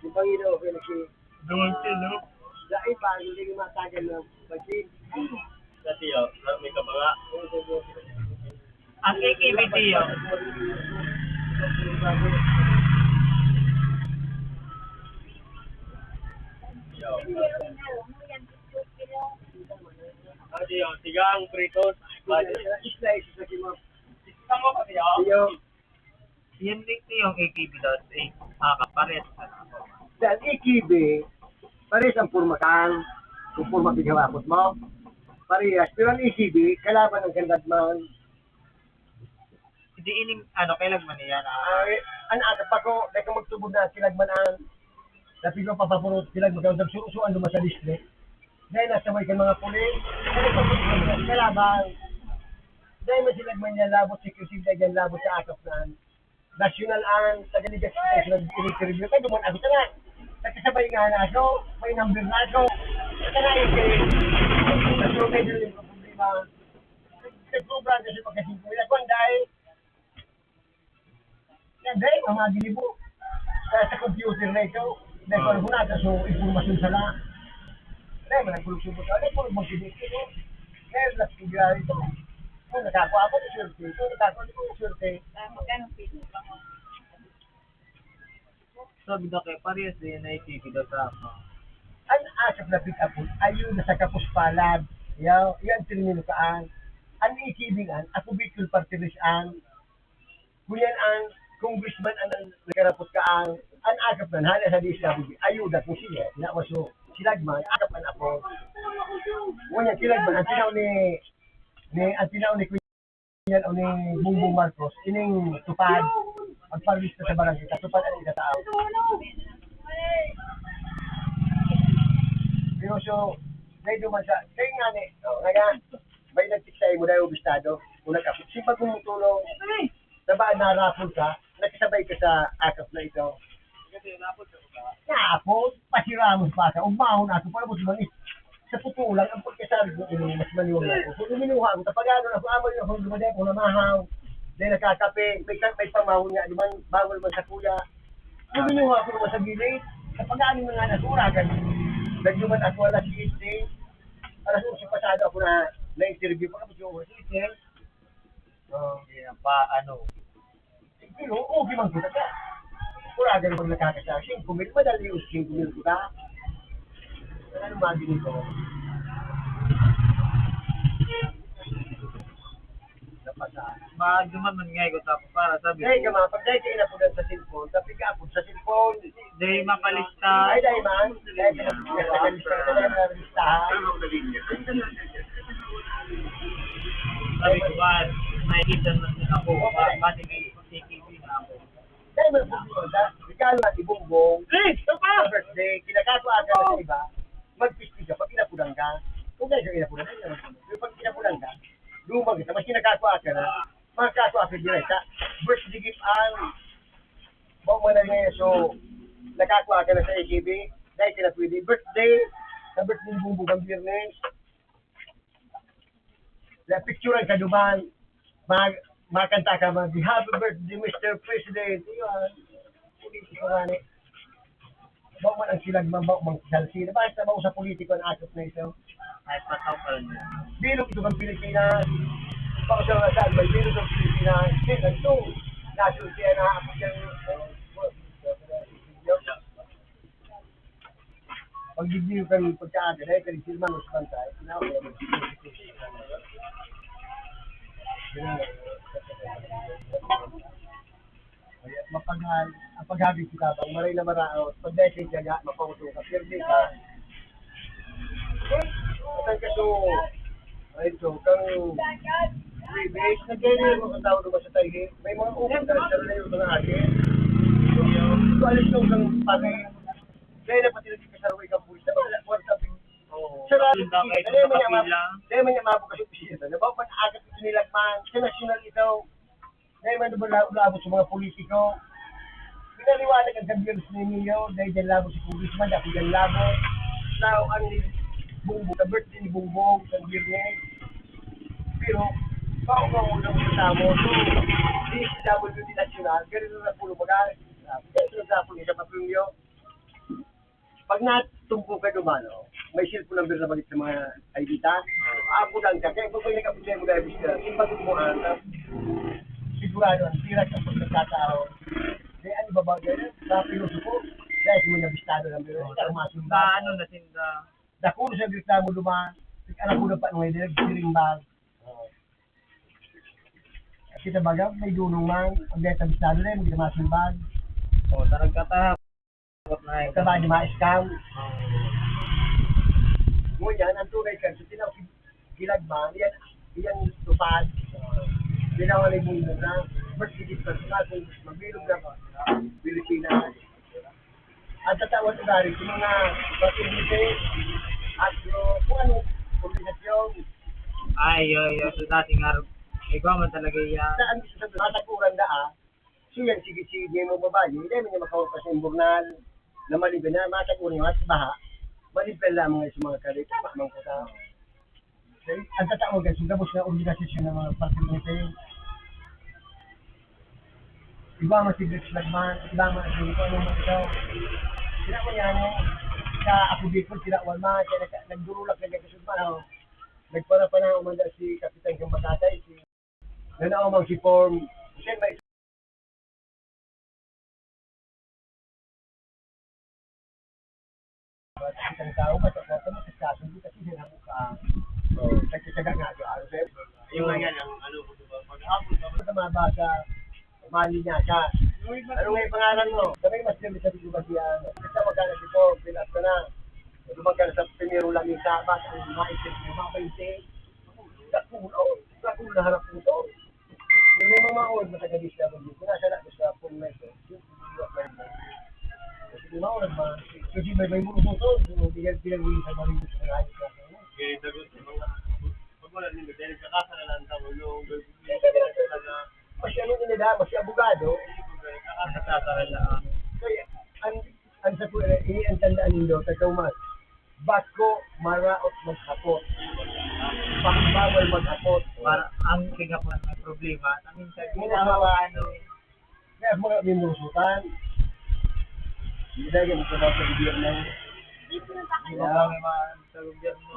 Yung Panginoon, pinagsi. Doon sila. Dahil pa, hindi ko matagal na pagsin. Kasi may kabanga. Ang AKBT yun. Kasi yung sigang pritos. Slice sa kimo. Isang mo kasi Iyo, Yan din yung AKB daw. Kapares. Sa ikibi, pares ang purmakan, kung purma bigawakot mo, parehas. Pero ang ikibi, kalaban ng gandadman. Hindi ining, kailag man yan. Ang aga pa ko, dahil ka magtubod na silagmanan, dahil ko papapurot silag, magkawag surusuan duman sa district. Dahil nasa may mga pulis, dahil papapurot kalaban. Dahil may silagman niya labot, security dahil labot sa akap na national ang taga-ligas na interview kayo, duman ako na. Nagkasabay nga na ako, may number na ako. Ito na yung kay, so medyo yung problema. Nag-program kasi pagkasing ko, nagkuhan dahil, dahil ang mga gilibo. Sa computer na ito, dahil ko na natin, so informasyon sa lahat. Dahil managpulog-subot ako, dahil pulog mag-gilip ito. Dahil nag-figure ito. Kung nakakuha ako, swerte. Kung nakakuha ako, swerte. Magkano piso pa mo? Sabi daw kayo, parehas din na AKB daw sa ako. Ang asap na pick-up ayun na sa kapuspalad. Yan termino kaan. Ang ikibingan, ako Bicol Party List ang kuyan ang congressman ang nagarapot kaan. Ang asap na hala sa DSWD, ayuda po siya. Na waso silagman, asap ang ako. Kuyan silagman, ang tinaw ni Kuyan o ni Bongbong Marcos, ining tupad. Pagpalista sa barangay, tupad ang ikatao. Pero so, dahil duman sa, kayo nga ni, may nagtiksay mo dahil obistado, unang kapit. Simpag kung tulong, sabaan na rapol ka, nakisabay ka sa akap na ito. Napol, pasiramos pa ka, umahon ako, para mo sumanis. Sa totoo lang, ang pagkasabi ko, mas maniwag ako. Kung uminuha ako, kapag ano, amal yun ako, dumaday ako namahaw, dahil nakakape, may pamahon nga, diba, bawal man sa kuya. Kung uminuha ako naman sa gilid, kapag ano nga nasuragan, nagduman ako alas 7, alas 11 pasado ako na-interview pa kapag yung alas 7. Pero okay man kita ka. Kuragan pag nakakasasin, kumil madali yung 5,000 kita. Ano magiging ko? Duman man nga ko tapos para sabi Dahil ka mga, pag dahil ka inapunan sa cellphone, tapi ka apod sa cellphone. dahil makalista. Ay, dahil man, dahil ka nakalista ka na listahan. Sabi ko ba, nakikita na din ako. Pati may AKB na ako. Dahil man, ikaw at ibongbong, sa birthday, nakatuwa ka na sa iba, mag-pisti ka pag inapulang ka. Kung dahil ka inapulang ka, pag inapulang ka, lumang ka, mas kinakatuwa ka na, makakatuwa ka direct ka. Birthday gift ang, bawang mo na niya, so, nakatuwa ka na sa AKB, dahil ka na pwede. Birthday, sa birthday ng bumbong ang Biyernes, na picturean ka duman, makanta ka man, happy birthday, Mr. President. Iyon, politiko nga ni. Bawa man ang silagman, bawa mang salsina. Bakit na bawa sa politiko ang asot na ito? Kahit pataw pa rin yun. Bilog ito kang Pilipinas. Bawa sa mga salbay, bilog ang Pilipinas. Sinan ito. Nasun siya na ako dyan. Pag digdiyo kang pagkaaga, dahil ka rin silman o sa bansay, pinawag ka mapaghan, ang paghagis kita bang maray na maraot, pag dahil siya tiyaga, mapauto ka, pero di ka. At ang kaso, ay ito, kang rebase, nag-ganyan mo ang tao naman sa tayo, may mga upang ka sa layo ng atin. So, alis nung kang pangay, kaya na pati nagkasarway kang pulis, na wala, wala sabing, sarado, dahil man niya mabok kasi pisita, nabaw man agad ito nilagman, sa national ito, dahil man labot sa mga politiko, pinaliwanag ang kabiyos ninyo, dahil dyan labot si Congressman, dahil dyan labot, now, ang Bumbong, sa birthday ni Bumbong, sa Biyernes, pero, paunga-unga mo sa tamo, so, DSWD National, ganito na pulo mag-aaral, ganito na po niya sa papilyo, pag natumpo ka dumano, may cellphone number na balik sa mga ID-ta, ako lang ka, kaya kung nagkapitay mo na ibig sila, ipagod mo ang sigurado ang tirak ang pagkakatao. Kaya ano ba ba ganyan? Sa piloso ko, dahil mo nabistado ng biro, Ano na tinda? Dako sa bigla mo dumaan, alam ko na pa nung hindi nagsiring bag. Kita baga, may dunong man, ang dahil nabistado na yun, hindi na masimbag. O, tarag ka ta. Na Ito ba, di ma-scam? Ngunyan, ang tunay ka, so kilagman, yan tupad. Ginawa na yung mundo na, mas higit pa sila, kung magbilog na ba, Pilipinas. Ang tatawag na dari, yung mga patinite, at kung ano, kombinasyon. Ay, so dating araw. Ikaw man talaga yan. Saan gusto sa matakuran na so yan, sige-sige mo babae, hindi mo niya makawag sa imburnal, na maliban na, matakuran yung at baha, maliban lang mga sa mga kalit, tama mang kata. Ang tatawag ay sugabos na obligasyon ng mga patinite. Iba ang masiglit lagman, iba ang masiglit ko, anong ikaw. Sila ko yan, sa ako bikol, sila walma, kaya nagdurulak na niya kasudman. Nagpara pa na umanda si Kapitan Kambatatay, si nanaumang si Form, kasi may isang tao, matapos mo sa kaso, kasi sinabo ka. Nagsasaga nga doon. Yung nga yan, ang ano ko diba, pag-hapon, Sa mga bata, mali niya siya. Ano nga yung pangalan mo? Sabi mas kami sa Biguba siya. Kasi magkano dito, pinas ka na. Magkano sa primero lang yung sabat, ang maisip mo, mga 20. Nakulo na harap nito. Yung may mga old na taga-dis na mag dito, nasa na sa full meso. Kasi mga old ba? Kasi may muna ito, pinag-win sa marino sa mga ayos na. kaya dagot sa mga, pag wala nila, dahil kakasa na lang tao, yung Masya ano nila, masya abogado. Nakakasasara lang. Kaya, ang sa kuya, ang tandaan nindo, Thomas, bago maraot maghapot. Bawal maghapot. Para ang kinapuan ng problema, minsan Ginawa, ano, kaya mga minusutan. Hindi dahil yung mga sa gobyerno. ginagawa ng mga sa gobyerno.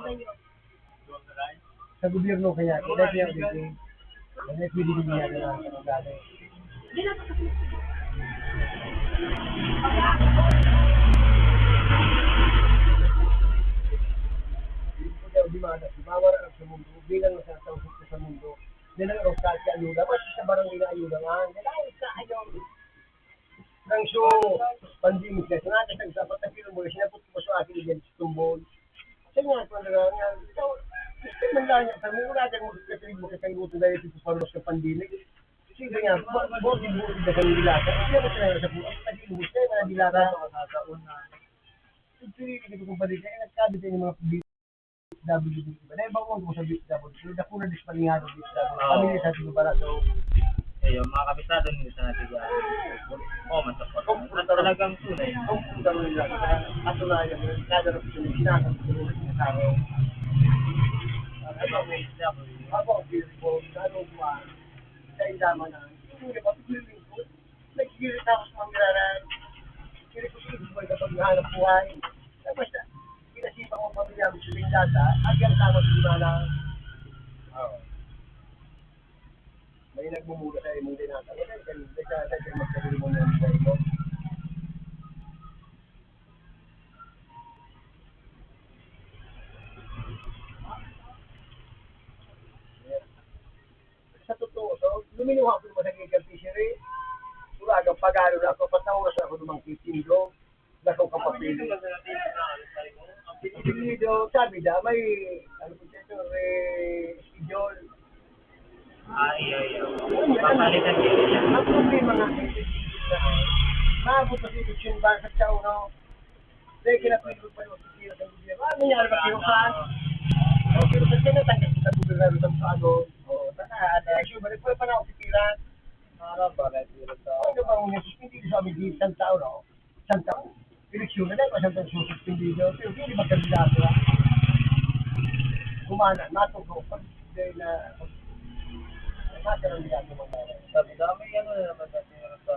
Sa gobyerno kaya, kaya kaya pwede. Kaya pwede din niya na sa mga gano'n. Di mana, si Mawar ang sa mundo, bilang masasawsok ka sa mundo, nilang rokal ka ayuda, mas sa barangay na ayuda nga, nilang sa ayaw. Nang so, pandemic na, sinakasag sa patagilo mo, sinapot ko sa akin yan sa tumbol. Kasi nga, kung nga, ikaw, gusto man lang niya, sabi mo natin mo, kasi mo kasanguto na ito sa paros ng pandemic. Kasi nga, buti-buti na sa nilata, kasi mo sila sa buti, pag-ilubos na yung mga nilata. pinili ko kung balik, nagkabit yung mga BSW ba? Dahil bawang ko sa BSW, pero dako na dispalingado BSW. Pamilya sa ating para so, Ayun, mga kabisado nyo sa natin yan. Oo, masapot. At talagang tunay. kung punta mo nila, ato na yan, kada na po sinasang sa araw. Ano may isda mo? Ako, beautiful, ano ba, sa indama na, hindi ba, piling ko, nagkikilit ako sa mga miraran, kiri ko sa kapag nahanap buhay, tapos na, pinasipa ko pamilya mo sa data, hanggang tama sa dimana, may nagmumura sa imong dinata, kaya magsabi mo na sa imo. Sa totoo, so, luminuha ko naman sa kikal fishery, ulagang pag-alo na ako, patawas ako ng mga kitindo, lakong kapapili. Kitindo, sabi na, may, ano po siya, schedule. Ay. Papalitan nyo yan. Ang problema nga, maabot na si Kitchen Bar sa Chow, no? Dahil kinapilog pa yung sisira sa gobyerno. Ano nangyari ba kinukaan? O, pero sa siya natanggal sa gobyerno sa ano? O, election ba? Pwede pa na ako sisiran. Ano ba? Ano ba ang hindi sa amin di isang tao, no? Isang tao. Eleksyon na dahil pa siyang sususpindido. Pero hindi ba kandidato, ha? Kumana, natungkaw. Pag dahil na, kandidato mo na. Sabi dami yan naman natin sa...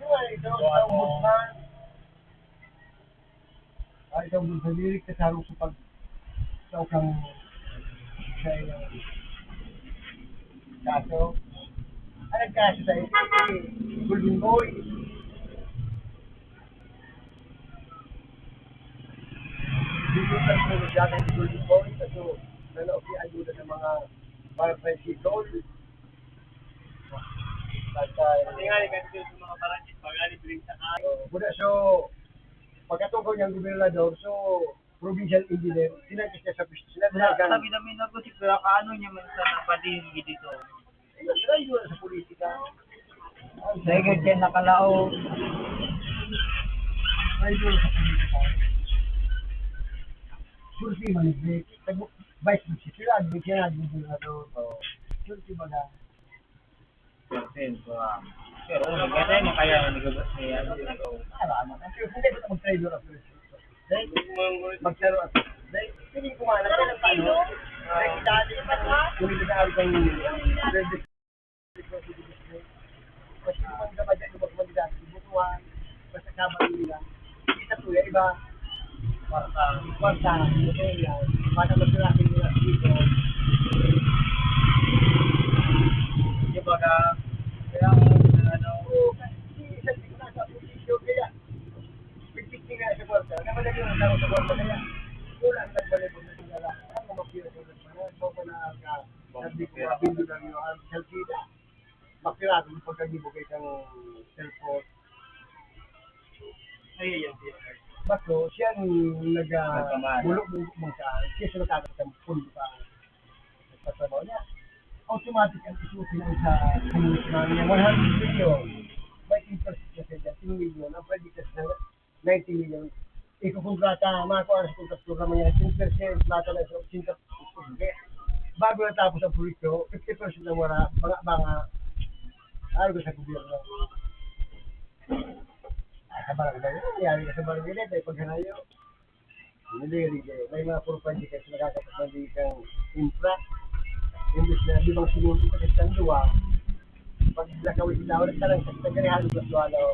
Yung nga, ito, ang ombudsman. Ikaw doon sa lirik, kasarong sa pag... Ikaw kang... Sa kaso. Anong kaso sa ito? Golden Boy. Dito sa tulog natin si Golden Boy. Kasi nanaopian doon sa mga barangay gold. Kasi nga, kasi sa mga barangay, pag-alip rin sa kain. Buda so, pagkatungkol niyang gobernador, so, provincial engineer, sinagis niya sa pisto. Sinabi Sabi namin na ko si Kuya kaano niya man sa napadingi dito. sila yun sa politika. Dahil siya nakalao. Sila yun sa politika. Surti manigit. Vice president sila, admit ng gobernador. Surti baga. Pero maganda yun, kaya nagabas niya. Pero hindi ko na mag-trailer ako. Dahil, magsaro ako. Dahil, hindi ko man, ng paano. Dahil, dati, kung hindi na kang kasi kung ang dapat dyan, kung mag-mandigat, butuhan, basta kabang nila. Isa po yan, iba, kwarta, botella, para masirasin nila dito. Di ba ka, kaya ano, Isang tingin na sa posisyon, kaya, pagtiking nga sa kwarta, naman yung taro sa kwarta, kaya, wala ang nagbalibot na sila lang. Ang mapira sa kwarta, bago na sabi ko, mabindo lang yung salsida. Makirado yung pagkagibugay kang cellphone. Ay, yan siya. Baso, siya nag-bulok-bulok mo siya, siya siya nakakasang pundo ka. Nagpasabaw niya. Automatic ang isusin ang sa commitment niya. 100 million. May 10% kasi dyan, 10 million. Ang pwede kasi ng 90 million. Ikukontrata, mga kuha sa kontrata niya, 10% mata na sa 10%. Bago natapos ang proyekto, 50% na wala, mga ano sa gobyerno. Sa barangay, nangyari ka sa barangay dahil pag hanayo, niliri kayo. May mga purpandi kasi nakakapagmandi kang infra. Imbis na limang sinuto kasi sa luwa, pag nakawin sila, wala ka lang sa tagarihan sa suwalo.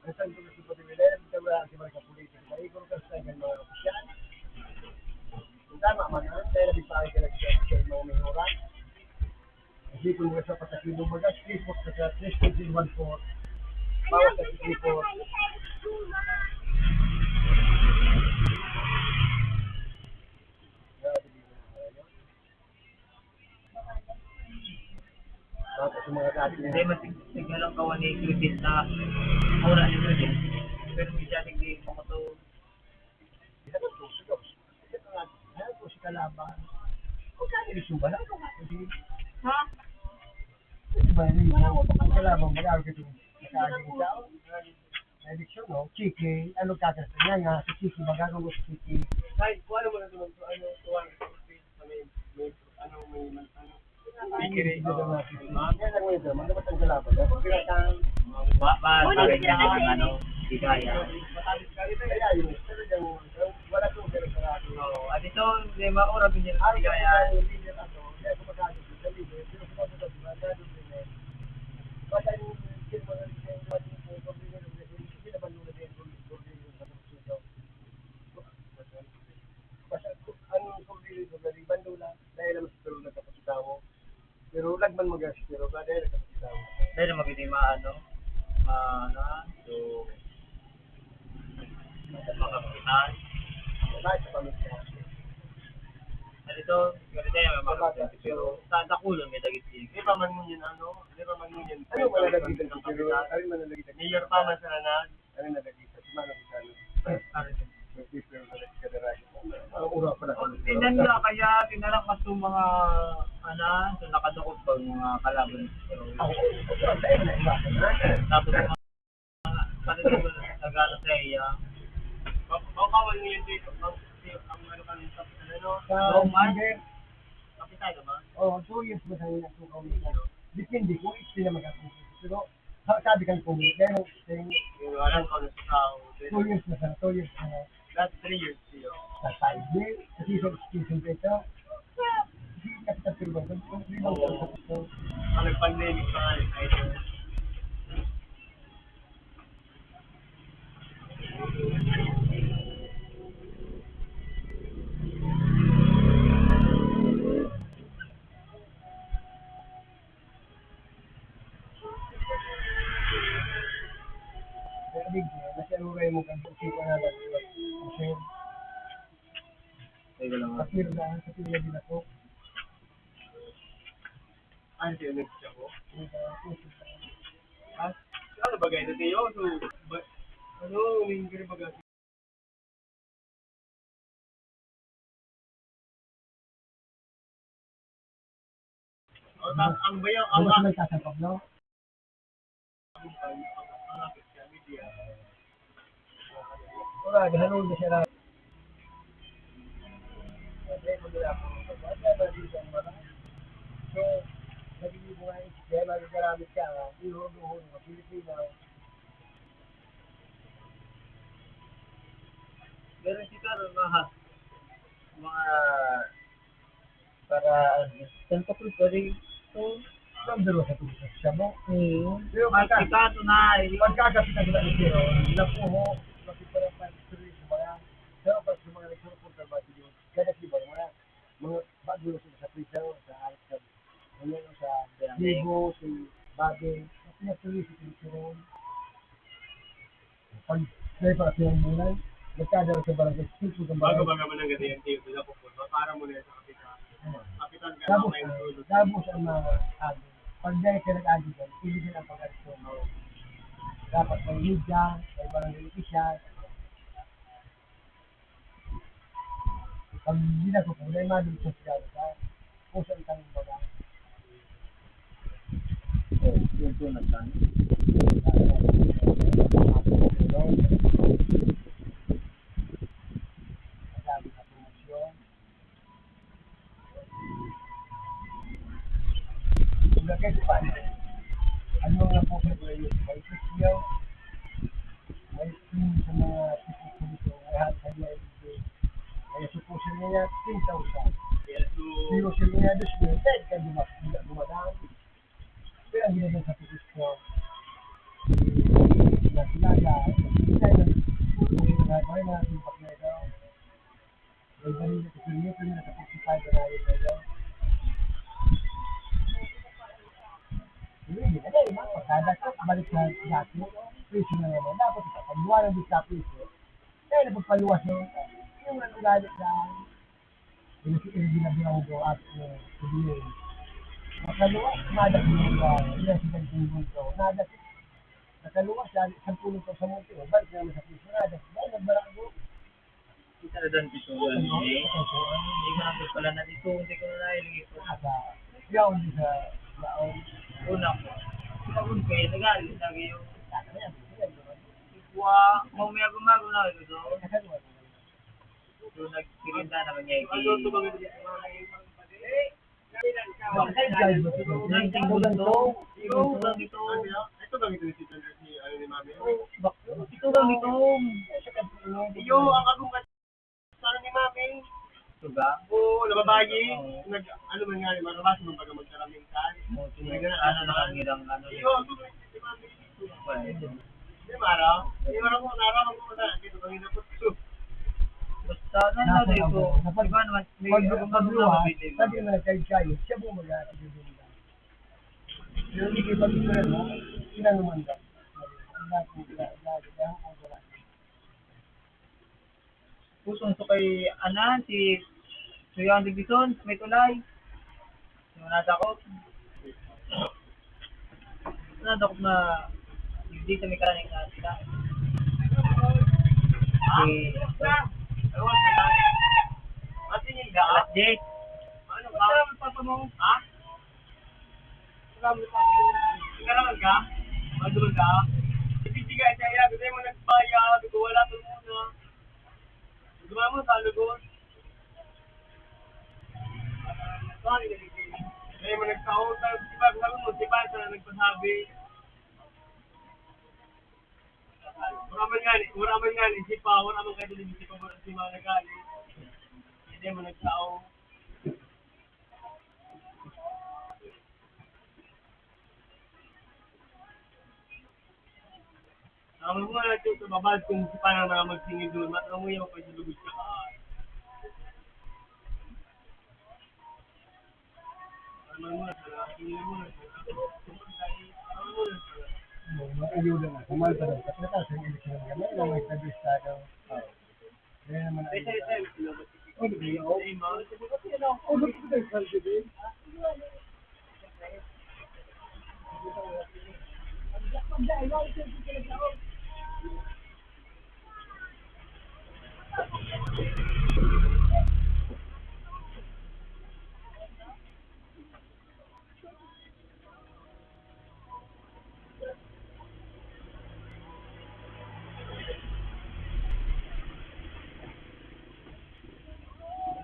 Ang saan ko gusto pa din nila, hindi ka wala sa mga politika. Kaya kung kasi ng mga opisyal, tama man yan, dahil nabipakay ka lang sa mga mayroran. Kasi kung nasa patakilong baga, 3-4 sa 3.14, bawas sa 3-4. Tapos yung mga dati hindi masigla lang kawan ni Crisis na aura ni Crisis. Pero hindi siya hindi mo ito. isa ka susunod. Isa ka nga, ano po si Kalaban. Kung saan ilisyon ba lang? Kasi, Ha? Diba, yung kalaban, mag-aaral ka itong nakaagin siya. Addiction, no? Chiki, ano kakasta niya nga, si Chiki, magagawa si Chiki. Kahit kung ano mo na naman, tuwan, Kikiri, yan ang ngayon, man dapat ang kalaban. Dapat pinatang, Bakit niya ano, di kaya. kaya yun, talagang, wala kong pinagkarado. Oo, at ito, hindi maura binil Ay, di kaya, kaya. leader ako, kaya kumakalit sa leader, pero sumagot ako, magagawa din eh. Basta yung mga leader, hindi naman nung leader, basta ang kumili ko dari bandula dahil naman sa tulong nagkapasitawo. Pero lagman mag-gas, pero ba dahil nagkapasitawo. Dahil magiging so, makapitan. Kahit sa pamilya. At ito, ganito yan, may makapitan. Pero, sa kulon, may dagit din. Di pa man ngunyan di pa man ngunyan. Ano manalagitan ko, pero ano manalagitan ko. Mayor pa man sa nanag. Ano nalagitan, manalagitan. Ang ura pa na. Tinan nyo, kaya tinalang mas yung mga, so nakadukot pa yung mga kalaban. So, Ako, ang tayo na iwasan na. tapos yung mga, pati yung nagano sa iya, Bawal niyo yung dito. Ang ano ka sa ano. Sa Roman? sige, kapitay naman. 2 years ba tayo nagsukaw nila? Depende kung ito na magkakita. Pero, sabi kang kung pero Yung alam ko na sa tao. 2 years na sana, 2 years na That's 3 years siya. sa 5 years, kasi sa extension pa ito, hindi kasi sa tulong, kung hindi lang sa ito, Ang nag-pandemic pa nga ito. kaya big, nasialuray mo kang pagsipa na lang, kasi Teka lang. kapir na, kapir na din ako, Ano siya next siya ko? Ano ba ganito tayo? Ano, may ganito ba ganito? Ang bayaw, ano sa may kasapag, no? Wala, gahanong na siya na. So, nagiging mga kaya nagagamit ka, inuhon ng Pilipino. Meron si Karo, mga, para, Santa Cruz, pwede, so, Nandaro sa tulis siya mo. Pero Pagkakato na, pagkakapita ko na isiro, napuho, napiparang pag-tuloy sa mga, pero pag sa mga nagsurupunta ba yun, kada kiba, mga bago sa prisa, sa alat sa, sa Libo, sa Bagay, kasi natuloy sa Pilipino. Pag may para sa yung mulay, nagkadaro sa barangay, sipo ng barangay. Bago-bago man ang ganyan tayo, sila po po. Para mo na sa kapitan. Kapitan ka na kayo tulog. Dabos ang mga agi. Pag dahil ka nag-agi dyan, pili din ang pag-aksyon mo. Dapat may media, may barangay official. Pag hindi na ko po, may madong sosyal ka, pusan kang baga. yun po nagtan. Sabi sa promosyon. Kung nakita pa, ano nga po sa mga may kusyaw, may team sa mga tipo lahat sa mga may supusin niya 10,000. Pero sila niya dos niya, kahit ka dumadaan. Pero ang ginagawa sa pikusyo, na sinaga, may mga timpak na ito. May ganun na kasi nito na nakapagpipay na natin sa ito. Hindi na dahil mga pagkadakas, balik sa dati, presyo na naman. Dapat ipapagluwa ng bisa presyo. Kaya napagpaluwas yung galit sa yung ginagawa ko at sabihin. Nakaluwas, nadak yung resident ng mundo. Nadak, nakaluwas, isang pulong ko sa mundo. Balik naman sa presyo. Nadak, dahil nagbarago. Kita na doon dito, hindi ko na pala na dito, hindi ko na nailigay po. Asa, Yaw di sa laon. Una ko. Pagod kayo, nagalit lagi yung Ayan, ayan, doon. mamaya gumago na ito doon. Ayan, doon. Doon nagsirinda na mga Ano ito bang Bakit guys, Ulang ito ganito. ito bang ito si ni Mami? Ito lang ito. Iyo, ang agong sana ni Mami. Ito ba? Oo, nababayi. Ano man nga, marabas mo baga magkaraming kan. Ano nakangirang ano. Iyo, ang agong si Mami. Well, Di mara? Di mara mo, naramang mo na. Dito bang ito po. basta ano na dito. Iba naman, may Pag agong magluwa, mabili. sabi na kayo, siya po mag-aatid. Pero hindi kayo pag-isulan mo, inanuman ka. Pusong to kay Ana, si Suyan Dibison, may tulay. Yung nadakot. Nadakot na hindi sa may kalaning na sila. Ewan ko lang. Matingin ka? Alas 10. Ano ka? Papa mo? Ha? Nagkaraman ka? Madulog ka? Ibibigay siya, gusto mo nagbayad, gusto wala ito muna. Gusto mo sa lugon. Kaya mo nagsaot, sabi mo, si Pasa na nagpasabi. Wala man nga ni, si Pa, wala man kayo din si Pa, wala si mga nagali. Hindi mo nagsaot. Ang mga natin sa babad kung si Pa na magsingin doon, matamuya mo pa yung lubos ka ka. Ano mo na sana, hindi mo na sana. Ano mo na sana. Mag-ayuda na, kumal pa daw. Kasi nasa yung eleksyon ng gamay, na may establish na daw. Kaya naman ayuda. Oh, di ba? Oh, di ba?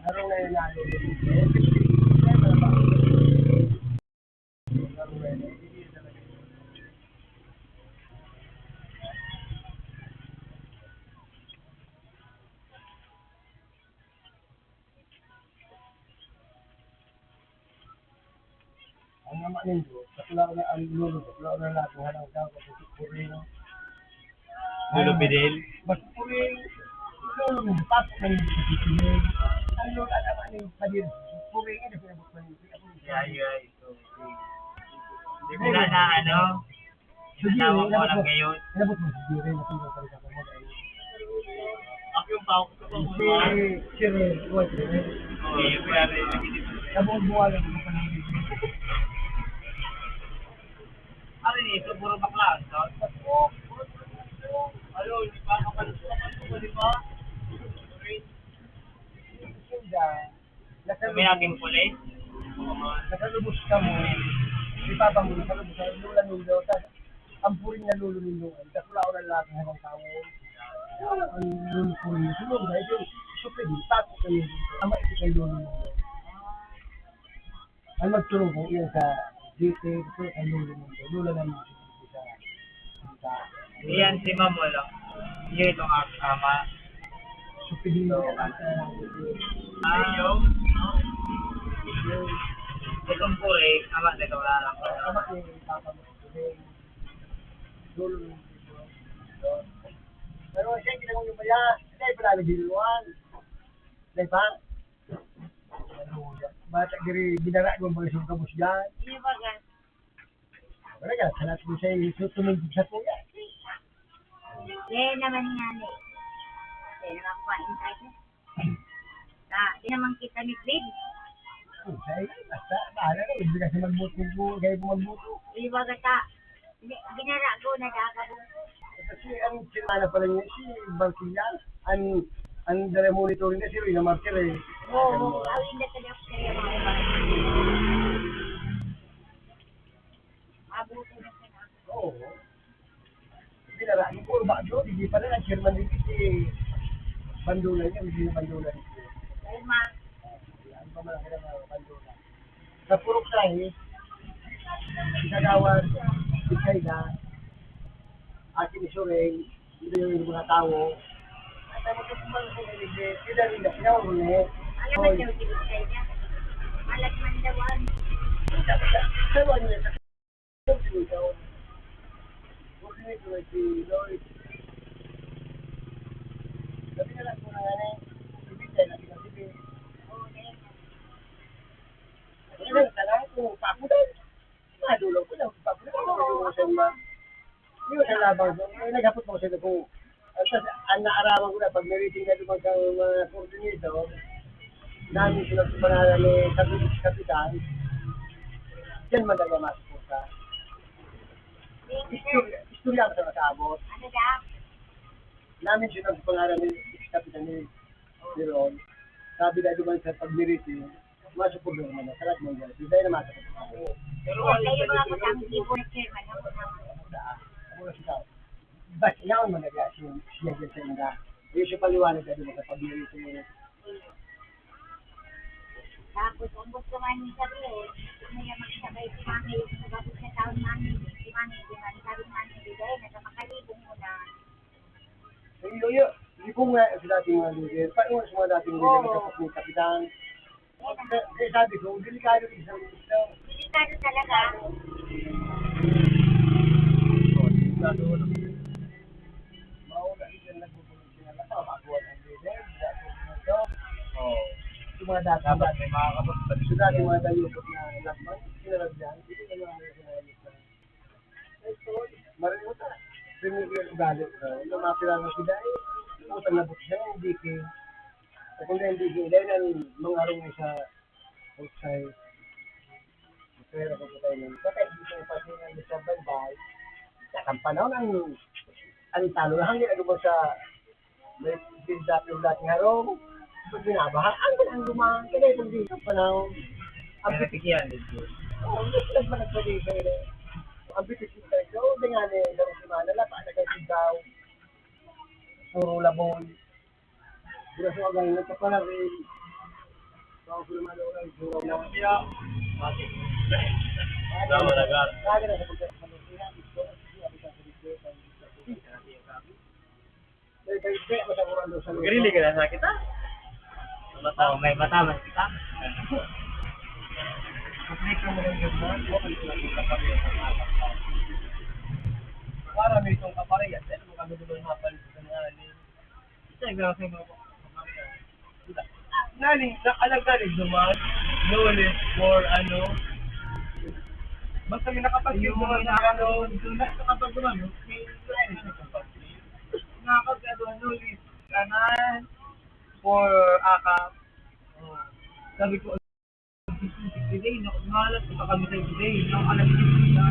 Laro na yun natin. Laro na yun. Ang naman nindo, sakla na ang lulo, sakla na lahat ng halang daw, kasi purino. Dulo Fidel. Basta purino, lulo mo, tapos na yung purino. Ang lulo, ang naman yung padir, purino, na pinabot man yung Ito. Hindi ko na ano. Tinatawag ko lang ngayon. Inabot mo si Jure, natulog pa rin sa kanya. Ako yung pao ko sa Si Sire, White, Okay, kuya rin. nabuong buwan lang sa panahon. Ano ni ito? Puro bakla. Ano, hindi pa nakapalusukan ko, di ba? May aking pulis. Nakalubos ka mo, si Papa mo, nakalubos ka, lula nulo, tapos ang puring na lulo ninyo, kasula ko na lahat ng habang tao. Ang lulo puring na sulong, dahil yung super din, tapos ka nyo, ang maikit ang lulo ninyo. Ang magtulong ko, iyan sa GT, ito ang lulo ninyo, lula na ninyo sa Iyan si Mamo lang. Iyan itong ama. super din mo. Ayaw. Itong puri, ama nito wala lang. Tama ni Papa mo, lulo ninyo. Pero siya ginagawa yung maya, dahil pala naghiluan. Dahil pa? Bata diri ginara ko mga isang kabus dyan. Di ba gan? Wala ka, salat ko siya tumingin sa kuya. Naman nga ni. Naman kumain tayo. Di naman kita ni Fred. Say, basta, bahala na, hindi kasi magbuto po, gaya po magbuto. Di ba gata? Ginara ko na kakabo. Kasi ang sinana pala niya, si Balkiyan, ang dala monitoring na si Rina Marker eh. Oo, awin na talaga kaya mga iba. abuto na siya na. Oo. Hindi na rin. Puro ba doon? Hindi pa rin. Ang chairman din si Bandulan niya. Hindi na Bandulan. Dahil ma, Ano pa malaki ng mga Bandulan. Sa purok sahis, Gagawad, si Kayla, Ate ni Soreng, hindi yung mga tao. At ang magkakumpang sa kanila, sila rin na pinahuli. alam mo siya, sinusay niya. Malat man dawan. Sabi niya, sa sinitaw. Huwag sinito na si Lloyd. Sabi na lang kung nga ibig tayo na pinasibig. Oo, dahil na. Ngayon, talaga kung papudan. Madulog ko lang, papudan. Hindi ko sa labang. Naghapot mo sila kung ang naaraman ko na pag nariting na lumang sa mga coordinator, namin sila sa pangalan ni Kapitan, yan madali masukot ka. Istorya ko sa makaabot. Ano da? Namin sila sa pangalan ni Kapitan ni Ron. Sabi na duman sa pag-meriting, masukot doon naman. Salat mo yan. Hindi na masukot ka. Pero kayo mga katamtibo na chairman ako naman. Ako na siya. Ba't iyaw mo nag-asin siya sa inda? Hindi siya paliwanag ka doon sa pag-meriting. Tapos, ang gusto nga niya sabihin, may magsabay si Mami, sa bago sa taon Mami, si Mami, di man, sabi Mami, di dahil, nagkamakalibong mo na. Hindi ko nga sa dating mga leader. Paano sa mga dating leader kapag may kapitan? Kaya sabi ko, delikado isang gusto. Delikado talaga. Mauna ilan nagpupunod sila na kapakuan ang leader. Yung mga dating may mga kapatid. Yung dating mga dayupot na lakman, sinaragyan, hindi na mga sinayos na. Ito, marinig ka. Pinigil ugali ko. Yung mga pilang sila, utang na buti siya, hindi ki. Kung hindi ki, dahil ang mga arong sa outside. Pero kung tayo nun, bakit dito yung pasingan sa baybay, sa panahon ang talo na hanggang ano sa may build-up yung dating harong, pag binabahan, ang lumang, kaya itong dito panahon, ang pitik yan dito. Oo, naglag ba nagpagay kayo ang pitik yung tayo, dengan eh, ganun si Manala, paano kayo daw, puro labon. Pero so, agay, nagkapalarin, so, ako naman ang puro na. Tama na gar. Kaya na sa pagkakasalusin, gusto ko siya, abis ang pitik. Kaya masakuran doon sa lupa. Garili ka na sa kita? Oo, may matamas kita. Para may itong kaparehas, ano mo kami doon mapalit sa mga alin? Isa yung gano'n sa mga kaparehas. Naling, nakalagaling naman, knowledge for ano, basta may nakapag-give naman na ano, nakapag naman, may knowledge na kapag-give. Nakapag-ano, knowledge, kanan, for akap. Sabi ko, today, malas pa kami tayo today, alam niyo sila.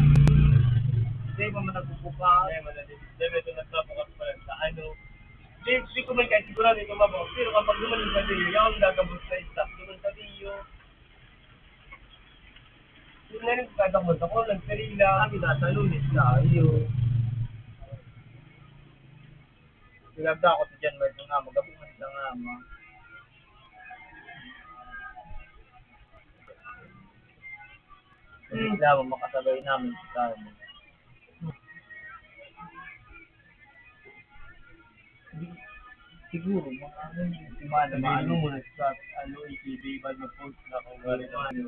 Today, nagpupuka. Today, ito nagpapukas pa rin sa ano. Hindi ko man kahit sigurado ito mabaw. Pero kapag dumaling sa diyo, yung gagabos na staff, dumaling sa diyo. Yung na rin katakot ako, nagserila. Kami nasa lunis na, iyo. Silabda ako si Jan Martin nga, magabuhan sa nga, ma. Hindi lang makasabay namin sa kami. Siguro, mga ano yung simana, ano mo na-start, ano, i-TV, ba't mag-post na kung gano'n ano.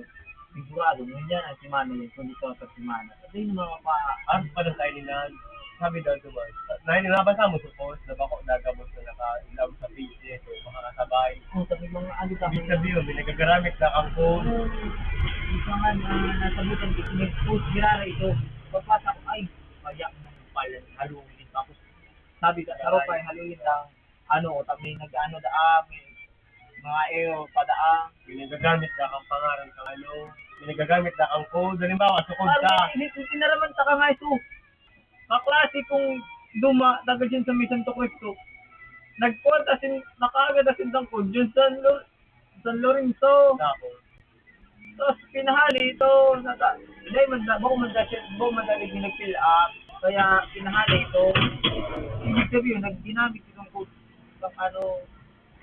Sigurado, yun yan ang simana yun, kung dito sa simana. Kasi yung mga pa-art pa lang tayo nila, sabi daw diba, nabasa mo sa post, na bako nagabot na naka-ilaw sa page nito, makakasabay. Sabi mga ano ka, Ibig sabihin, may nagagaramit na kang phone. isa nga nasabutan ko, nag-post girara ito. Pagpasa ko, ay, mayak mo pala, haluin. Tapos, sabi ka, saro pa, haluin lang. Ano, tapos nag-ano may mga air, padaang. May nagagamit na kang pangalan kang ano, may nagagamit na kang code. Halimbawa, sukod ka. Parang tinaraman ta ka nga ito. Kaklase kong duma, tagal dyan sa may Santo Cristo. Nagpuan, nakaagad asin ng code, yun San Lorenzo. Tapos, Tapos pinahali ito, dahil bako man dali ginag-fill up, kaya pinahali ito. Ibig sabihin, ginamit itong code ng ano,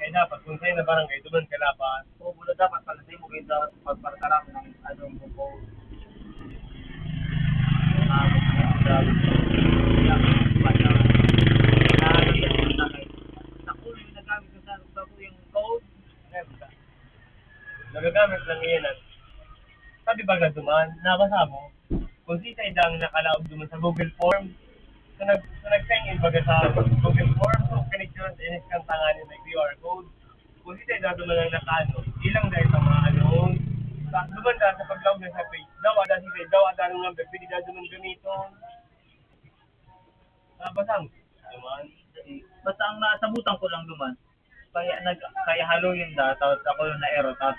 Kaya dapat, kung sa'yo na barangay, duman ka dapat. o mula dapat pala sa'yo mo kayo dapat pagpartalang ng ano mo po. Nagagamit lang yan. Sabi ba duman, nabasa mo, kung si Tay Dang nakalaog duman sa Google Form, nag-sign in baga sa Google Form, so connection sa inis kang tanganin may QR code. Kung si Tay Dang duman lang nakano, ilang dahil sa mga ano, duman dahil sa pag-log na sa page, daw ada si Tay, daw ada nung number, pwede na duman gamito. Nabasa mo, duman. Basta ang nasabutan ko lang duman, kaya halo yun tapos ako yung na-error, tapos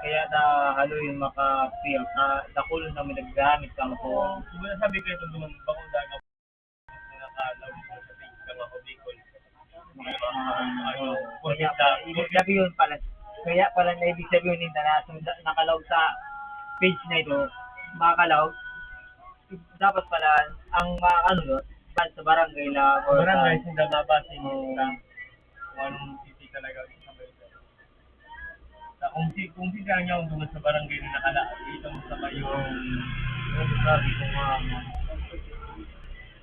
kaya na halo yung maka-fill, dakulo na may naggamit kang po. Siguro sabi ko ito duman, bako daga nakalaog sa page ka mga Bicol. Ibig sabihin pala, kaya pala na ibig sabihin nila na nakalaog sa page na ito, makakalaog, dapat pala, ang ano nun, sa barangay lang, or Barangay sila mabasa yung anong city talaga sa Malaysia. Kung si niya ang duman sa barangay na nakalaag, dito mo sa mayong sabi ko nga,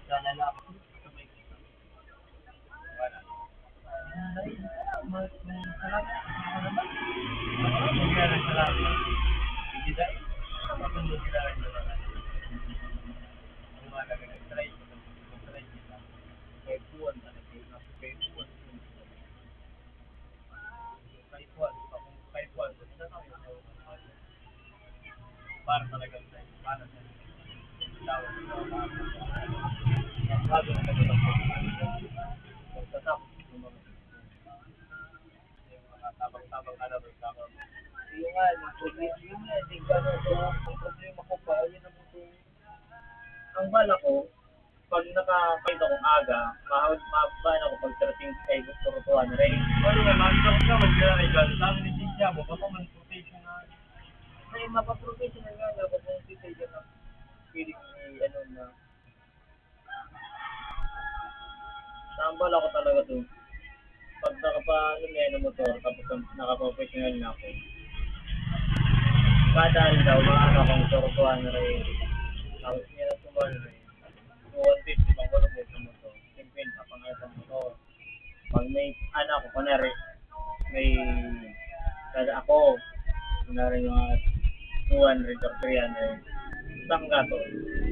sana lang, wala. Salamat. Hindi dahil. Kapag mo sila rin sa barangay. Ang mahalaga na try kita. kay buwan talaga, kay buwan. Para talaga sa para sa tawag Ang bago na talaga pagkatapos ng mga tabang-tabang ka na tabang. yung nga, yung problema yung nga, hindi ka na ito, ang problema ko pa, yun ang ito. Ang bala ko, pag nakakait akong aga, mabahan ako pag tarating kay Dr. Tuan Ray. Ano nga, mag-talk ka, mag-regal. Sabi ni Cynthia mo, baka man professional. Ay, mapa-professional nga, dapat kung si Tayo na feeling ni, ano na, sambal ako talaga to. Pag nakapa-lumaya ng motor, tapos naka-professional na ako. Kadal daw, maano akong turutuan na rin. Tapos niya na tuman rin. 250 pang gulong mo sa motor. 50 pang sa motor. Pag may anak ko, kunwari, may kada ako, kunwari yung 200 or 300. Isang gato.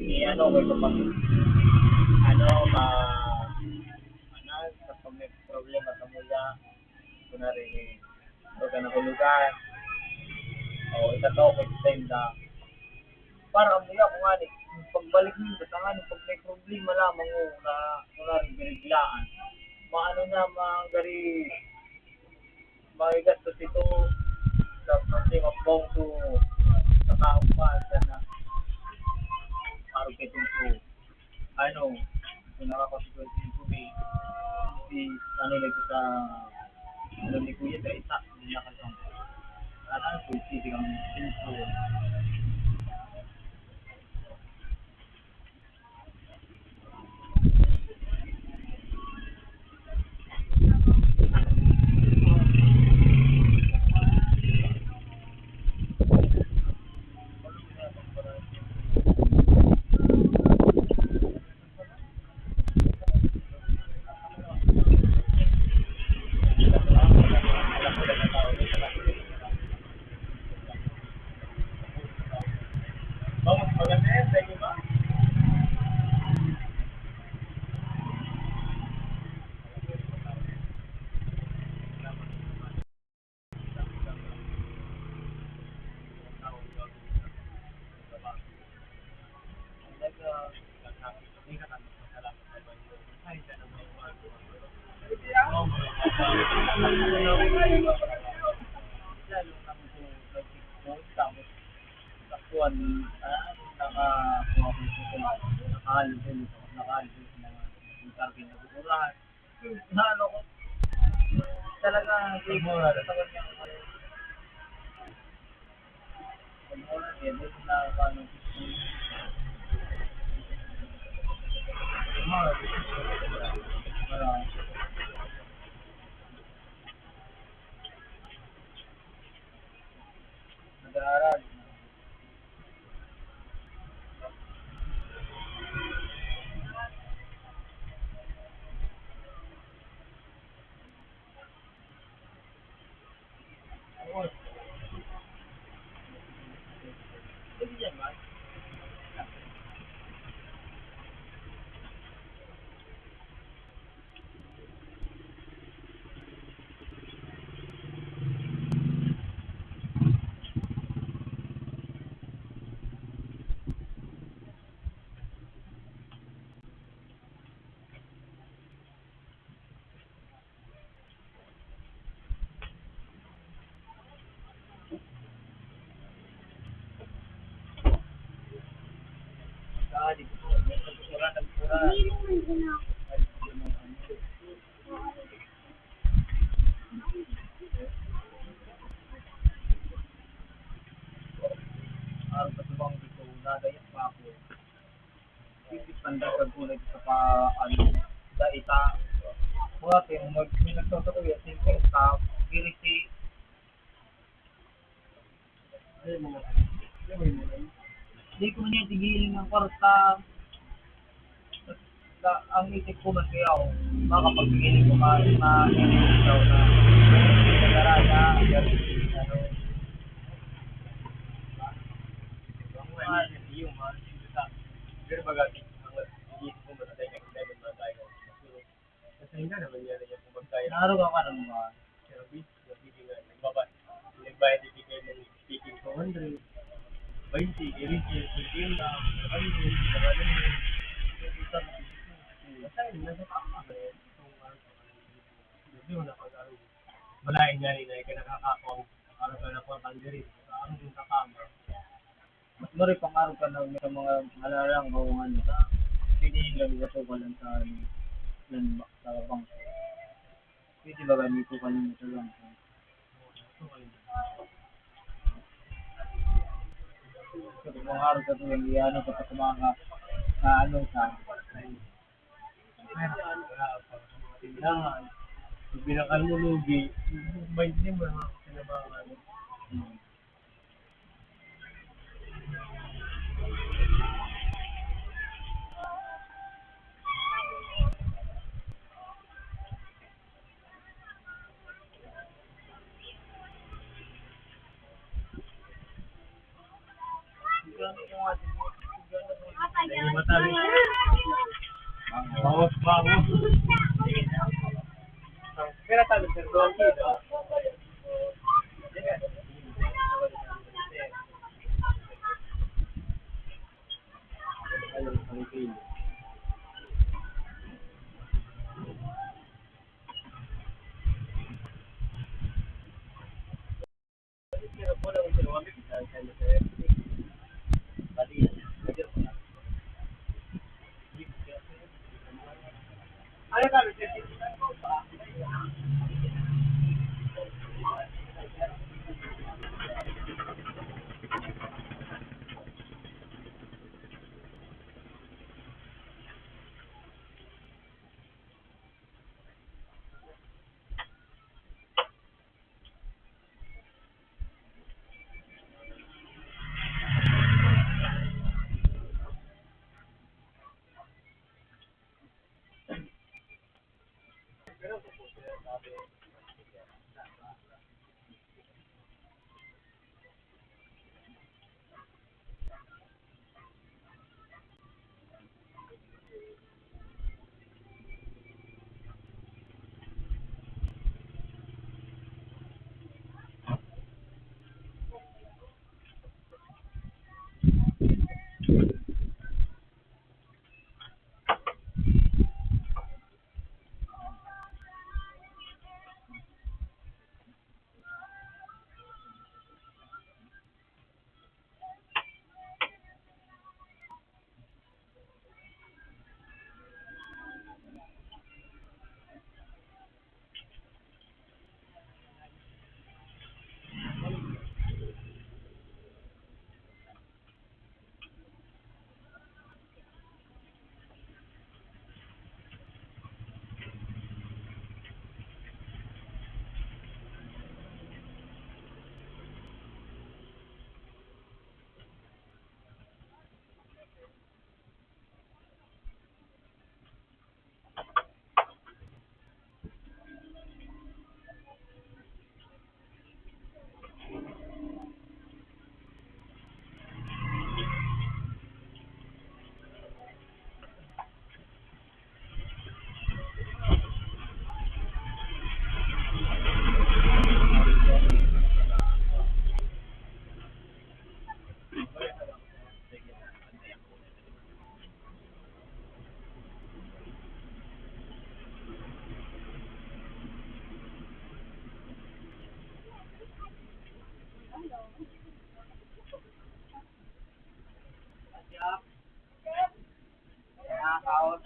I-ano ko ito pa. Kapag may problema sa mula, kunwari, huwag ka nahulugan. O, itataw ko sa time para ang mula ko nga pagbalik nito, nga pag may problema lamang mo na kunwari biniglaan, maano na gari magigastos ito sa pati mabong to sa taong pa na parang kitong to kung nakakasikwento yung tubig si nito sa ni Kuya sa isa hindi nakasang kung isipin ang sinso Vamos, maganda yan, sa inyo ba? lalo na kung tapos takbuhan nakakuha ko ito nakahalbol na yung target na bukurahan na ano ko talaga siguro sa kanya Nag-aaral. Araw sa tubang dito, nadayak pa ako. Pandagdag ko lang sa ano, sa ita. Mga tin, may nagtoto ko yung simple staff, girisi. Hindi ko niya tigilin ng kwarta. Ang isip ko man kaya ako, makapagpigilin ko ma-inisip daw na nag-araya, ano, Pero bagay, ang isip ko matatay ka, hindi naman matay. Kasi hindi naman yan yung kumagkaya. naaraw ka ng mga Pero bis, nagbayad ibigay ng speaking 200, 20, i-retail, 15 lang, 100, Masaya, nasa tama ba yun? Hindi mo nakagaro. Malain nga rin ay kanakakakong araw ka na po ang diri. Ang yung kakama. mas mari pangarap ka na sa mga halalang bawangan sa hindi lang sa tukalan sa sa bangko. Pwede ba ganito ka lang sa bangko? Kasi pangarap ka to yung iano ka sa mga na ano sa Tindahan. Pag binakalulugi, may hindi mo na sinabangan. Hindi matabi. Bawas. Kaya tabi sir, doon kilo. Ano tabi sir? out.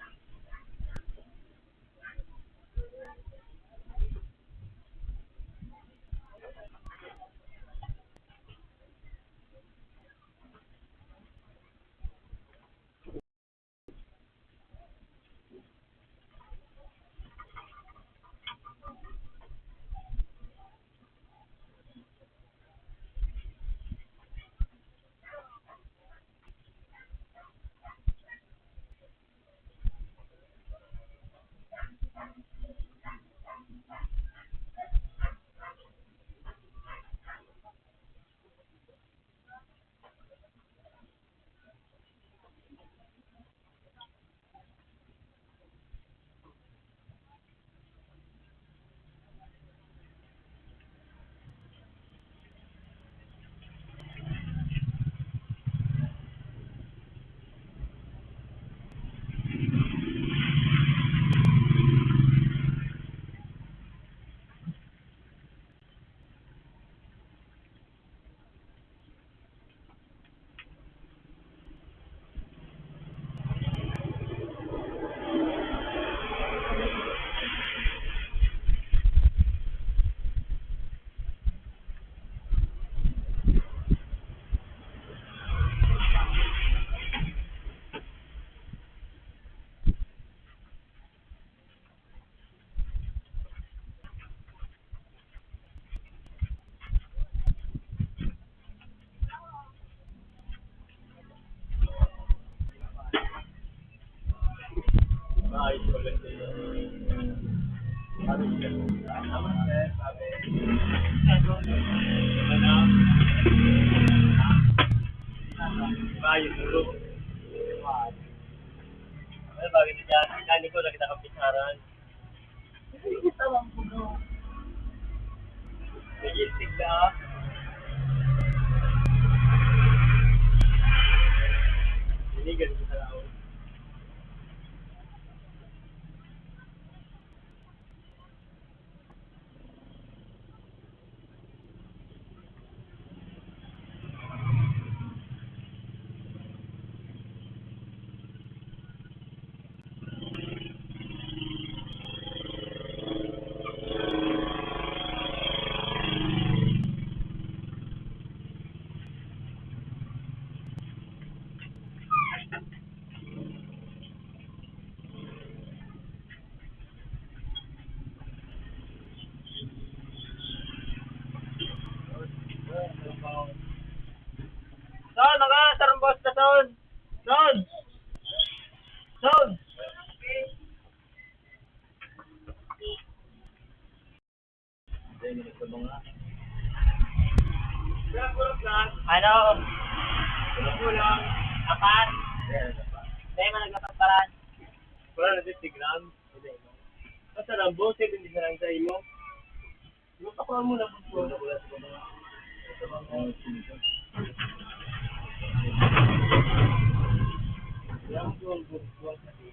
Maayos ulit yun. Sabi siya. Naman sir, sabi. Ano? Maayos ulo. Ano bagay na dyan? Kani ko lagi nakapisaran. Tawang puno. Nagiltig na. Hinigan ko sa laon. Son, mga sarambos na son. Son. Son. Ano? Kulang. Apat? Dahil mo nagkapagparan. Wala na 50 grams. Basta lang, bose, hindi sa lang sa imo. Yung kakuha mo na po. Yung buwan kasi.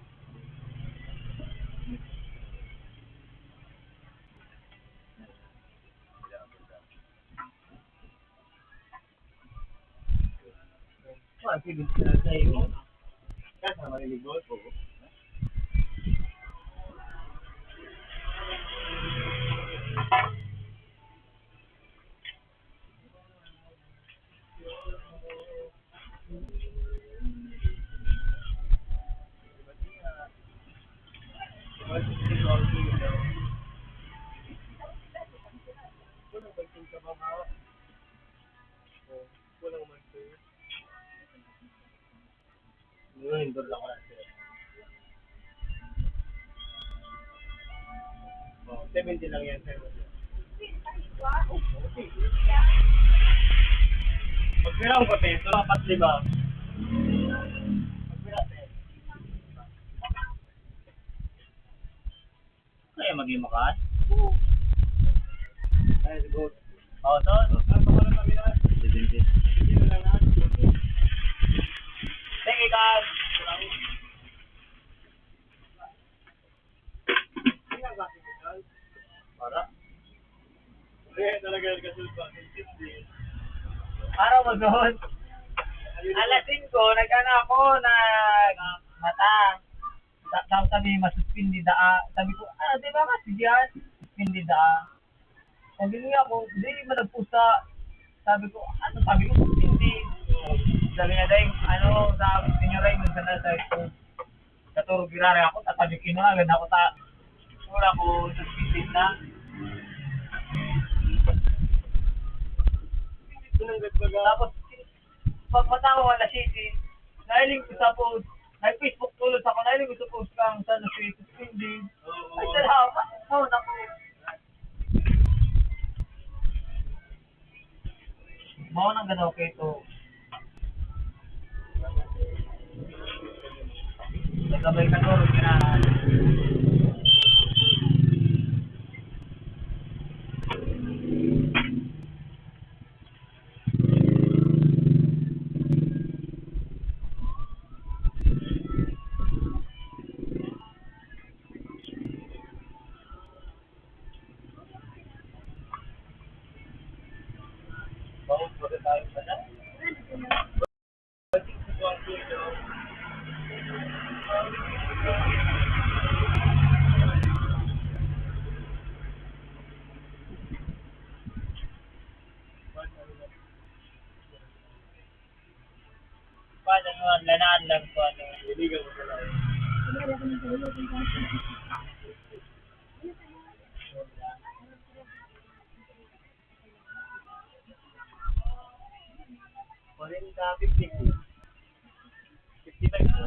Sige, hindi na sa imo. Kasi maliligot po. Indoor lang kasi. 70 lang yan, sir. Pagpira ko pa, ito, dapat 5. Pagpira, Kaya maging makas? ay, siguro. Oo, son. Saan pa pala kami na? 70 lang na. Sige, God. Para? Kaya talaga nagkasulpa. 50. Araw mo doon. Alas 5, nag-ano ako, mata. Tapos sabi, masuspindi sabi ko, di ba kasi yan? Suspindi sabi niya ako, hindi mo nagpusa. Sabi ko, suspindi. Sabi niya, dahil, sa Senior Raymond, sabi ko, katuro girare ako, tatabikin na agad ako wala ko suspindi na. Tapos, pag matama na city, nahiling ko sa post, nag-Facebook tulad ako, nahiling ko sa post kang sana si suspindi. Ay, salamat. Naku. Bawa nang gano'n okay ito. Nagkabay ka turo, ginaan. Bawat baga tayo pa na. Paano naman, lanaan lang po. Iligaw mo pala. Kunin ka 50. 55 po.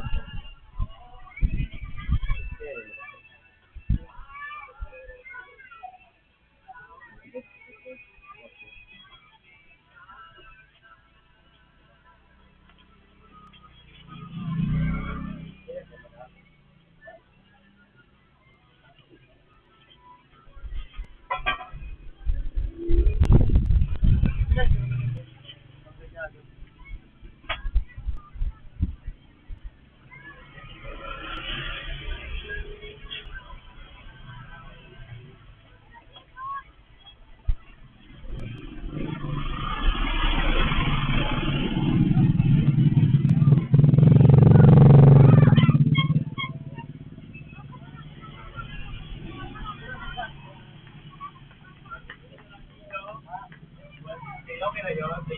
Okay na yun, 20.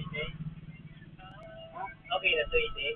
Okay na 20.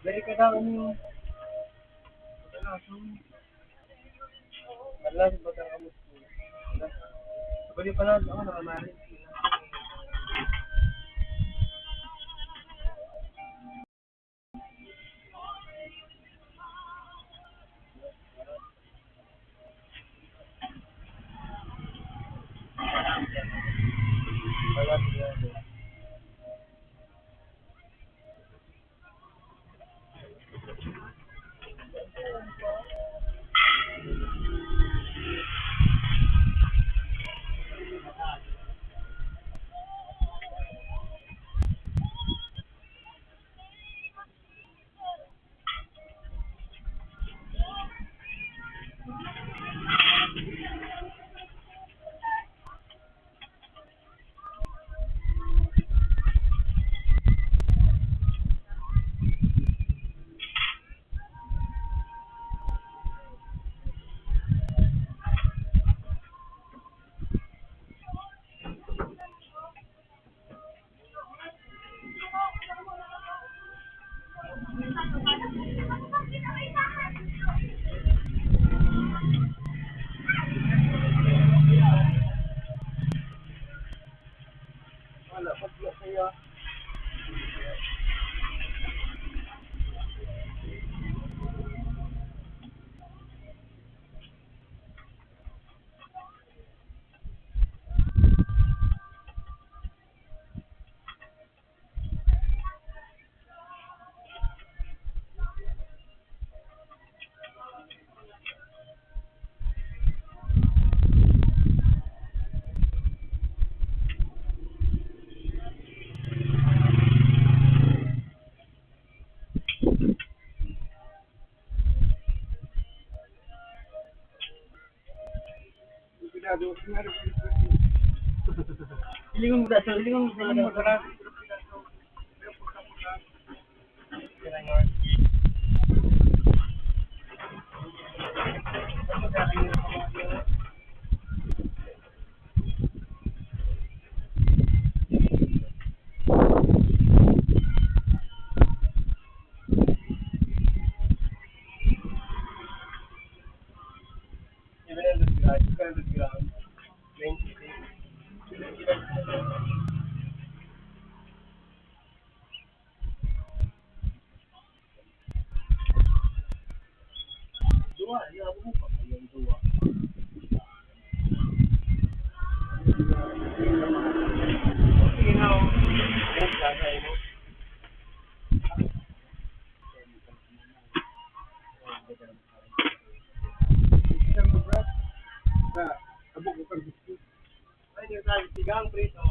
Dari ka daw ni Allah sa batang kamus ko. Pwede pala ako nakamari. Wala, pagla saya. Hilingon mo sa hilingon mo sa Ay, yung sabi, sigang prito.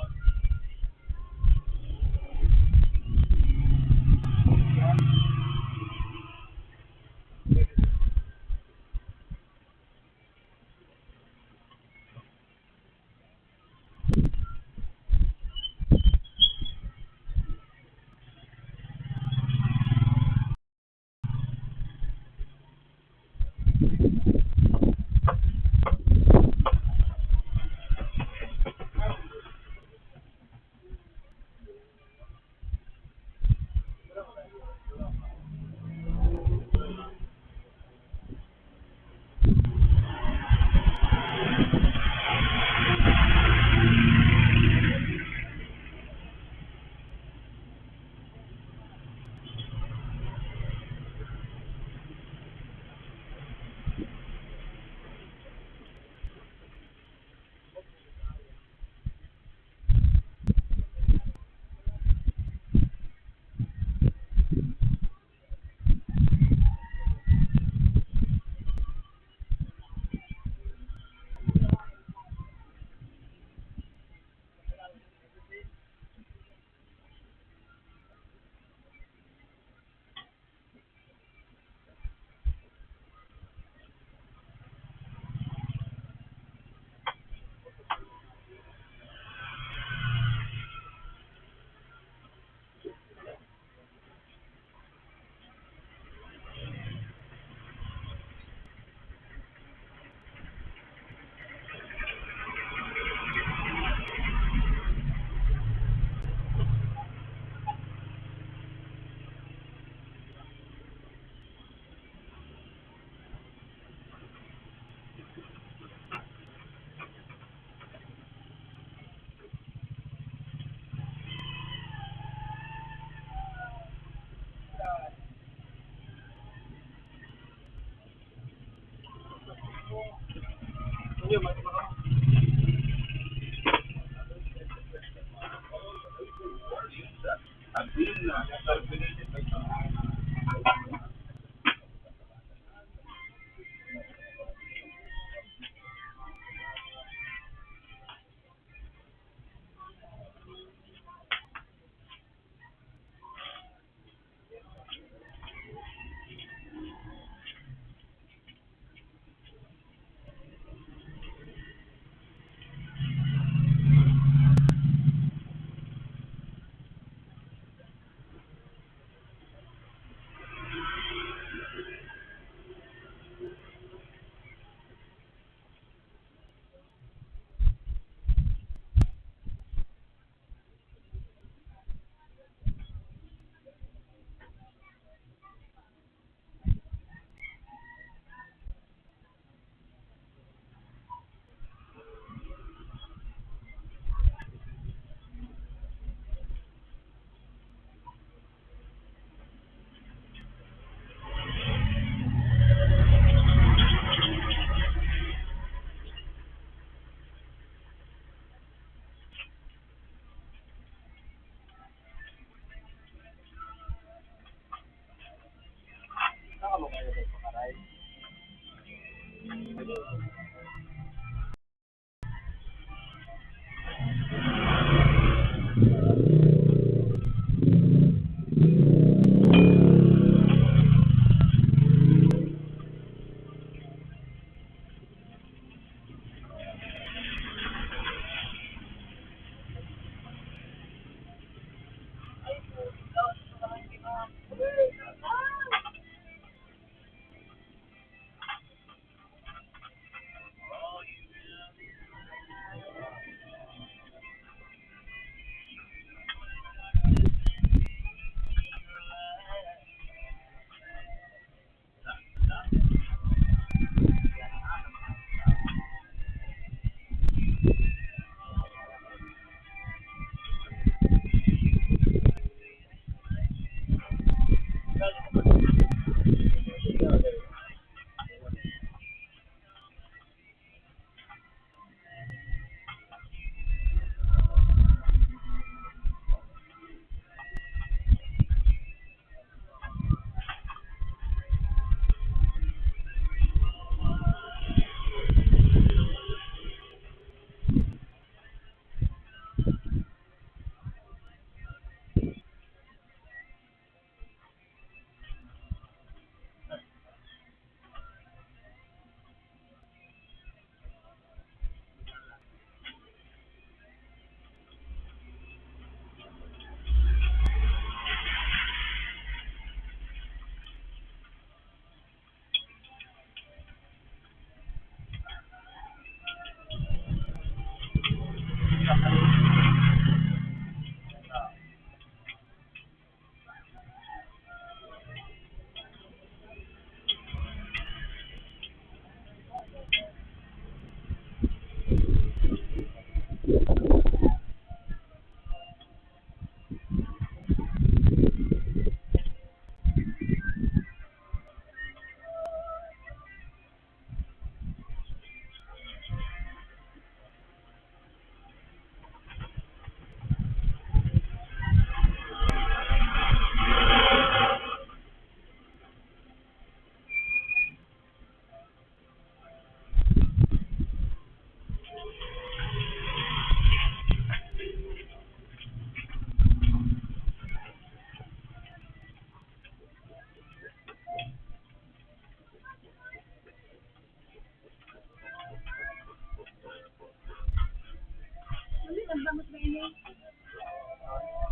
bangus na ini.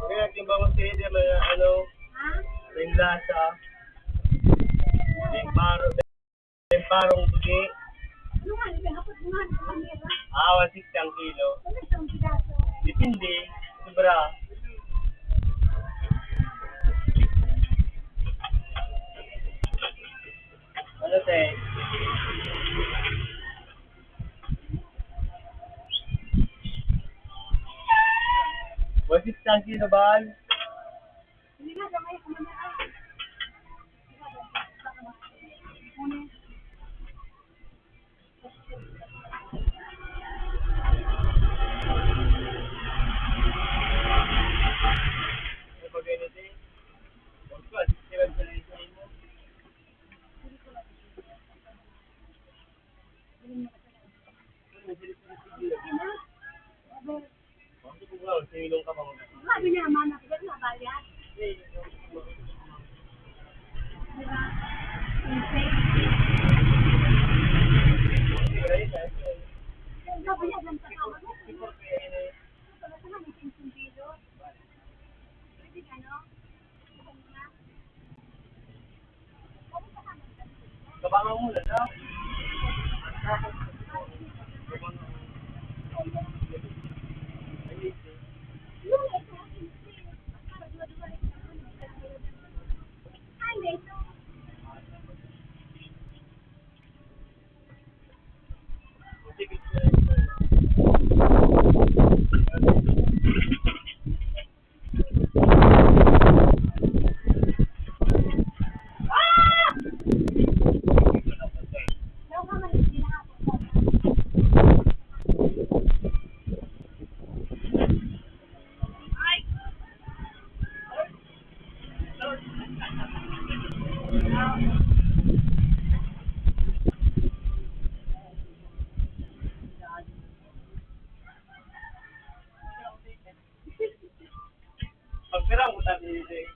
Kaya yung bangus sa hindi, may ano, Ha? may lasa, may parong tugi, Lungan, hapot lungan, kamera. 160 ang kilo. Ano itong pidaso? Depende, sobra. Ano te? Wasit ang kilo ba? Hindi na, gamay ko muna. Ano ba ganito eh? Huwag ko, asisiran sa lisan mo. Bakit ko ba? Sinilong ka pa mo. Sabi niya, mana ko na bayad. Sabi niya, ganun sa kawan mo. Wala ka naman, 15 kilo. Pwede ka, no? Kabangan mo na na. Pagpira mo tayo dito eh.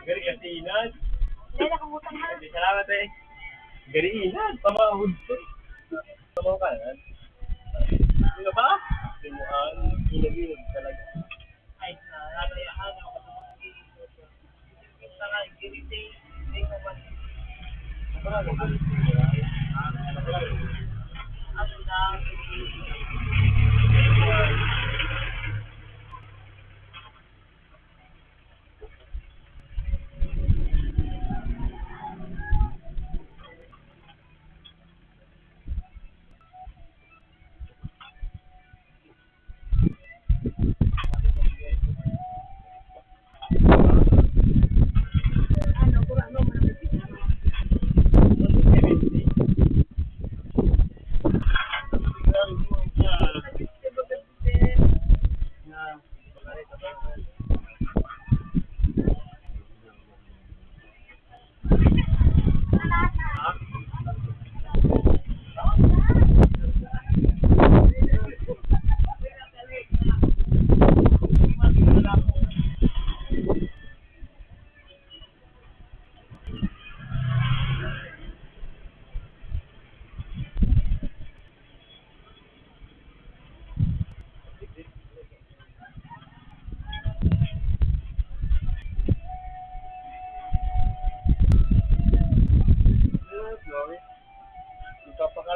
Gari kasinan. Lala kang utang ha. Salamat eh. Gari inan. Pamahod ko. Pamahod ka na. Sino ba? Sinuhan. Inag-inag talaga. Ay, nalayahan ako sa mga kita nga, giriti. Hindi ko ba? Ano na?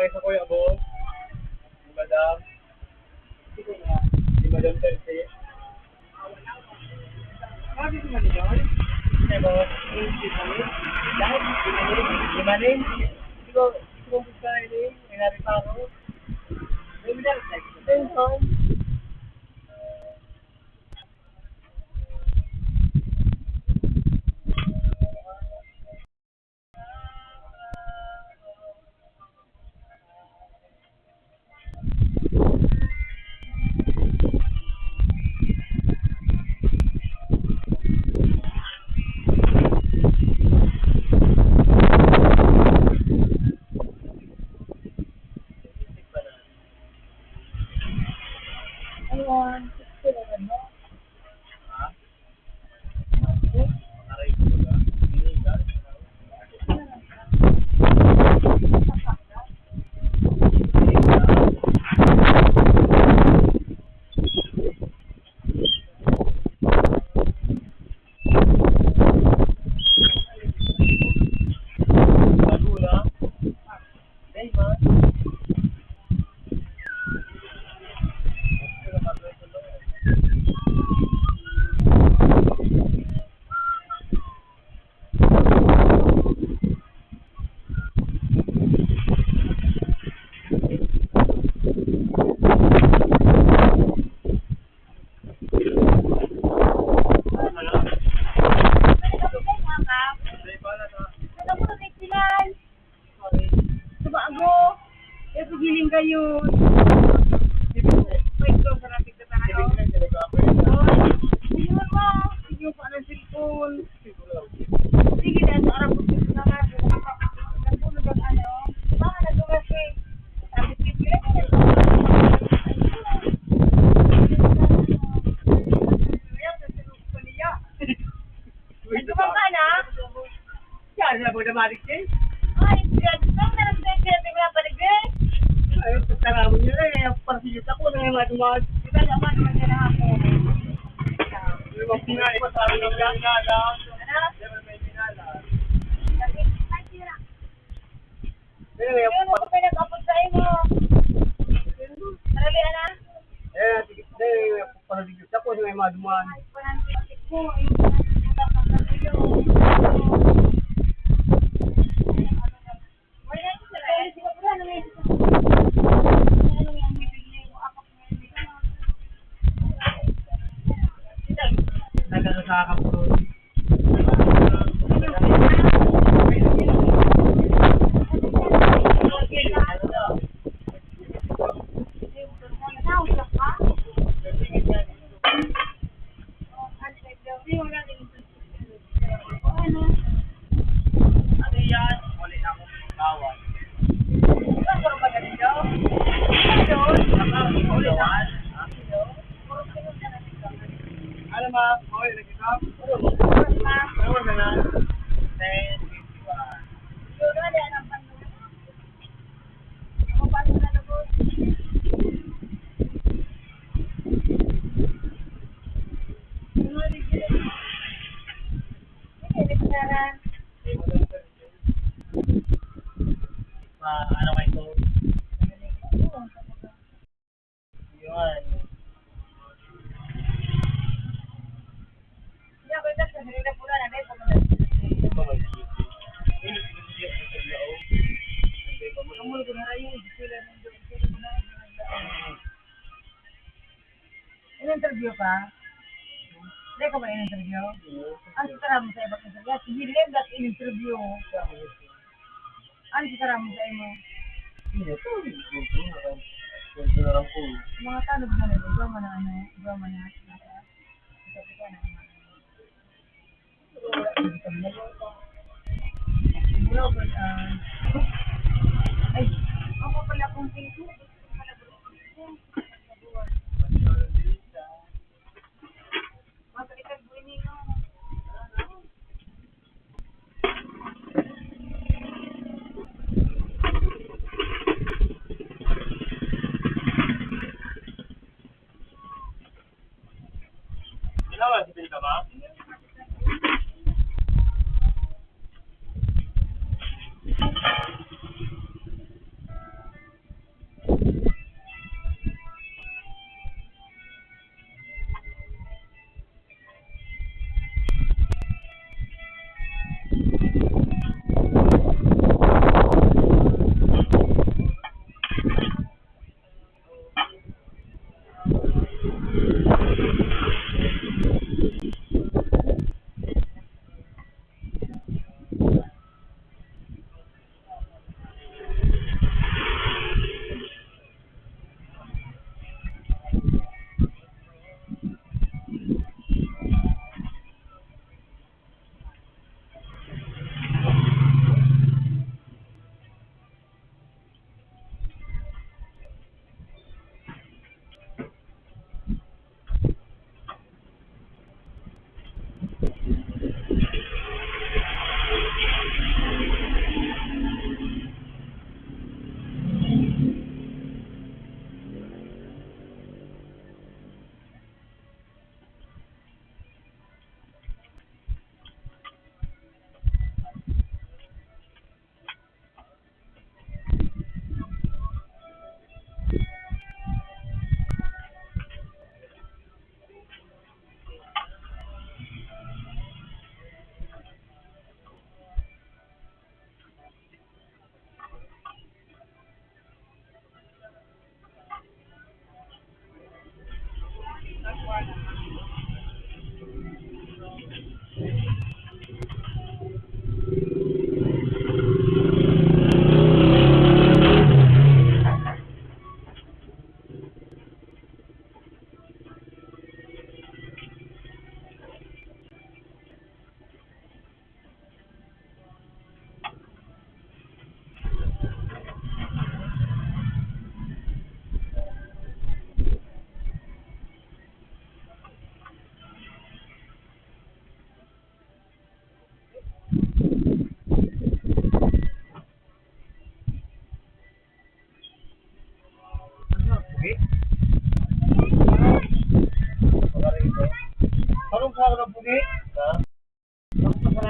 kayo sa Kuya Boss. Si Madam. Si Madam Chelsea. Sabi ko man yun. Si Boss. Dahil, imanin. Siguro gusto na yun. May nariparo. May minariparo. Ayun. Ha? Aray ko ba? Bagula. Hey, man. Giling kayo. Wait, go para tignan tayo. Sige mo. Sige pa ng cellphone. Sige na sa arap ko na nga. Nagpuno ng ano. Baka nagumasi. Sabi ko pila ka na. Nagumang ka na? Yan, na po na marik eh. Ay, grabe ka na. Nagsasabi mo na paligay. Ay, tara mo nyo eh. Parasiyot ako na yung mga Diba naman naman nila ako. Yung pinay pa sa akin ng ginala. Ano? May ginala. Ay, tira. Yun, ako pinag-upod sa iyo. Marali, ana? Parasiyot ako na yung mga dumaan. Ay, panantik ko. Ay, panantik ko. Wala na, sa kaya sila pala. Ano nga yung Nagano sa kapatid. Ano yan? Wala na akong bawal. Ulawan? Ano ma? Okay, nag-isap? Ano na na? 10:51. Ano kayo ito? Yun. In-interview ka? Hindi ka ba in-interview? Ang sitara mo sa ibang interview? Si William that in-interview. Ang sitara mo sa imo? Mga tanong na rin. Ikaw man na ano? Ikaw man na. Ay, ako pala kung tingko. Matalikan po ini no. Ginawa, sipin ka ba?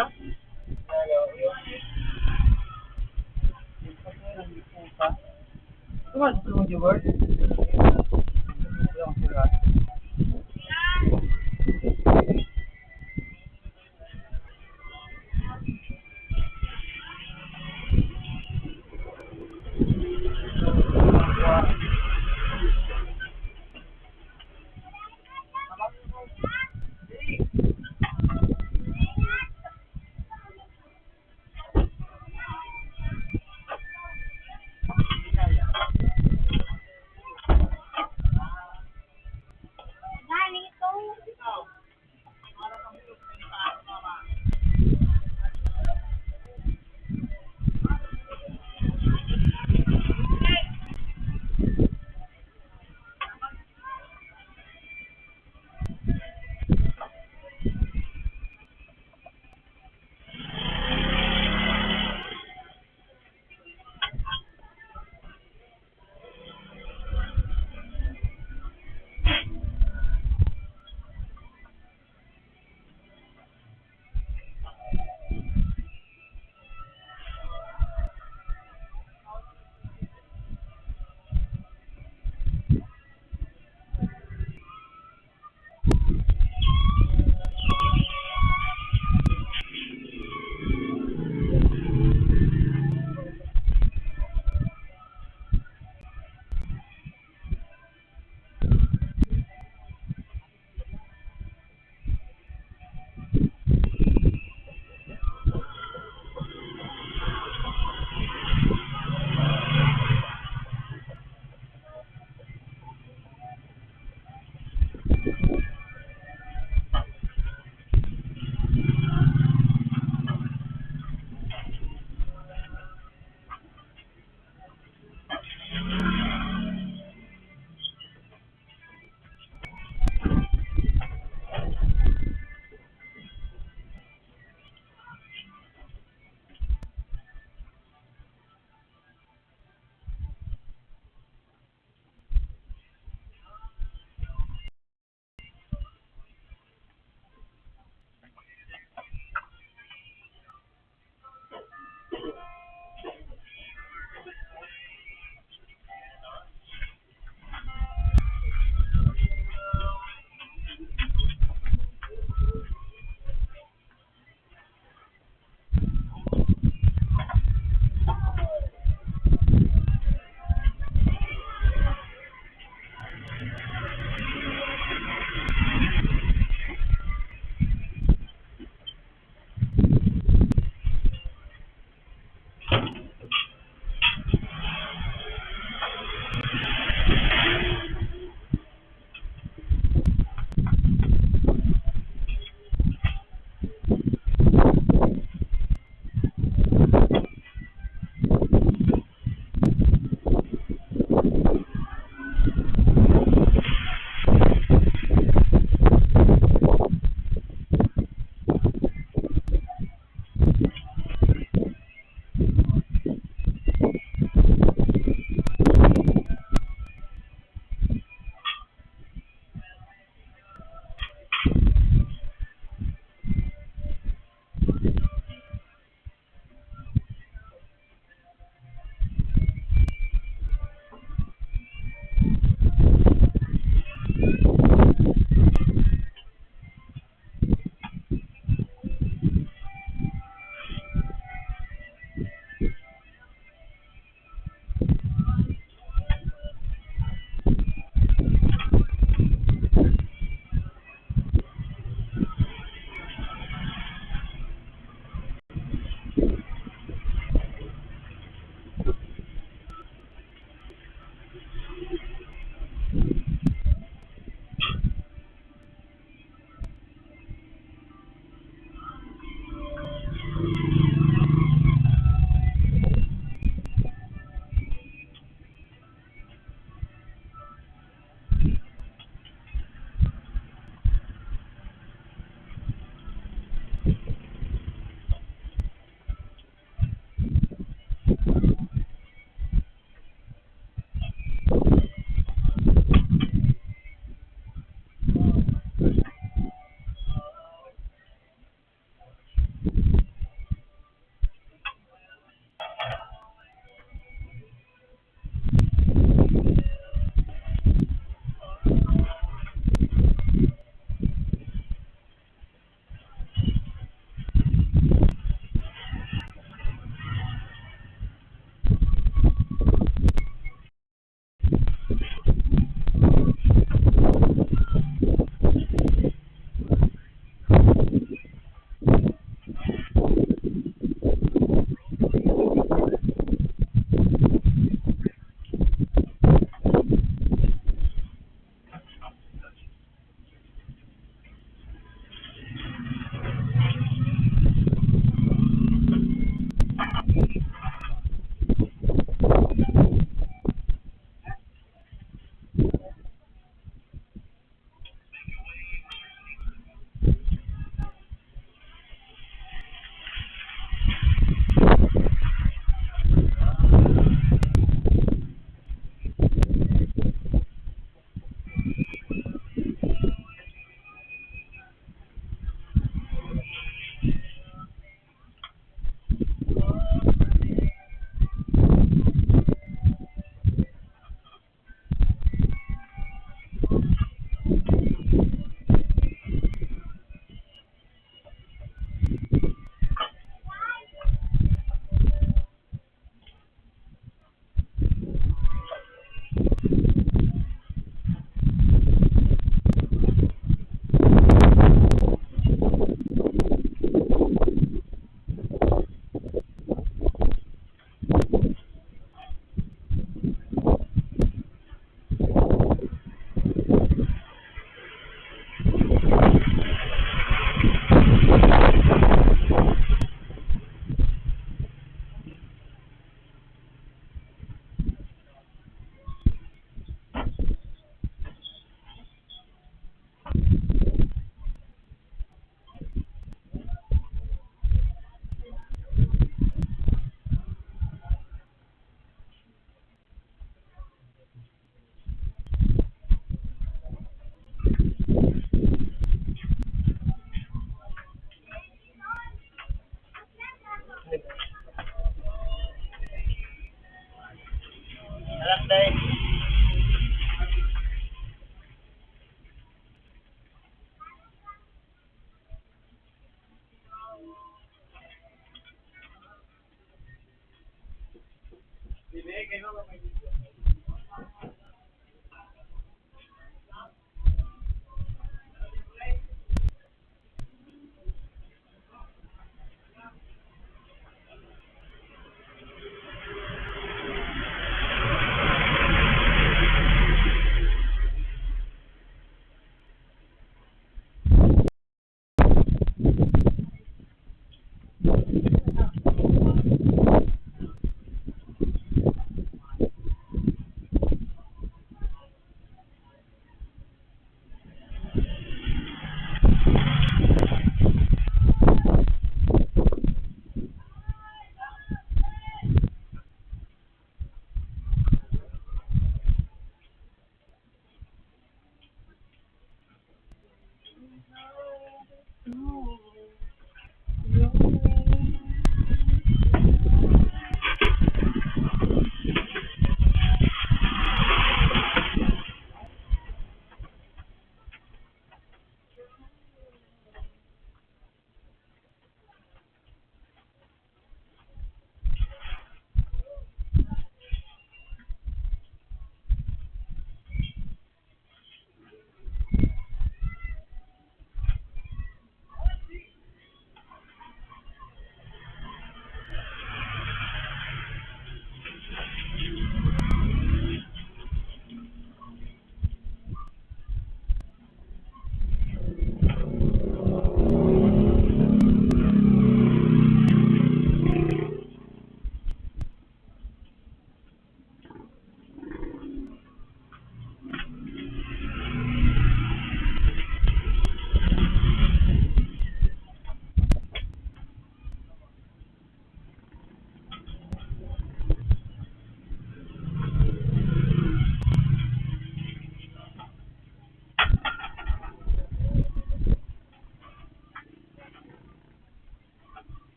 ha? Tumas ito mo, Jubert? Yung sira.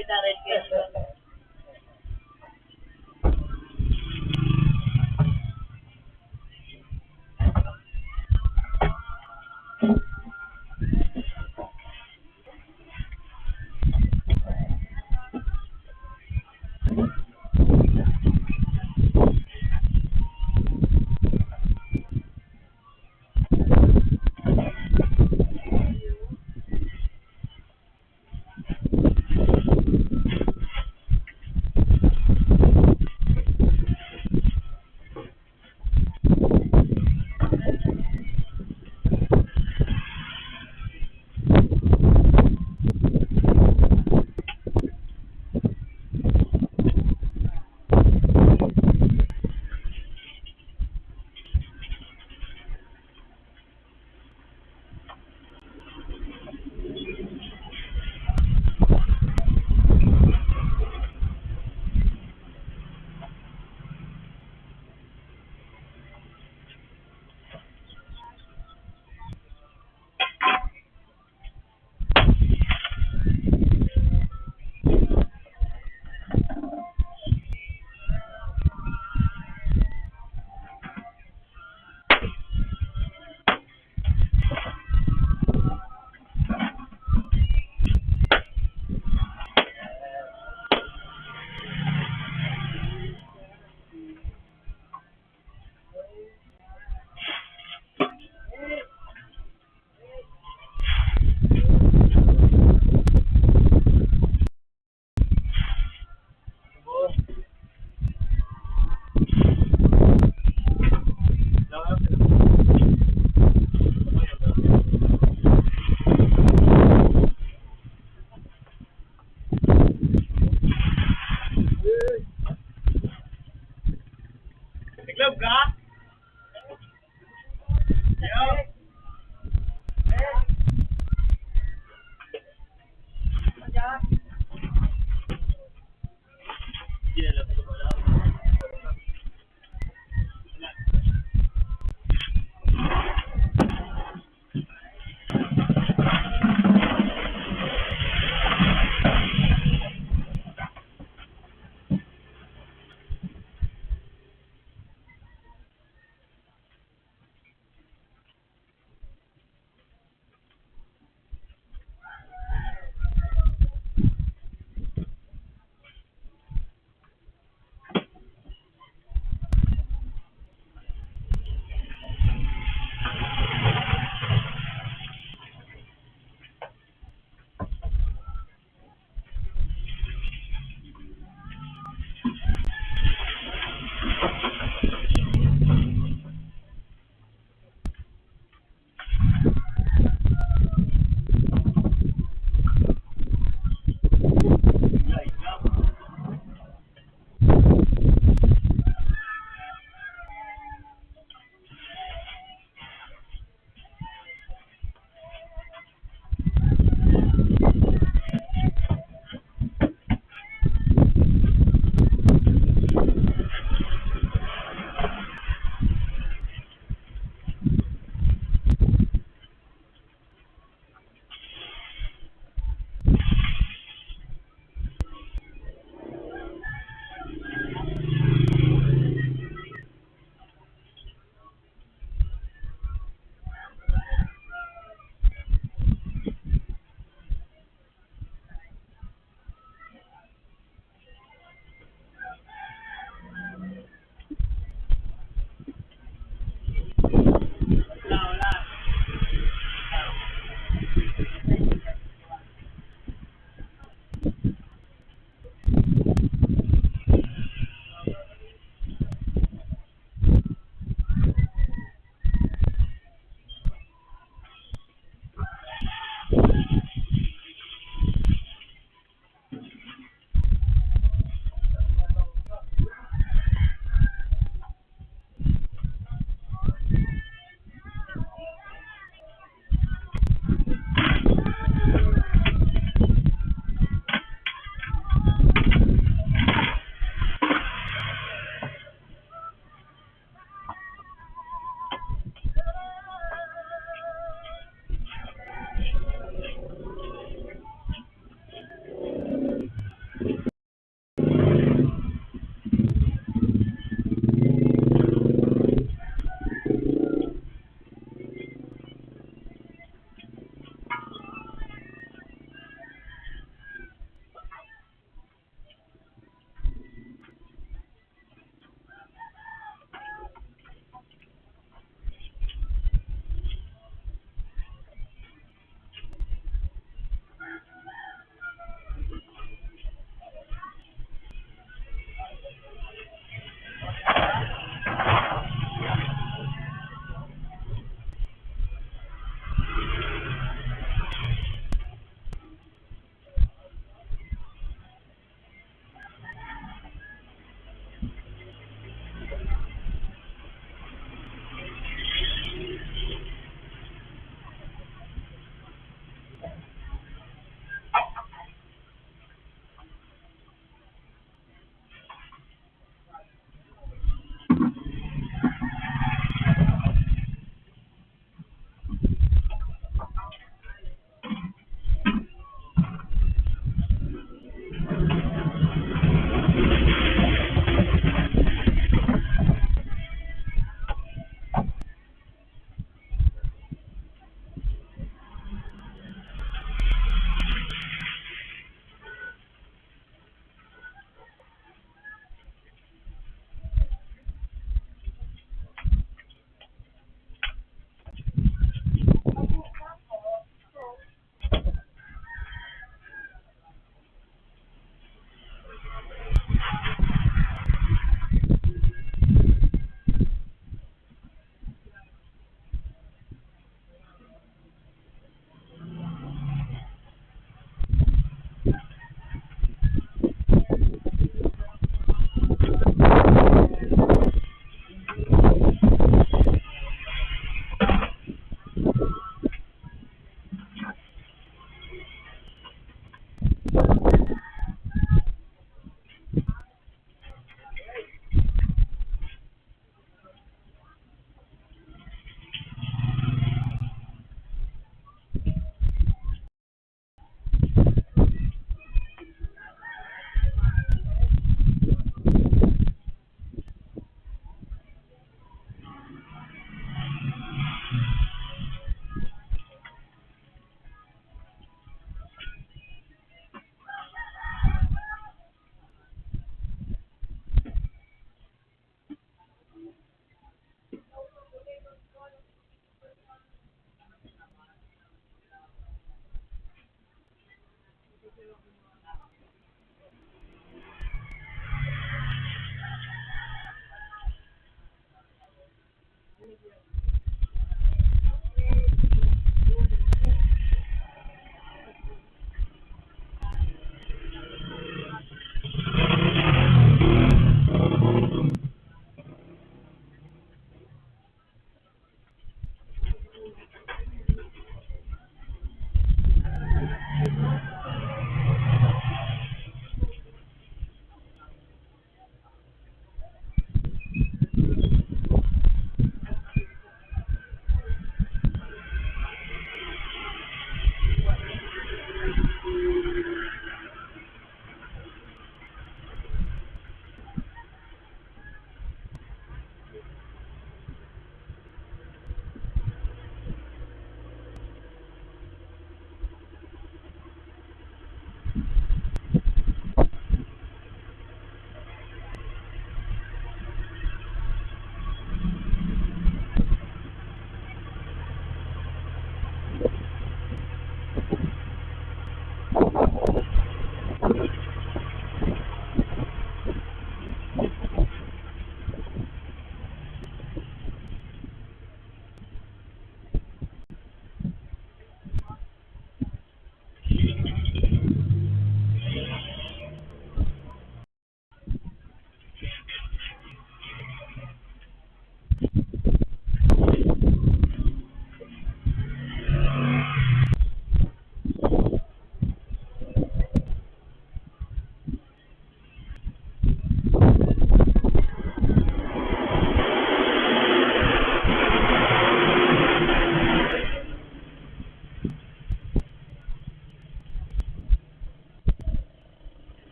military station.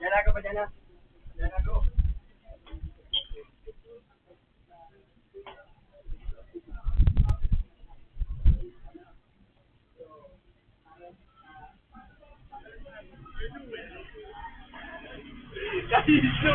Padyan ako, padyan na. Padyan ako. Kaiso!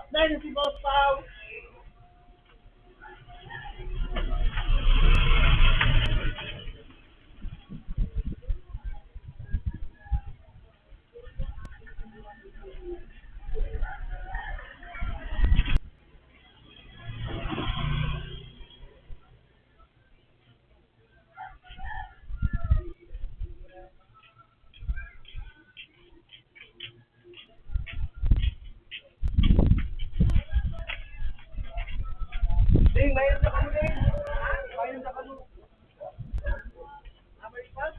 Dahil si Boss Pao. Ding, mayroon sa kamo din. Mayroon sa kamo. Amerikas?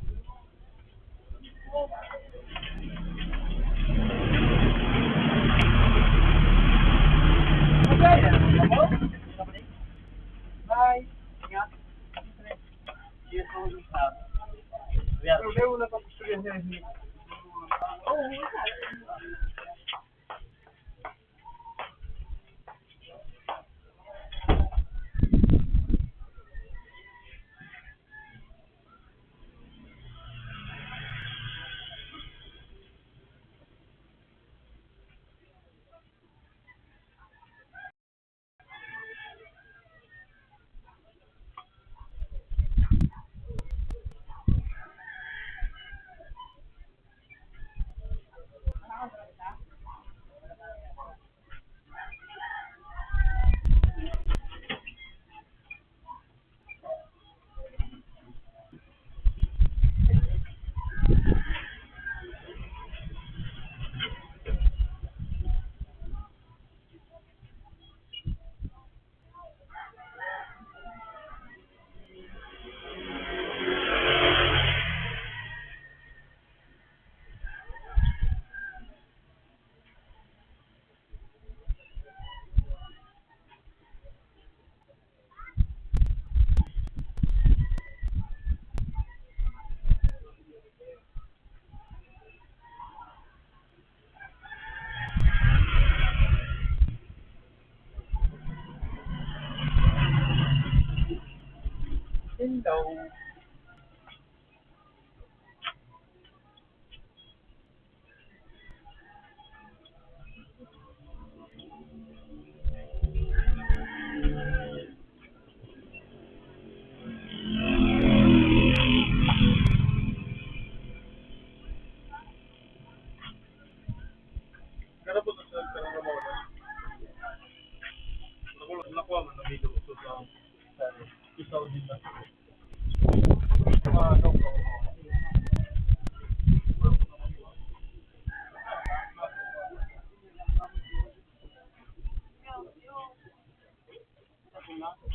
Bye. Ingat. Yes, always have. We are. Pero wala pa gusto yan. Hello. Kaya po sa kanila mo na. Nakuha man na video ko sa isaw din na. No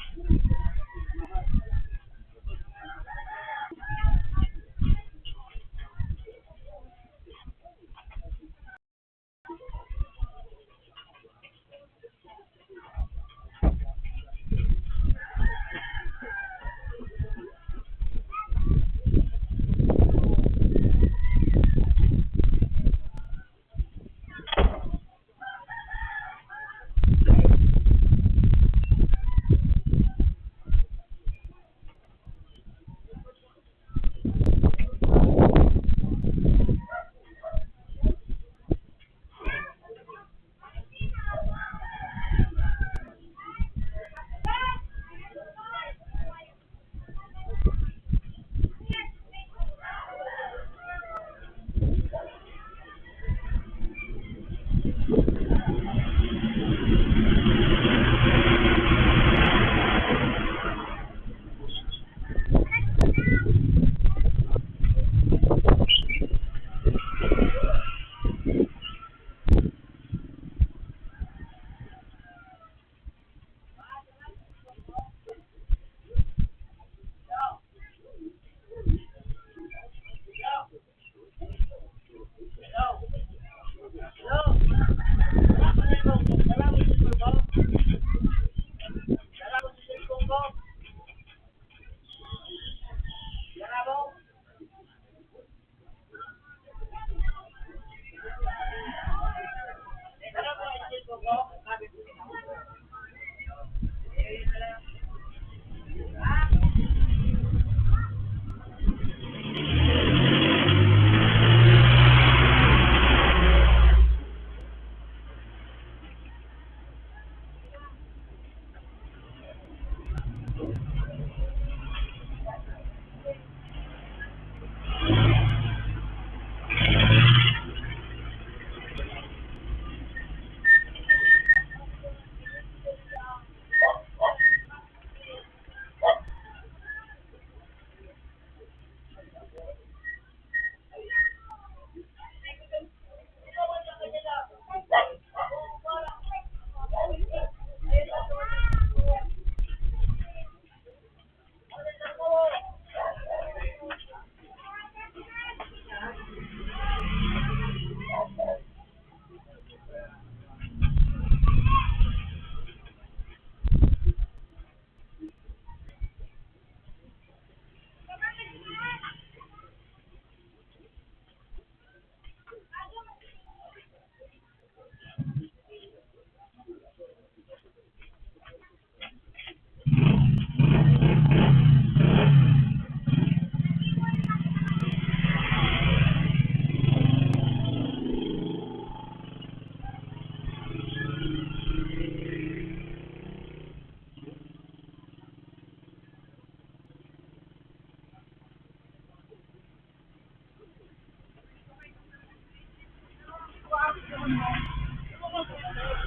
problem.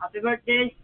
Happy birthday!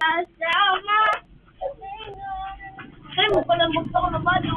Asama! Ay, mo palang bugto ko na balo.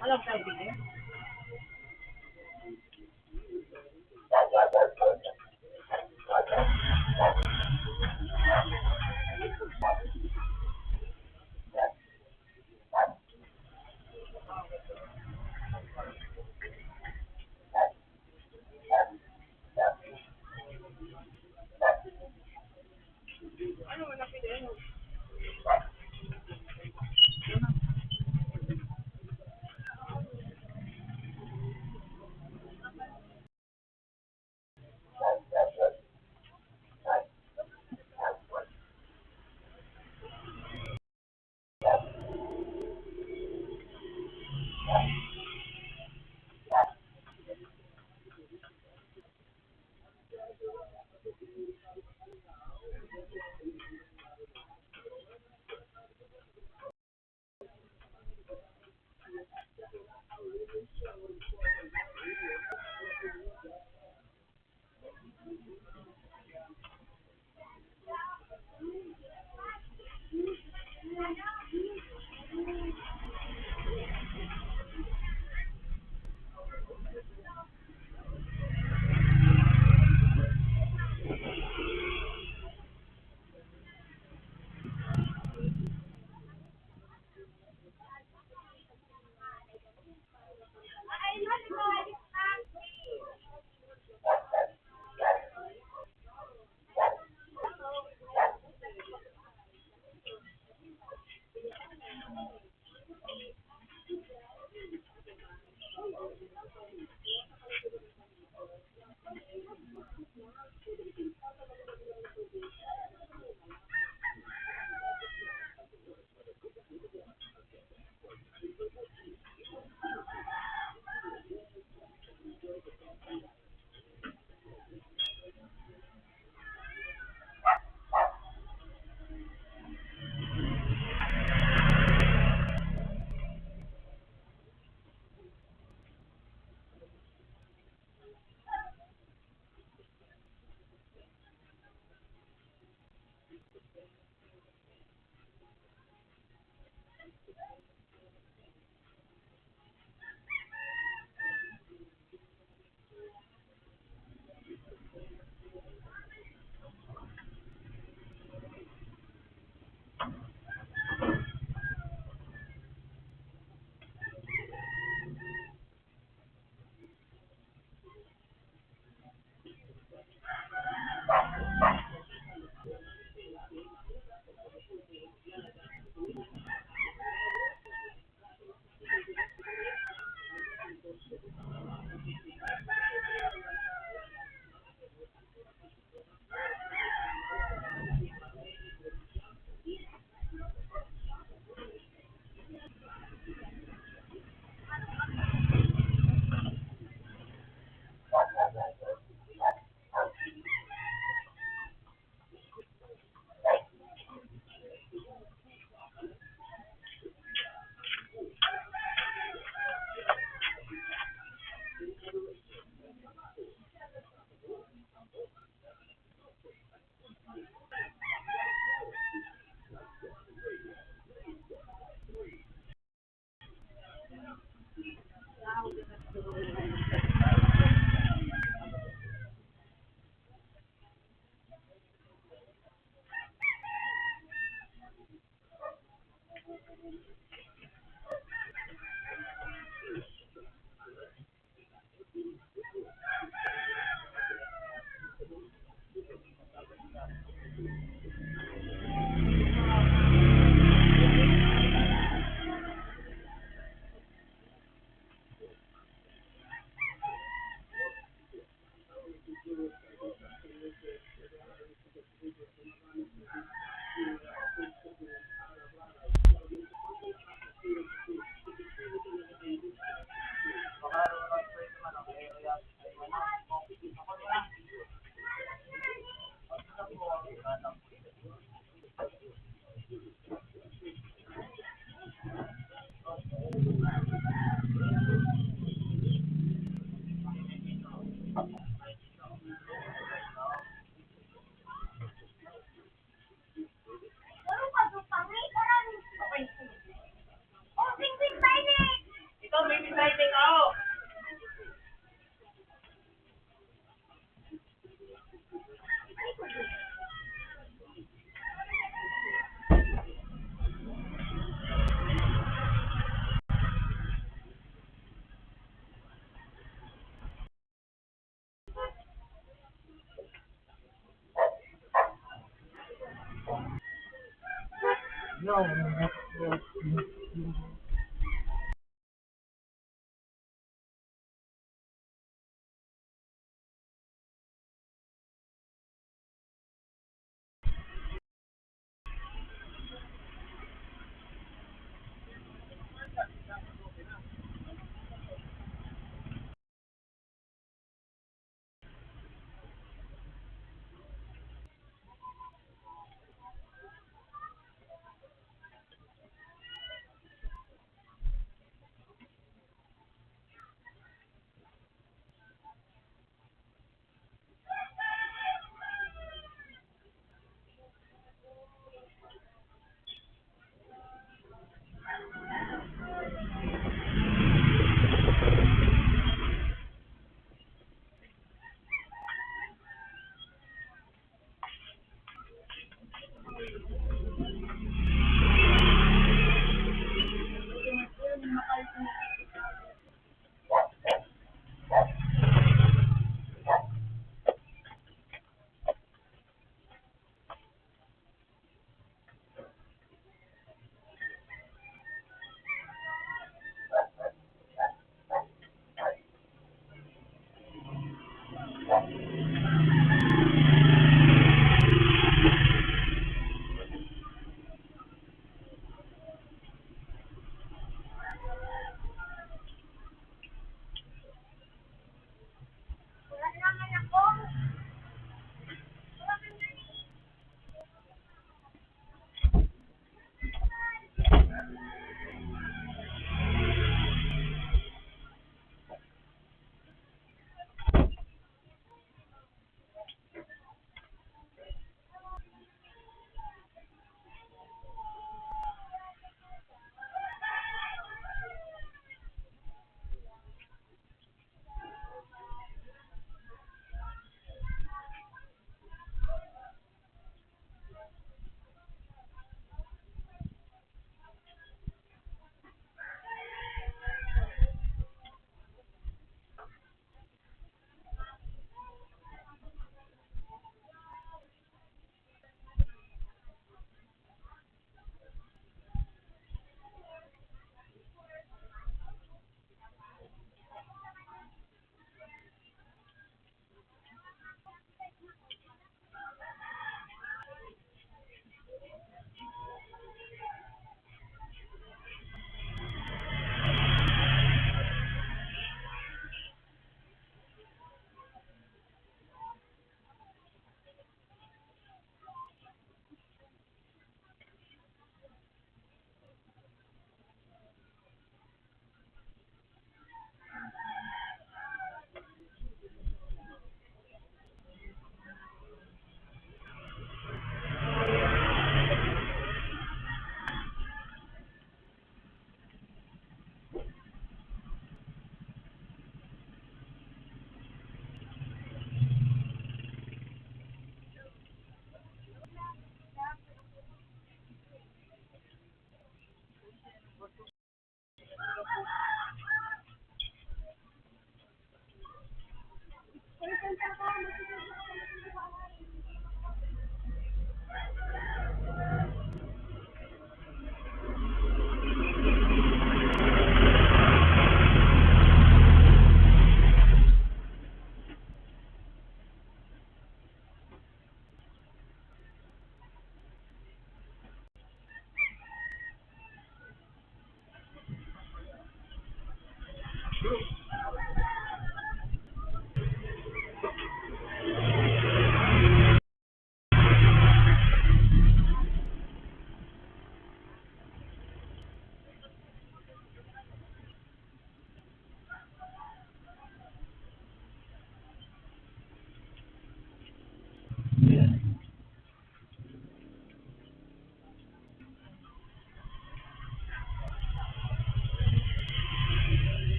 Alam tayo, Bige? No.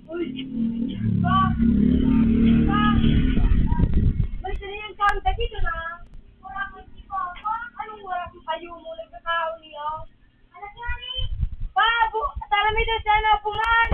May sinayin kanta dito na. Wala kang tipo. Anong wala kang payo mo? Nagkakao niyo. Anak nga ni. Babu, talami doon siya na puman.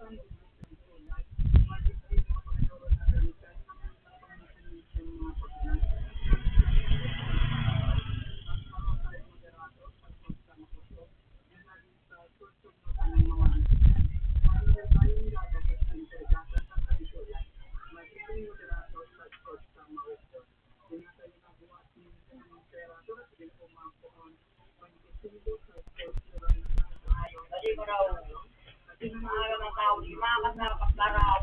Dali mo raw. Maaga ng tao, di makakasarapat na raw.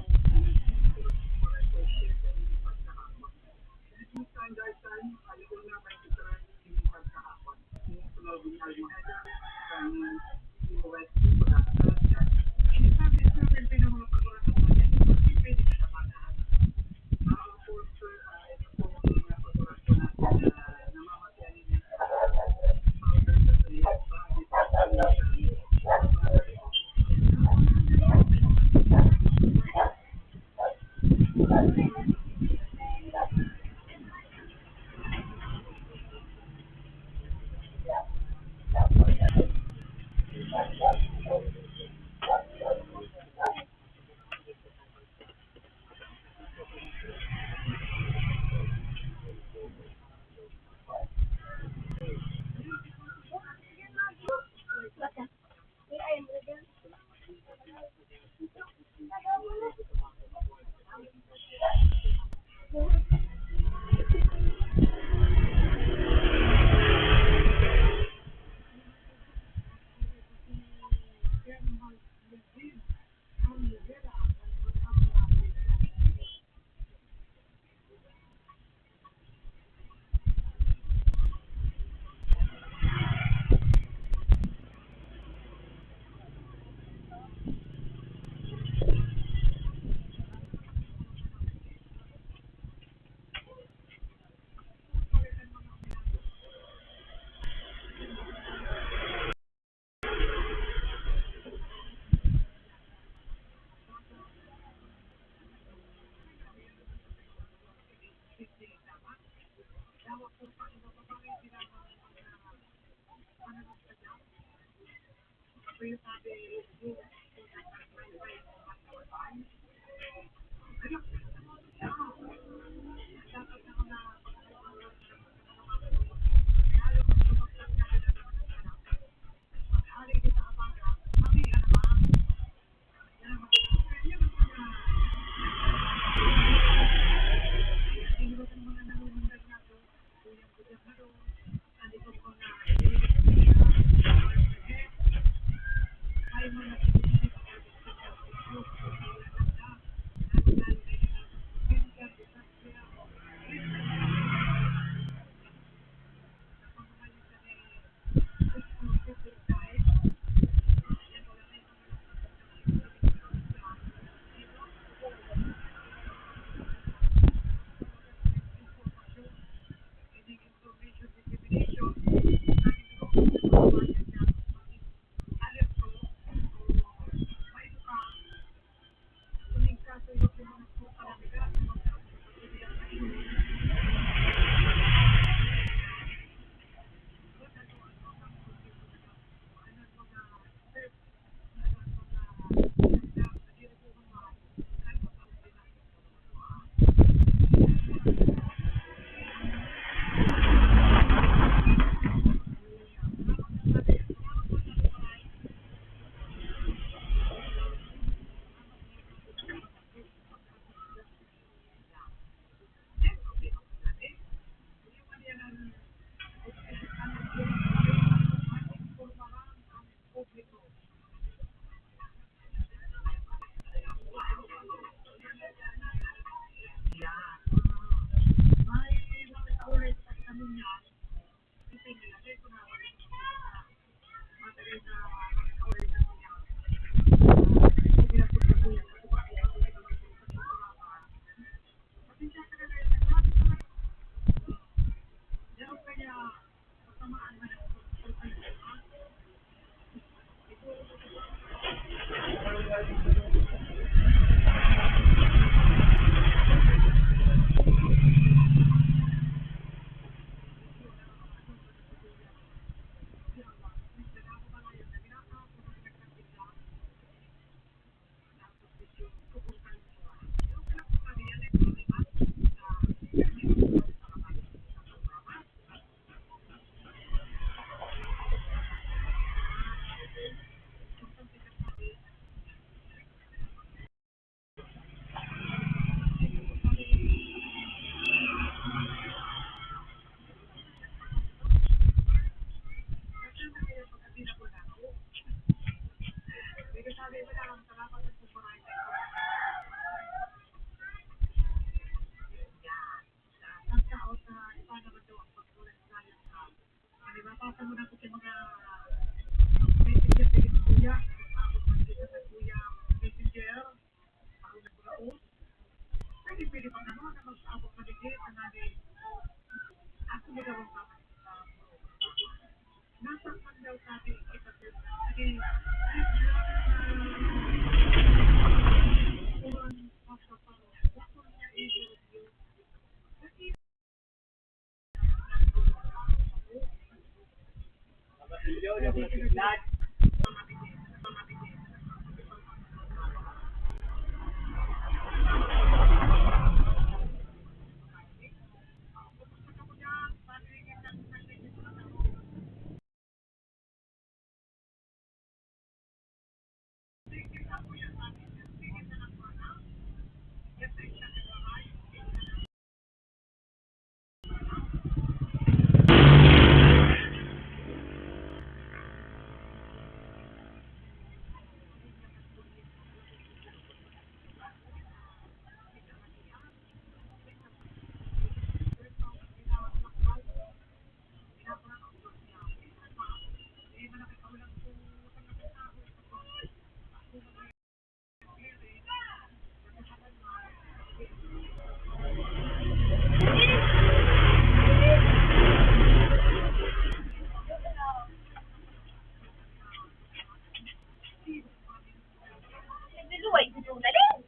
Nagluluway ko yung naling.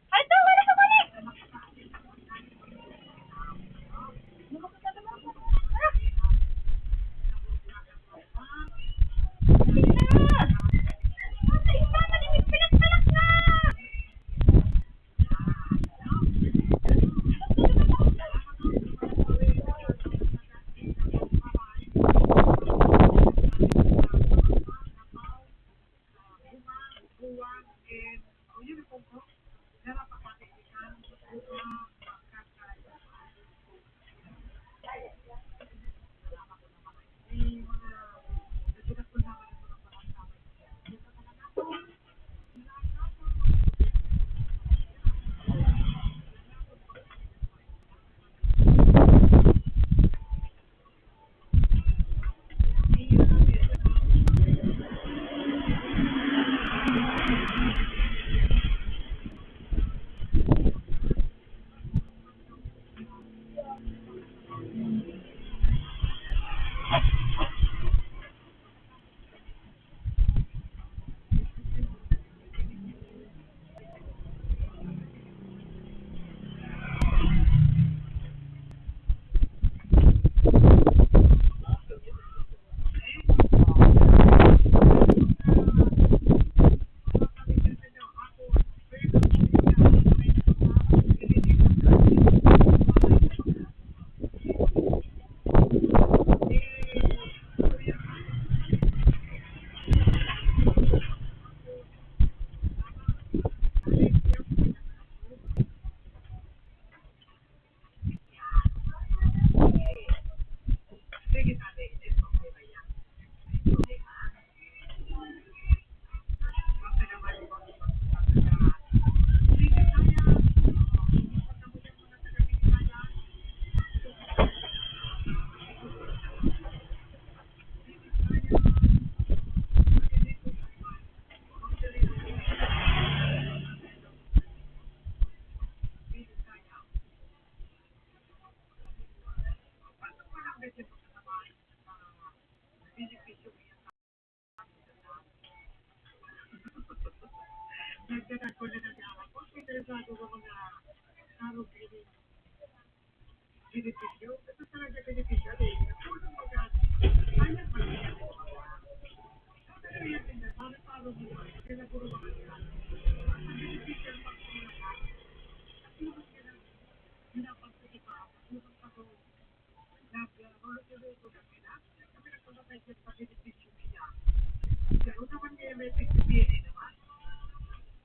Ay, ito, wala ka mali.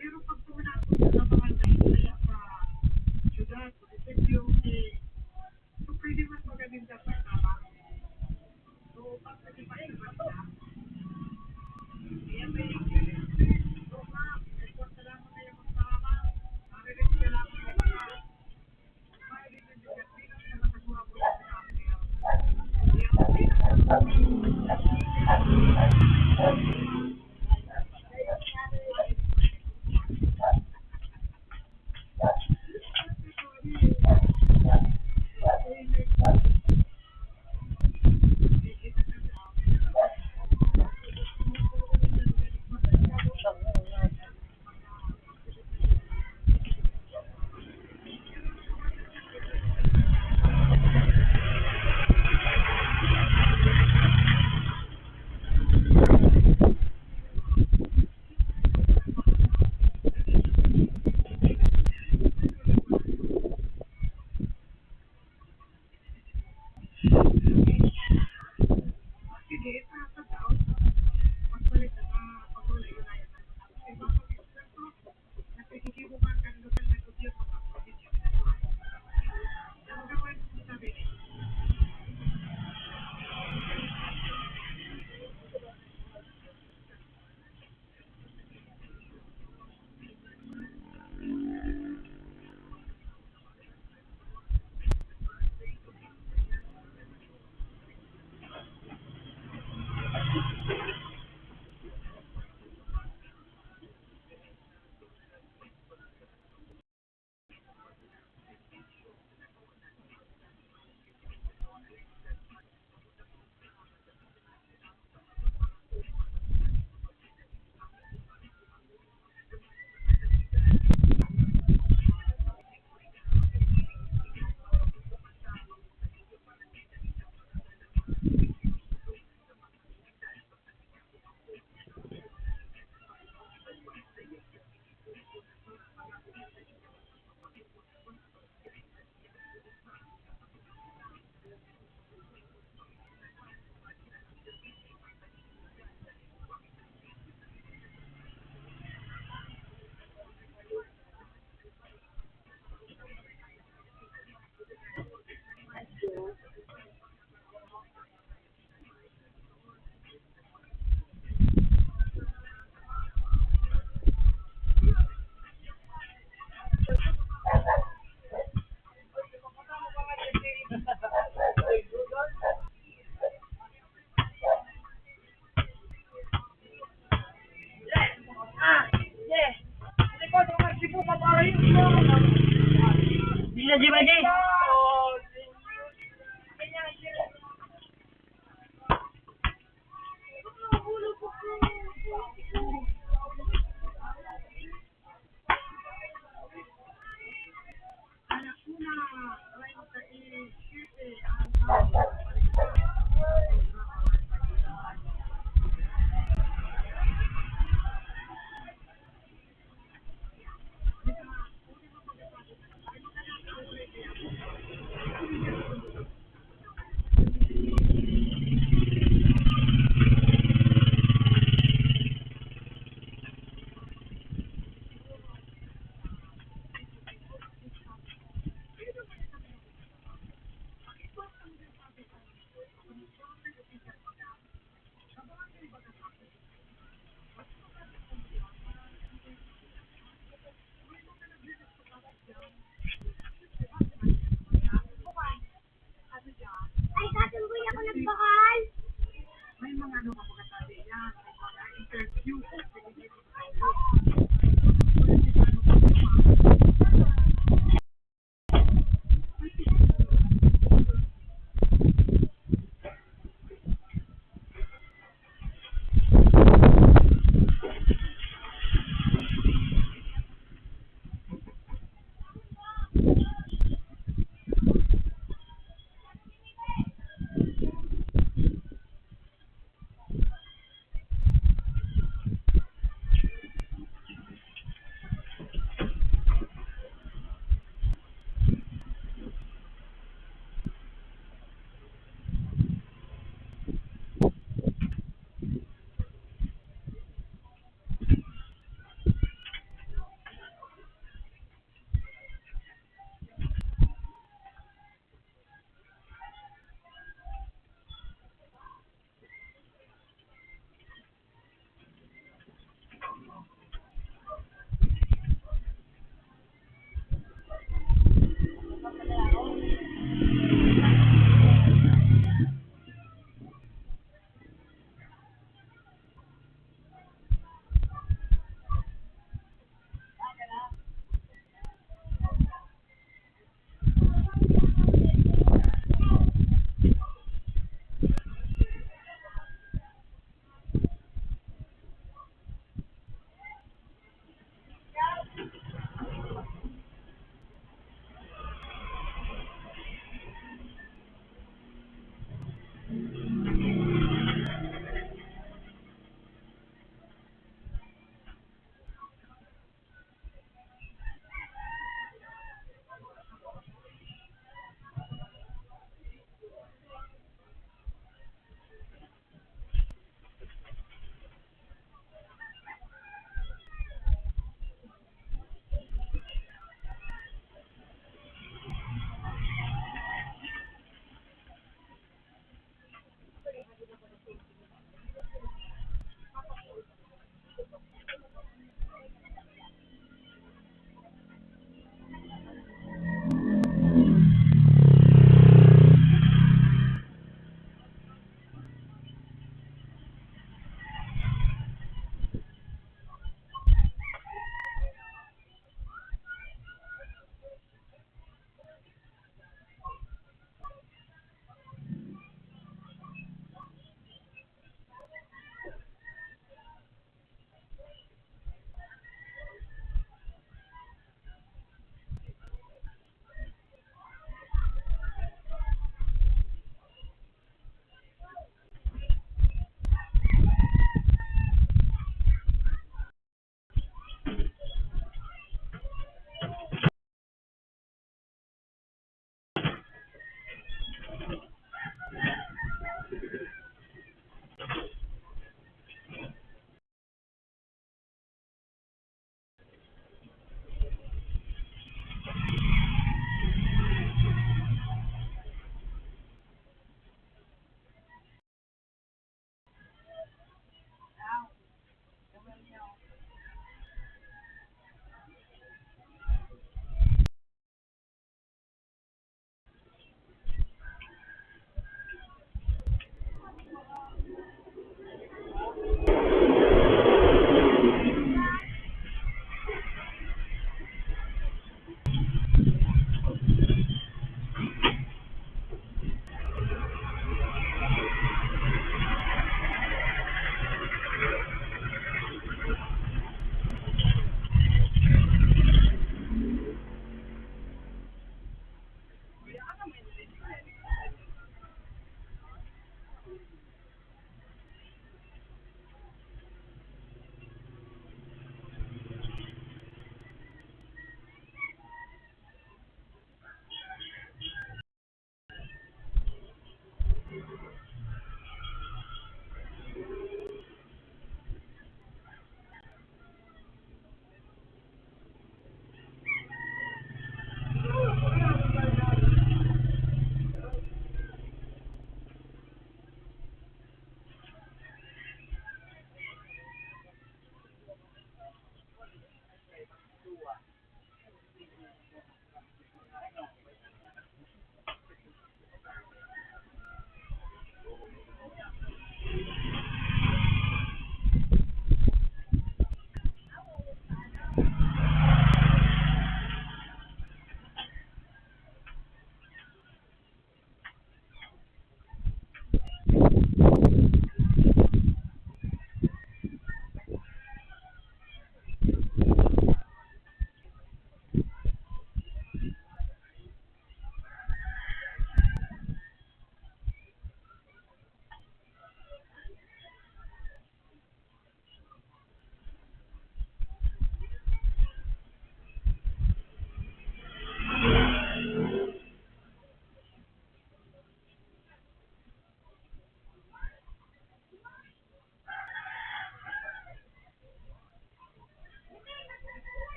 Pero pag pumunta sa mga Bila di ba di?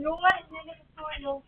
Lungan, hindi ko tulog.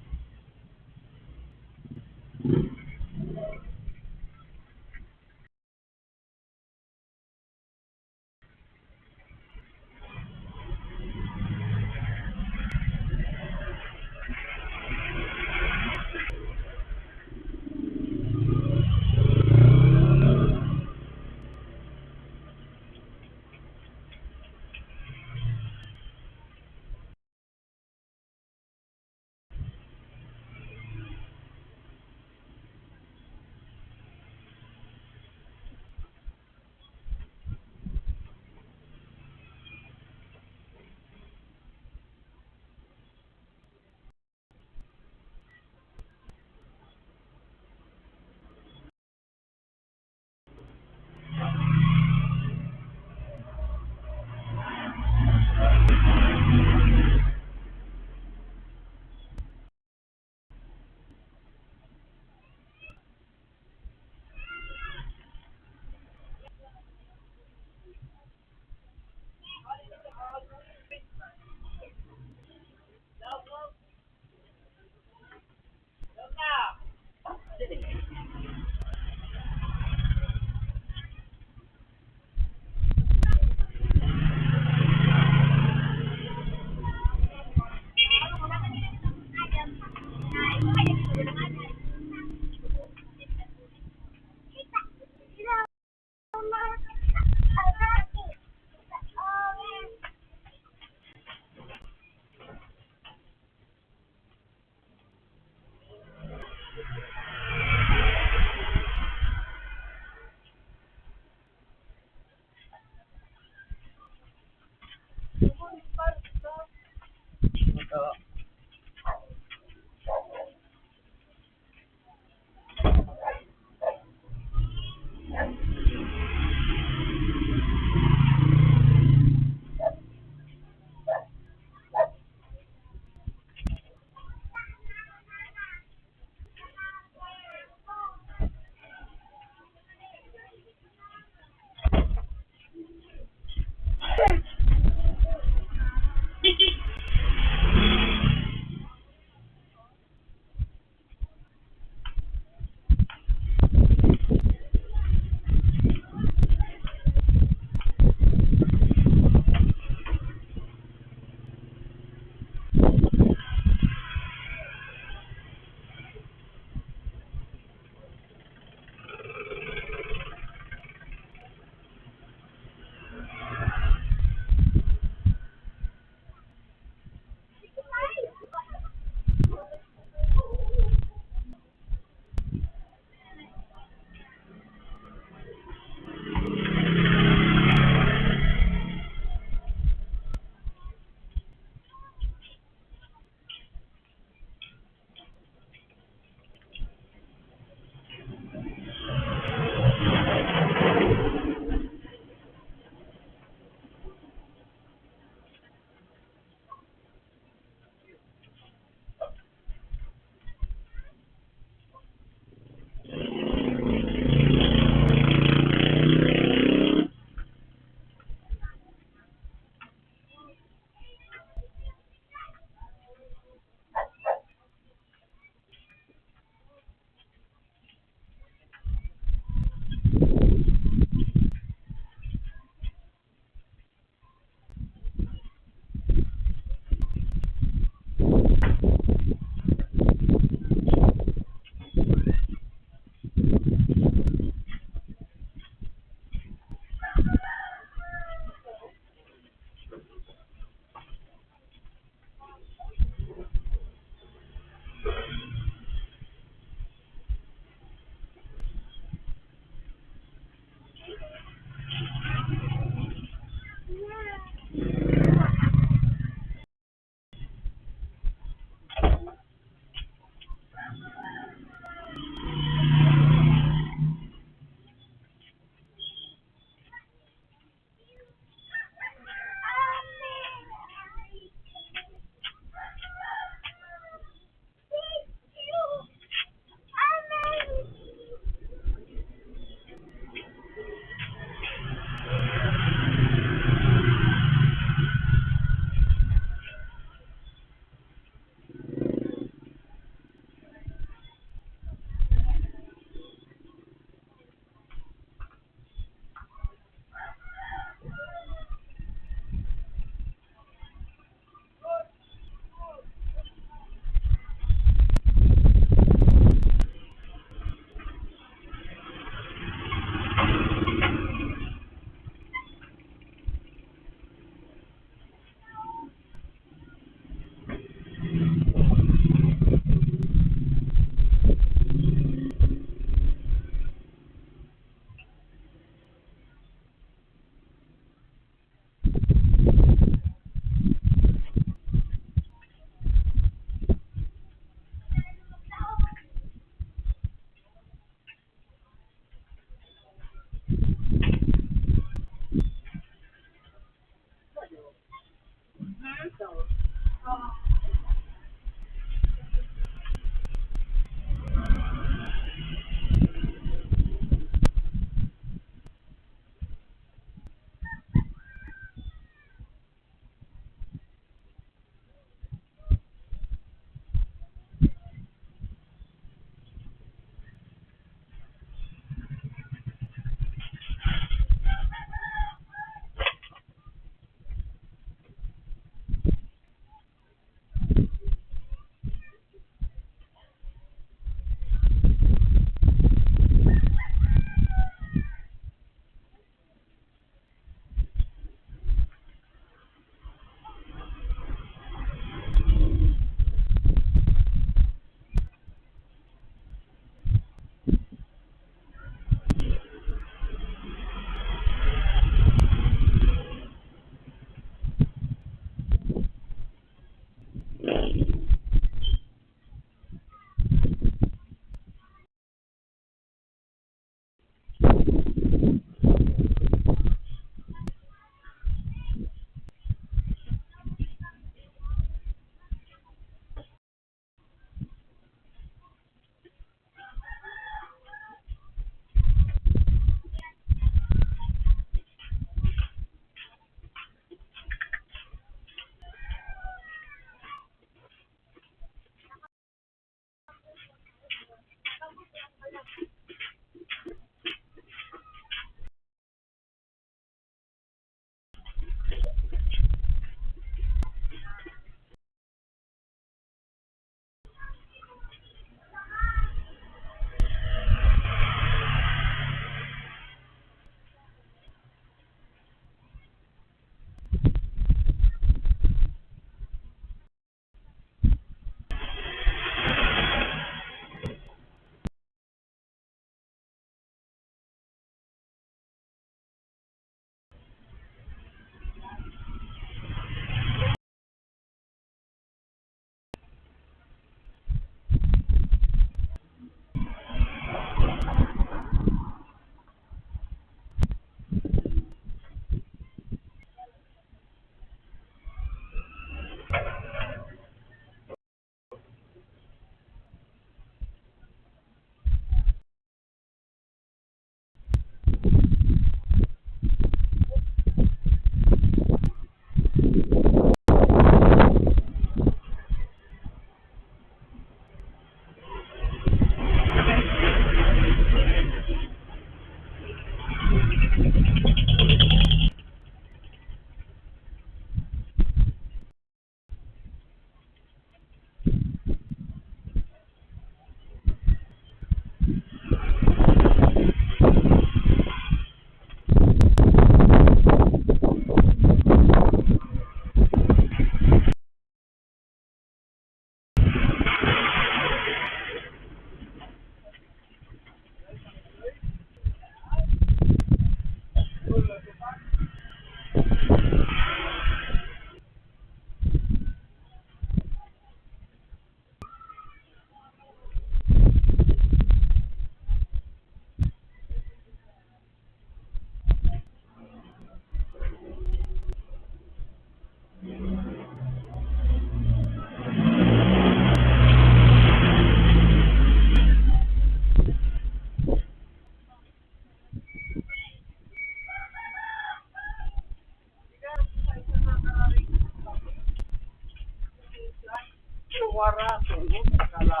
wara, tulog, kala.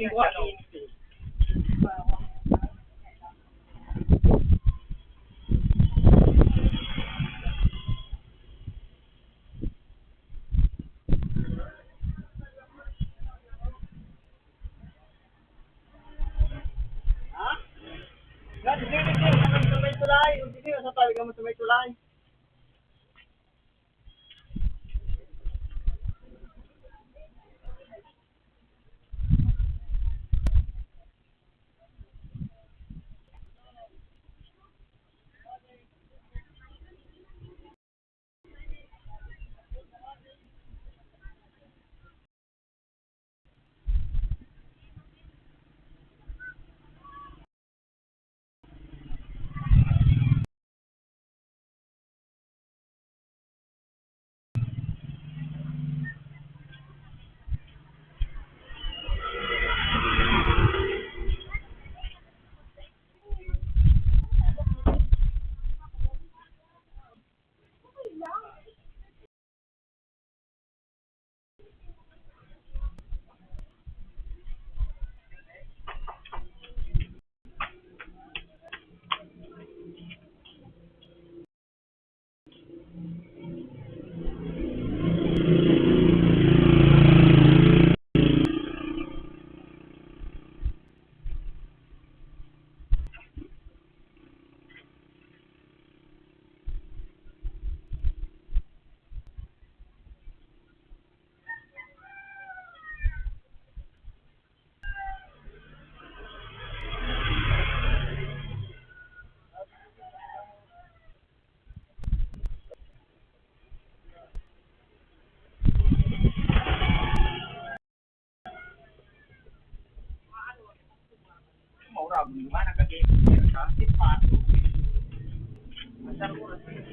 Iwa, inti. Sa may tulay. Hindi sa tali ka mo sa may tulay. Maura, gimana ka din? Kasi pato. Asar ko rin.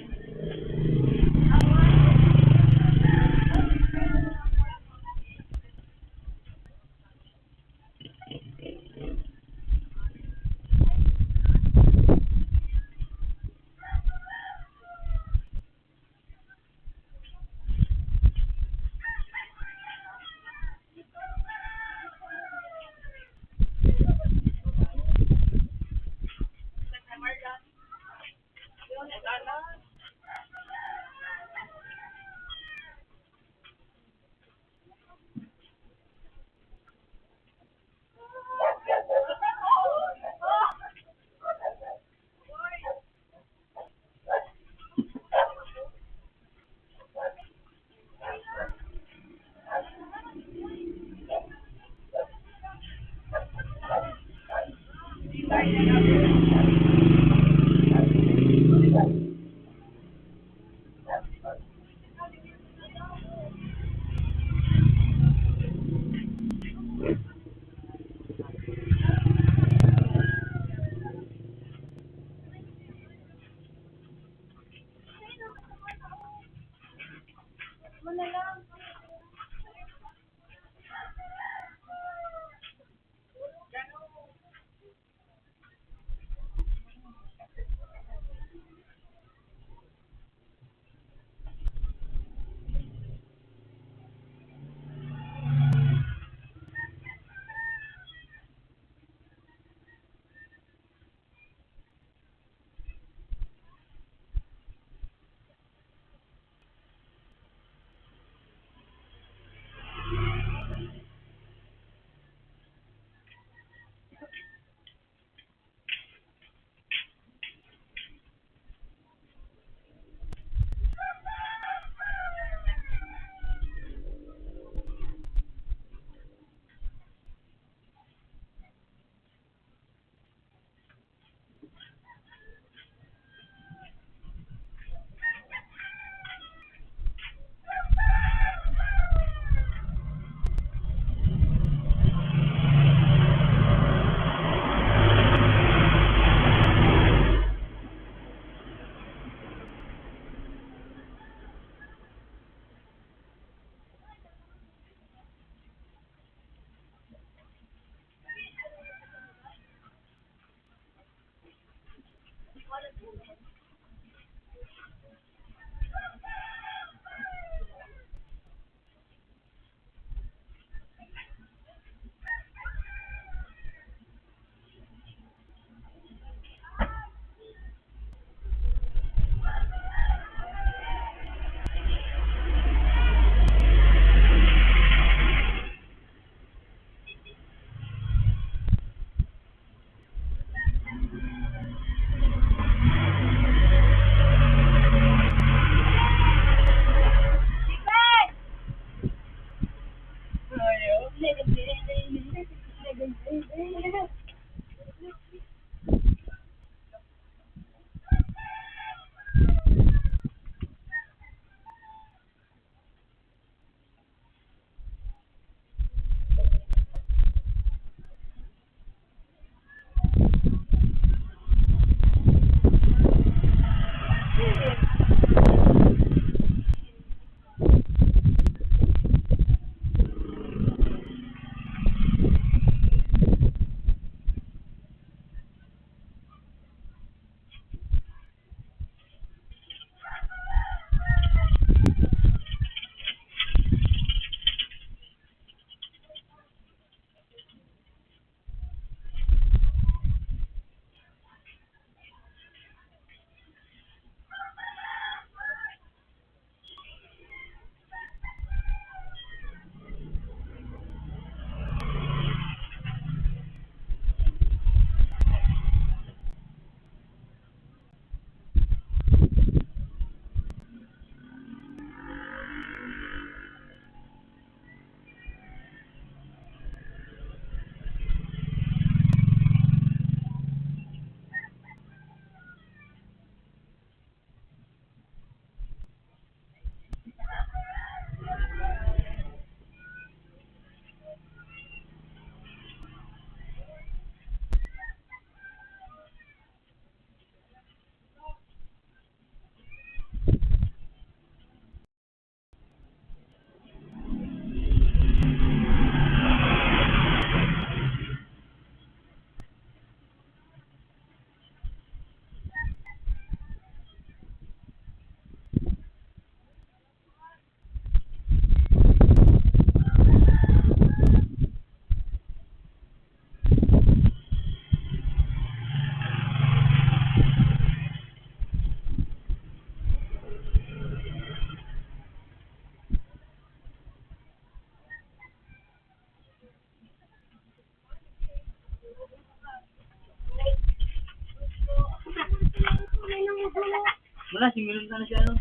Wala, singilin na siya, ano?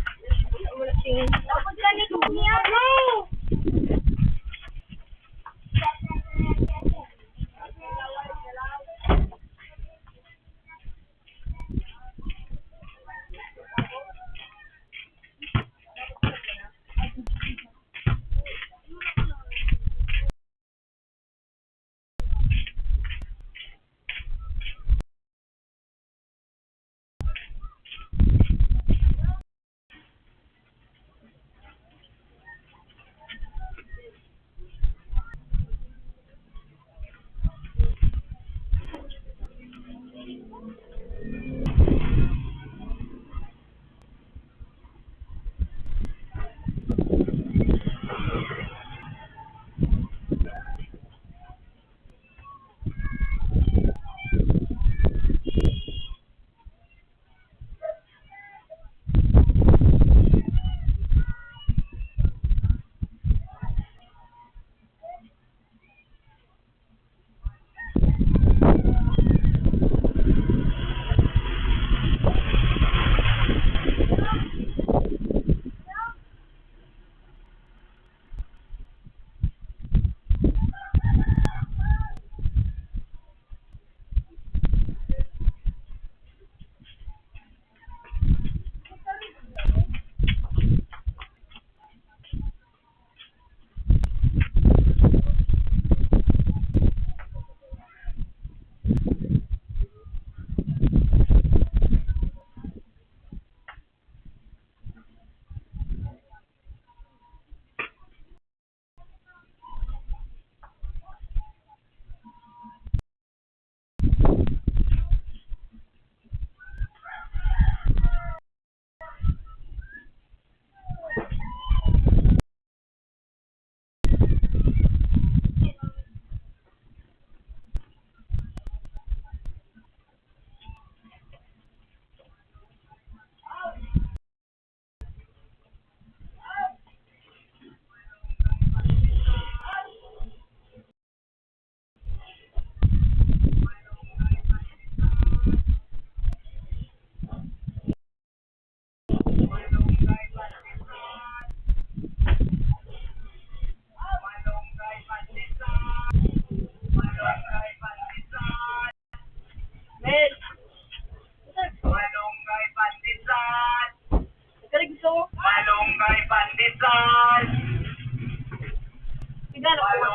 Dapat ganito niya. Gano'n ko.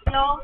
Hello?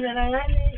na lang eh.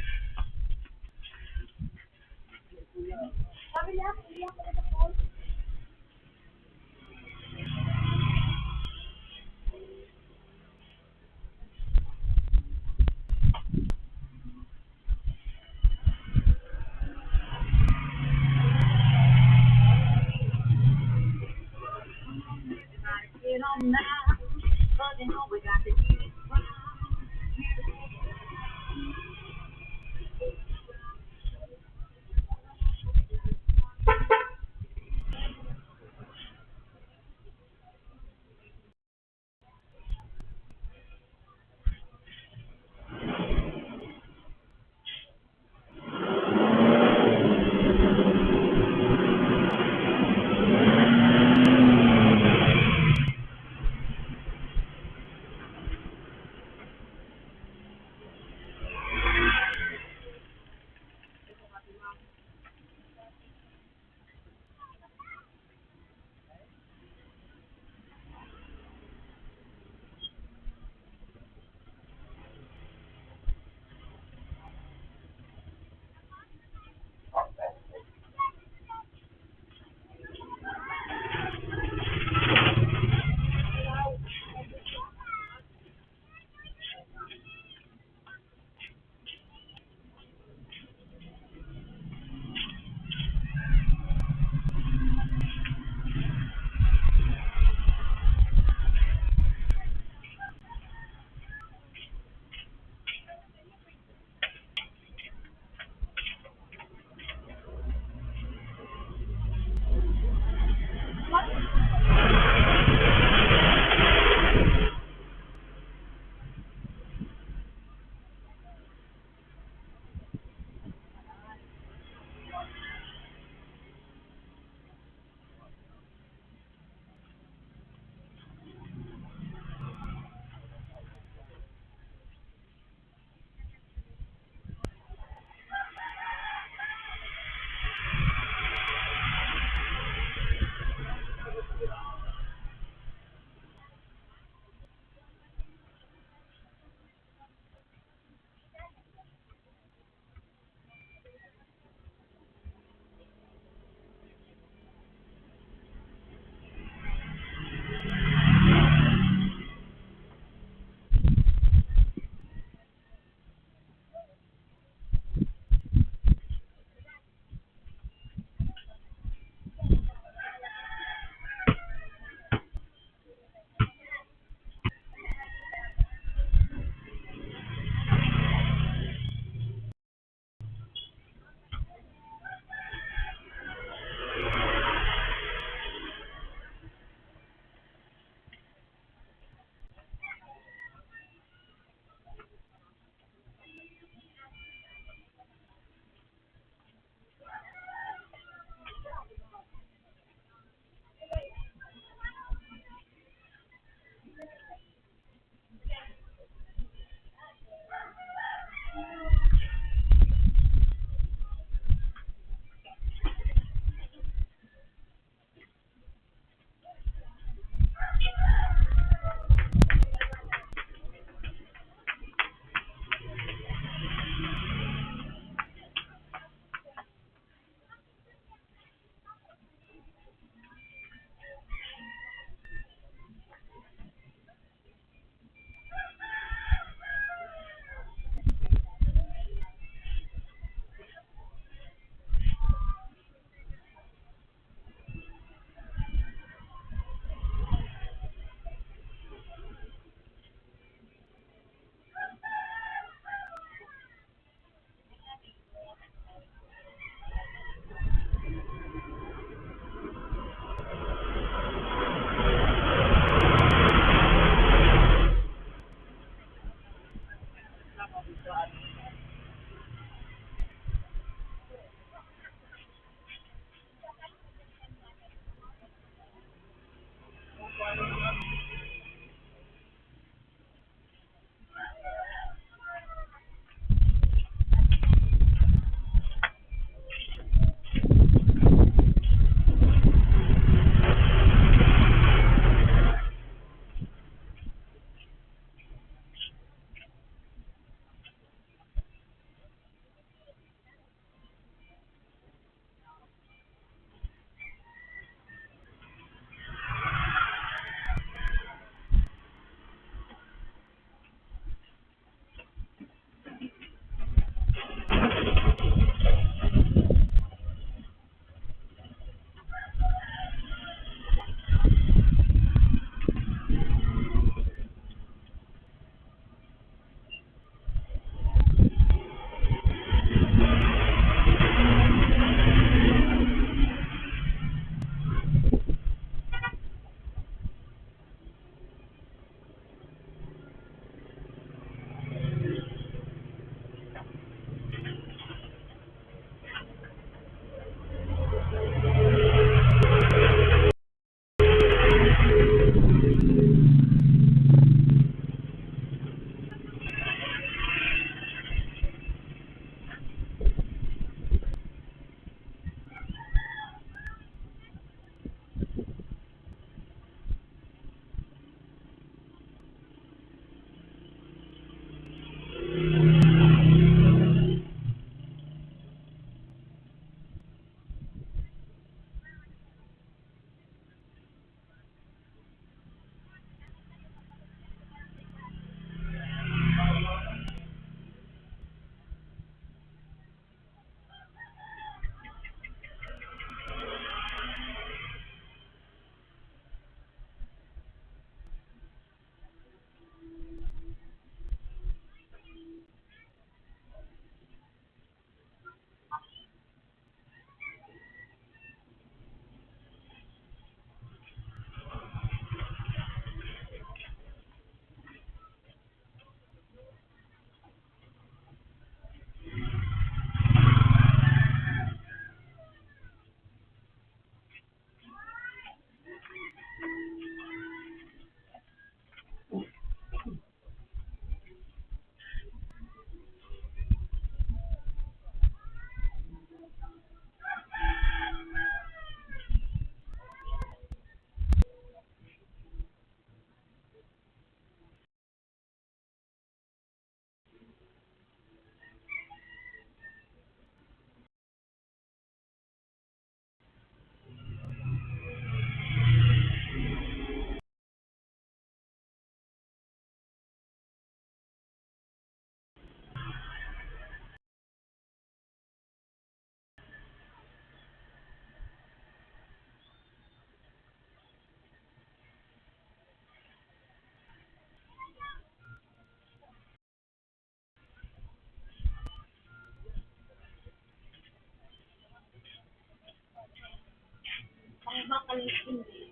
hindi.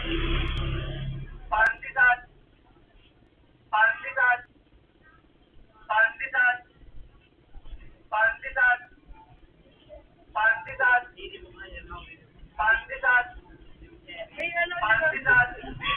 Pandesal. Pandesal. Pandesal. Pandesal. Pandesal. Pandesal. Pandesal. Pandesal. Pandesal.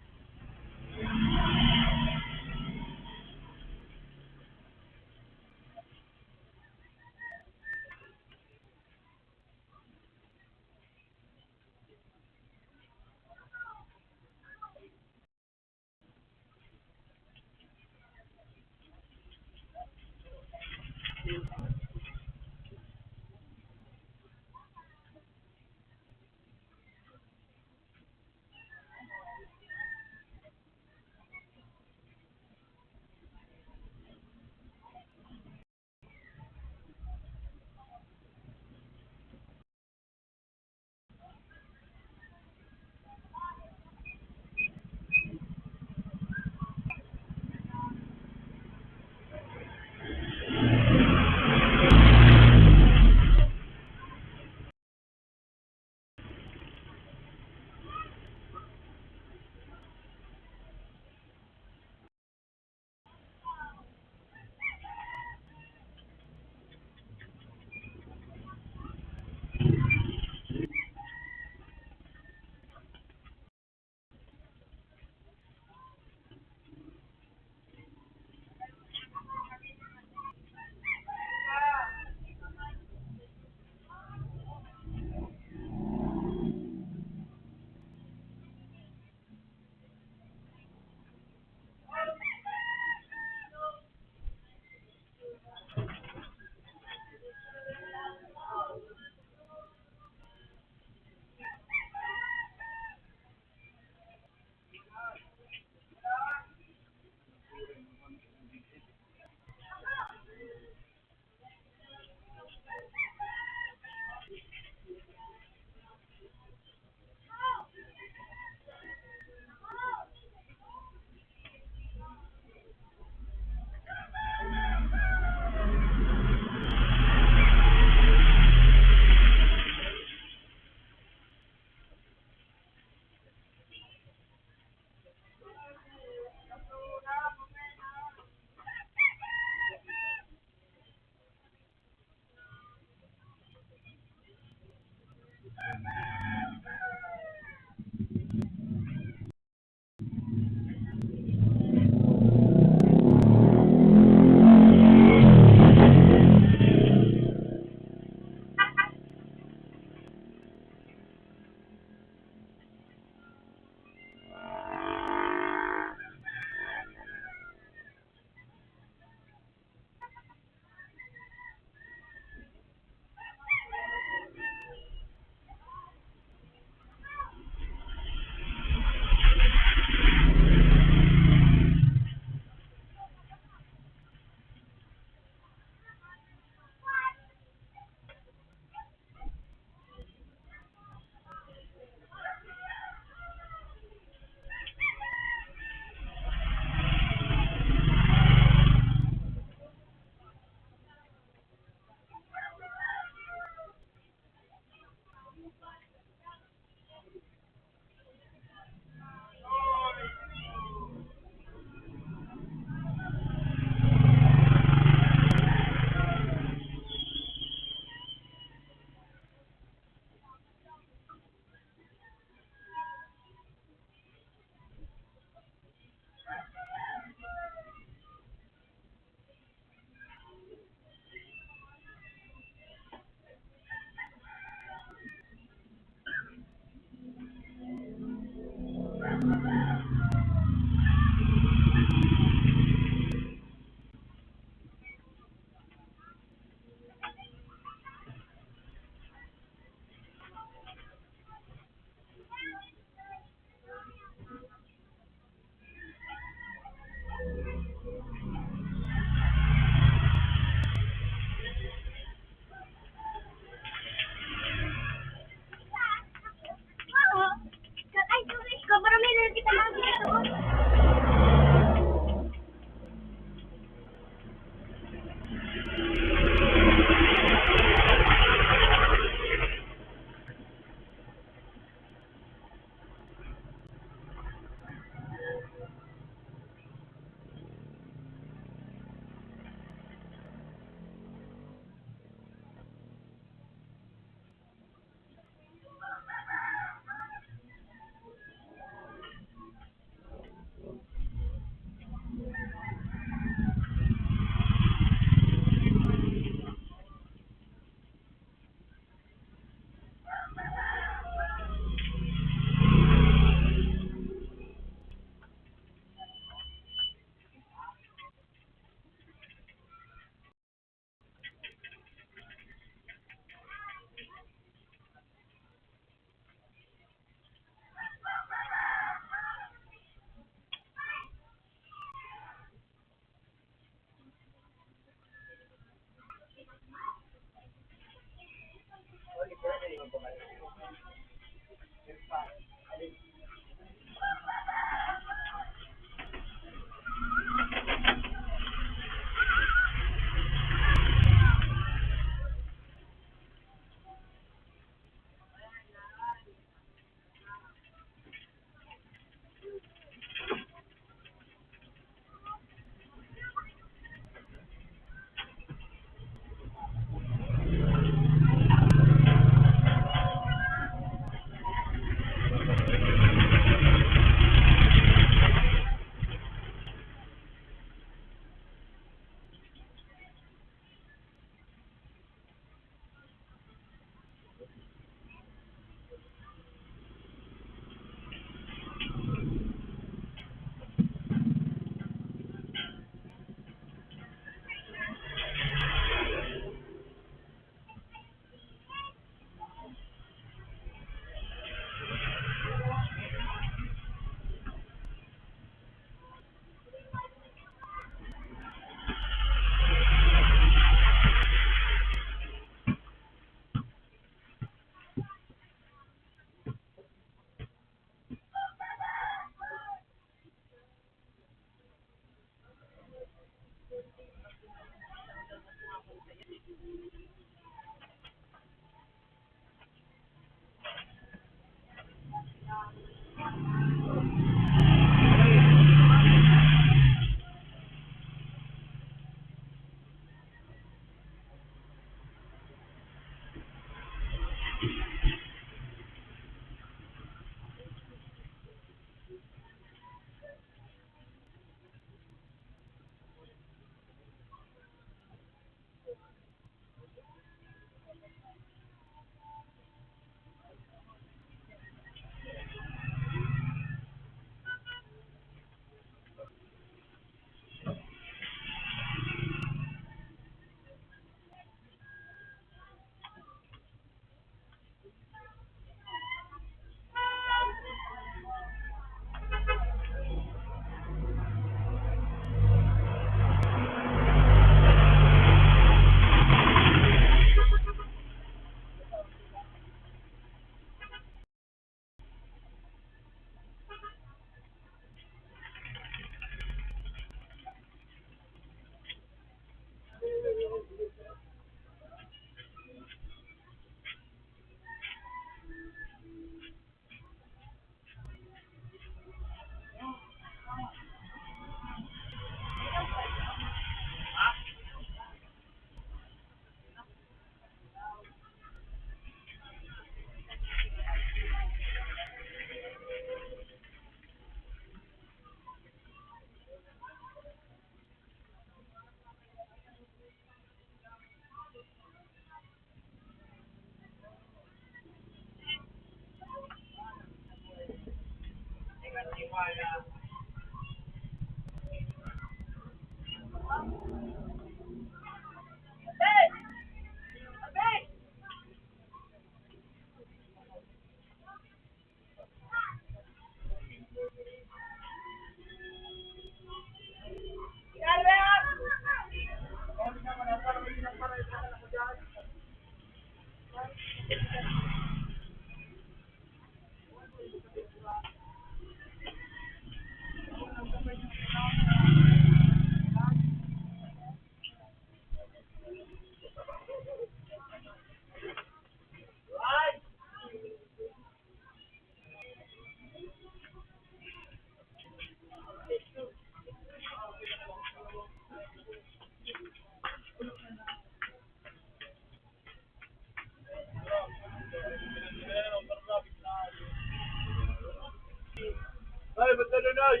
Ay, ba't nanunod?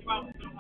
Ikaw,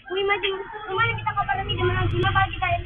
Uy, mati, umali kita ka pala hindi naman ang sinabagi tayo.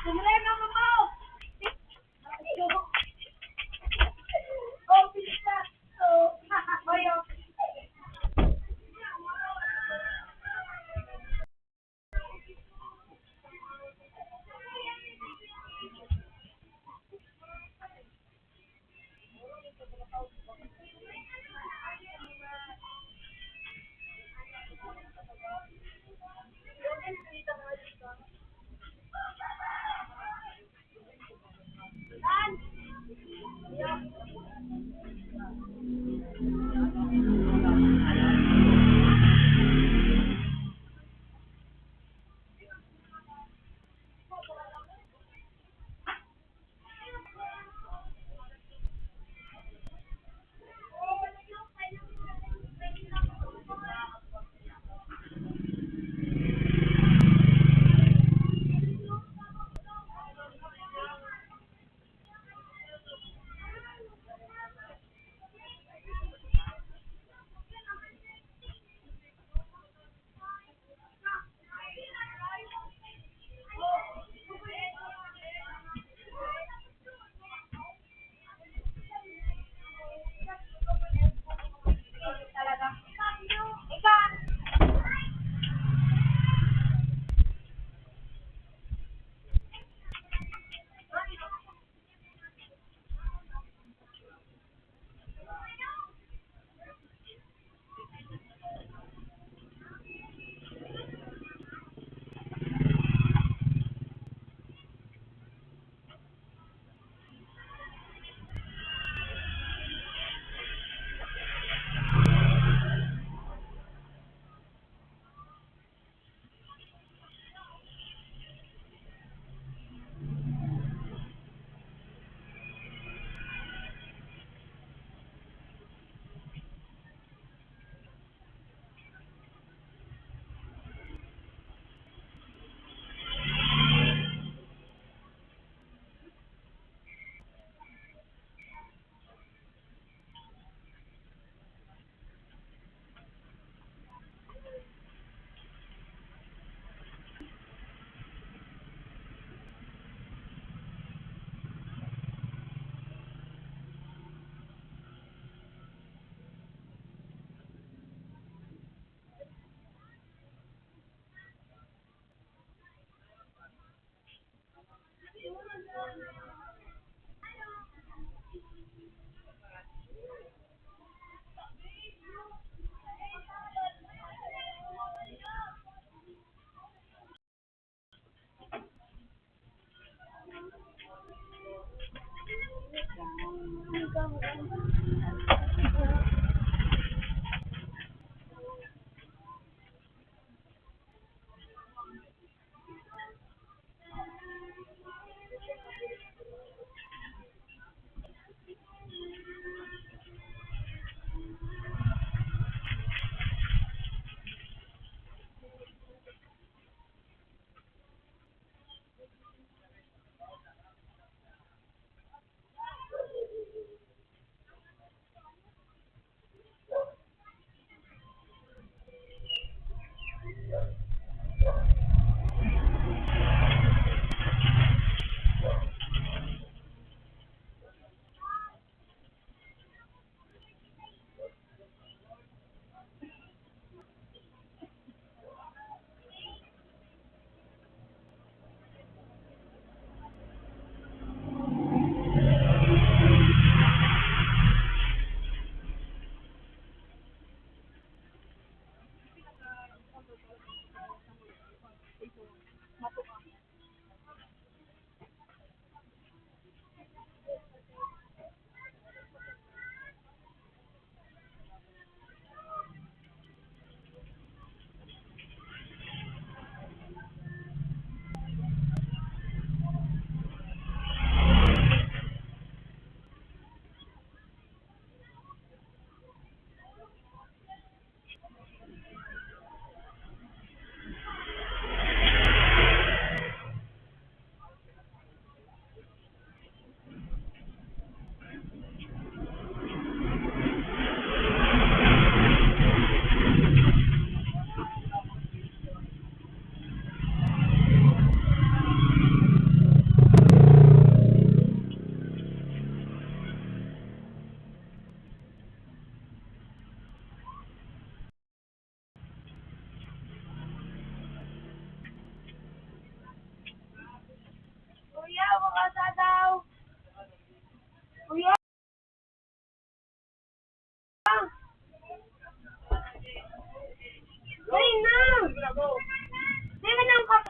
Sumulay mo mo! Oh, pizza! Oh, boyo! Kuya, makasa daw. Kuya. Uy, na. Di ka nang kap...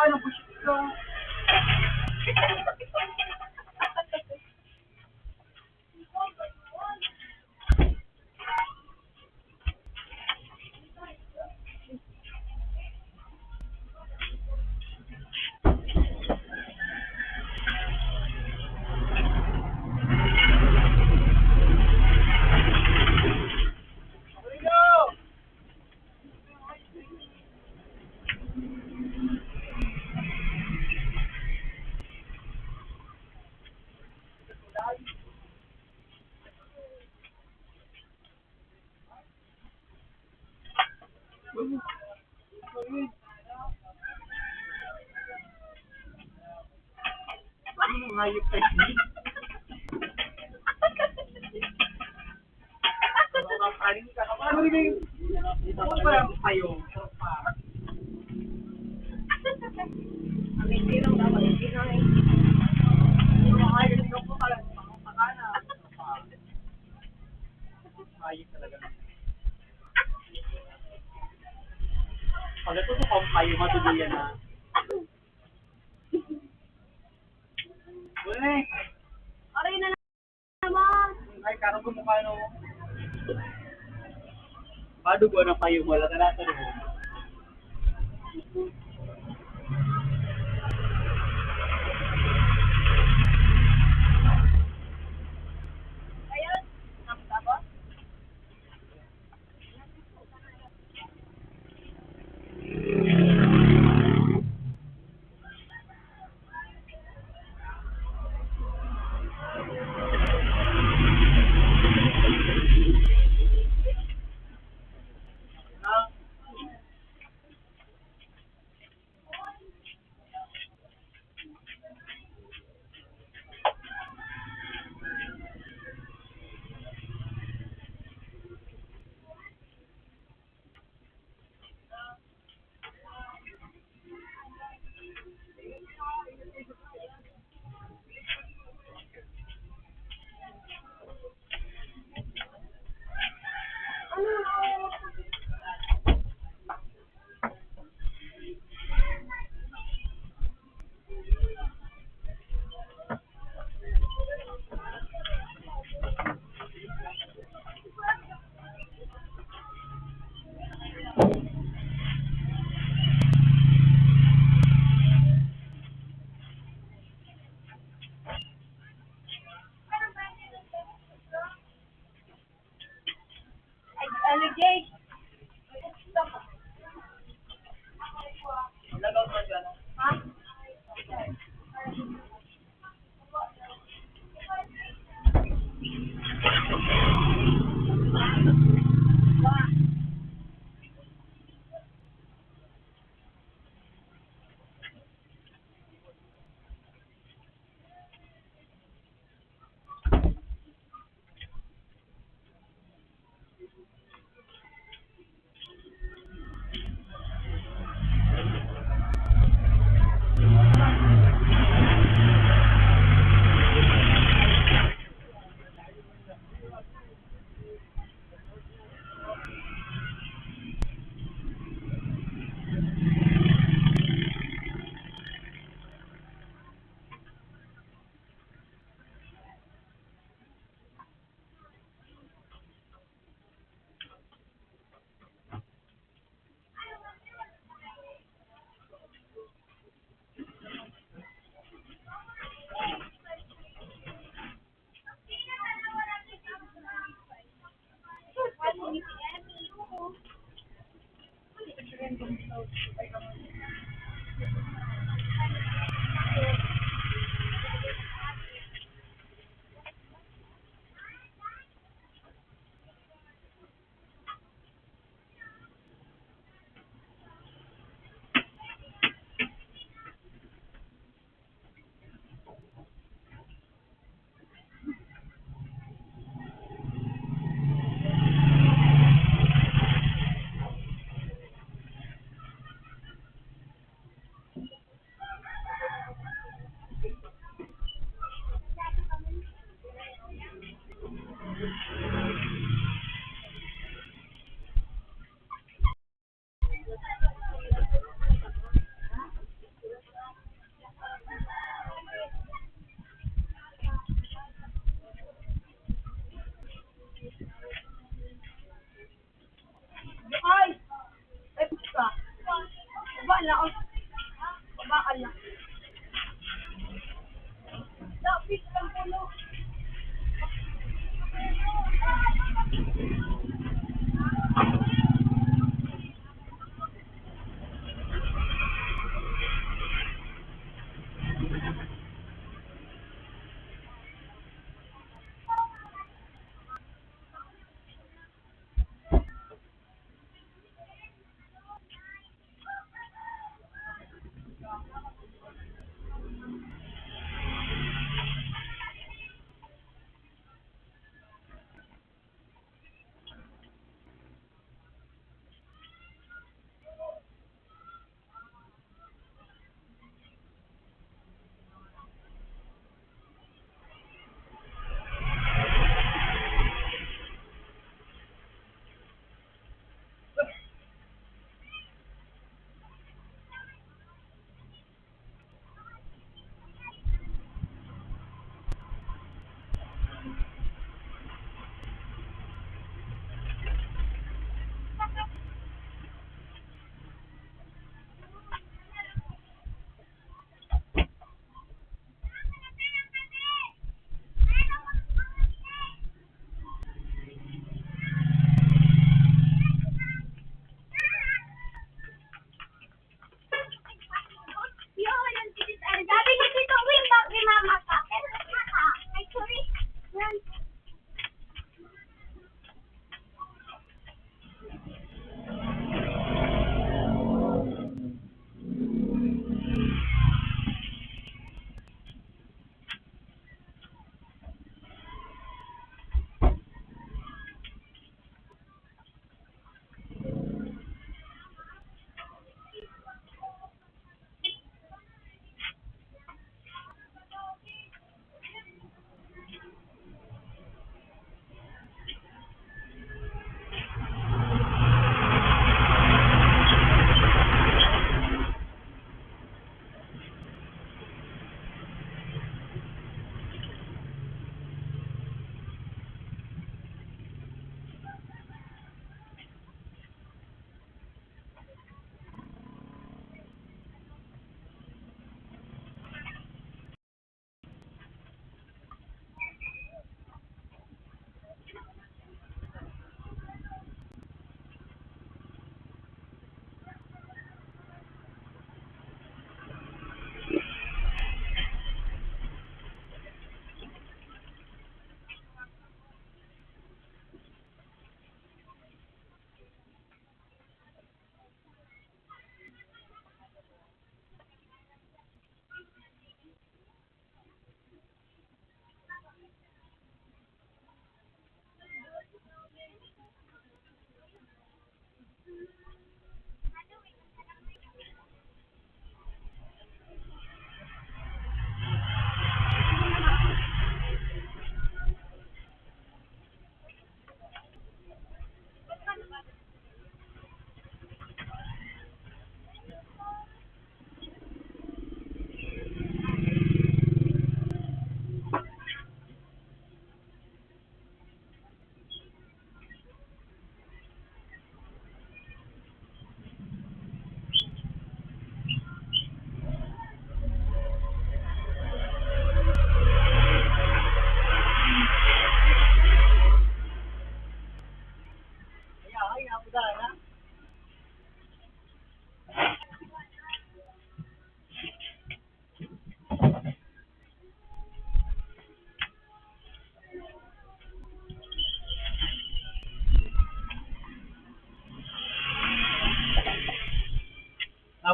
ano, bullshit ko. Anong hayop kayo? Kanin ka ka. Ano rin? Ito pa lang kayo. Ang hindi lang dapat, hindi na eh. Hayop ko pala. Makakana. Hayop talaga. Pag ito po kung kayo, matuloy yan na. Wala eh. Aray na naman. Ay, karang kumukha no. Padugo na kayo, wala ka natin mo. Ayun, nakita.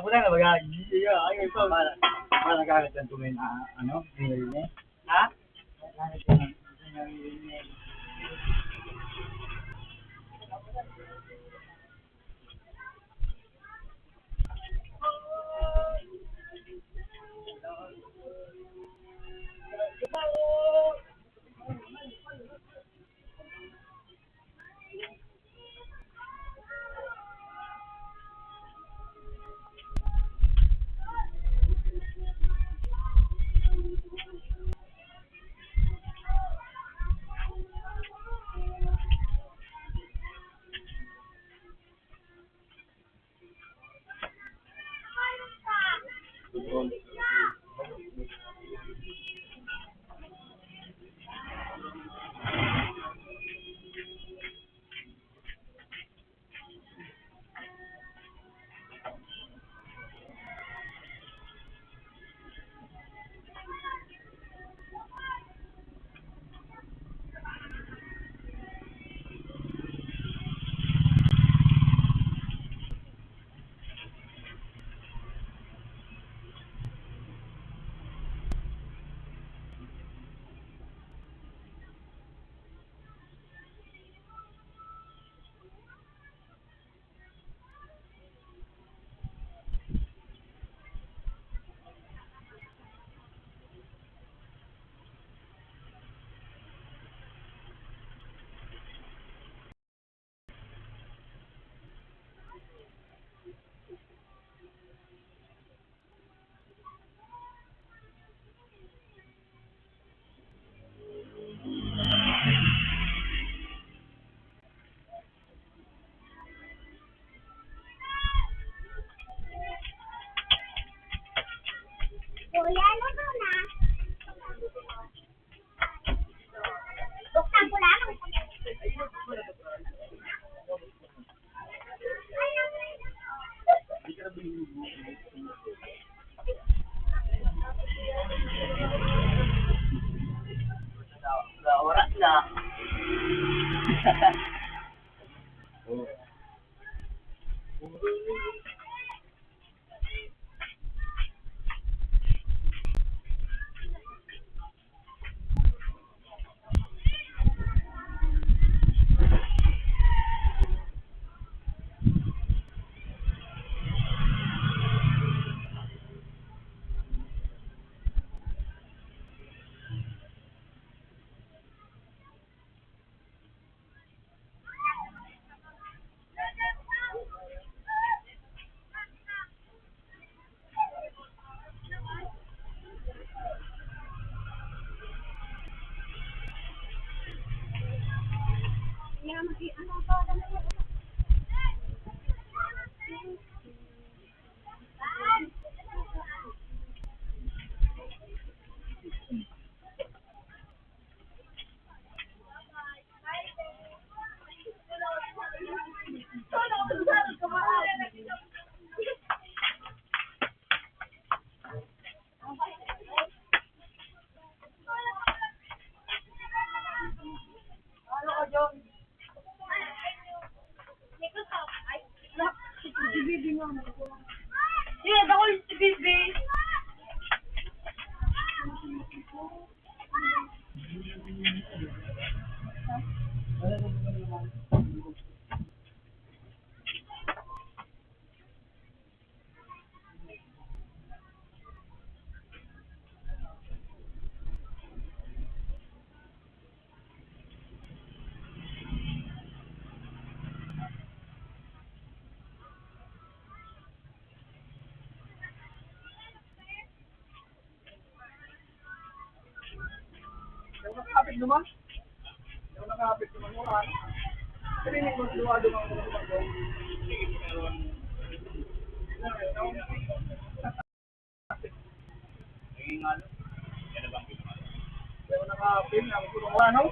Wala na bagay. Iya, ay ito. Para gamit ang tumay na, ano, niya. Ha? Gamit yung niya. Kuya, ano ba na? Buksan ko lang. Oras na. Yeah, ako yung si Bibi. Nakakapit naman. Nakakapit naman mo. Kalinig mo luwado mga mga. Kaya nakapit na ako ng ano?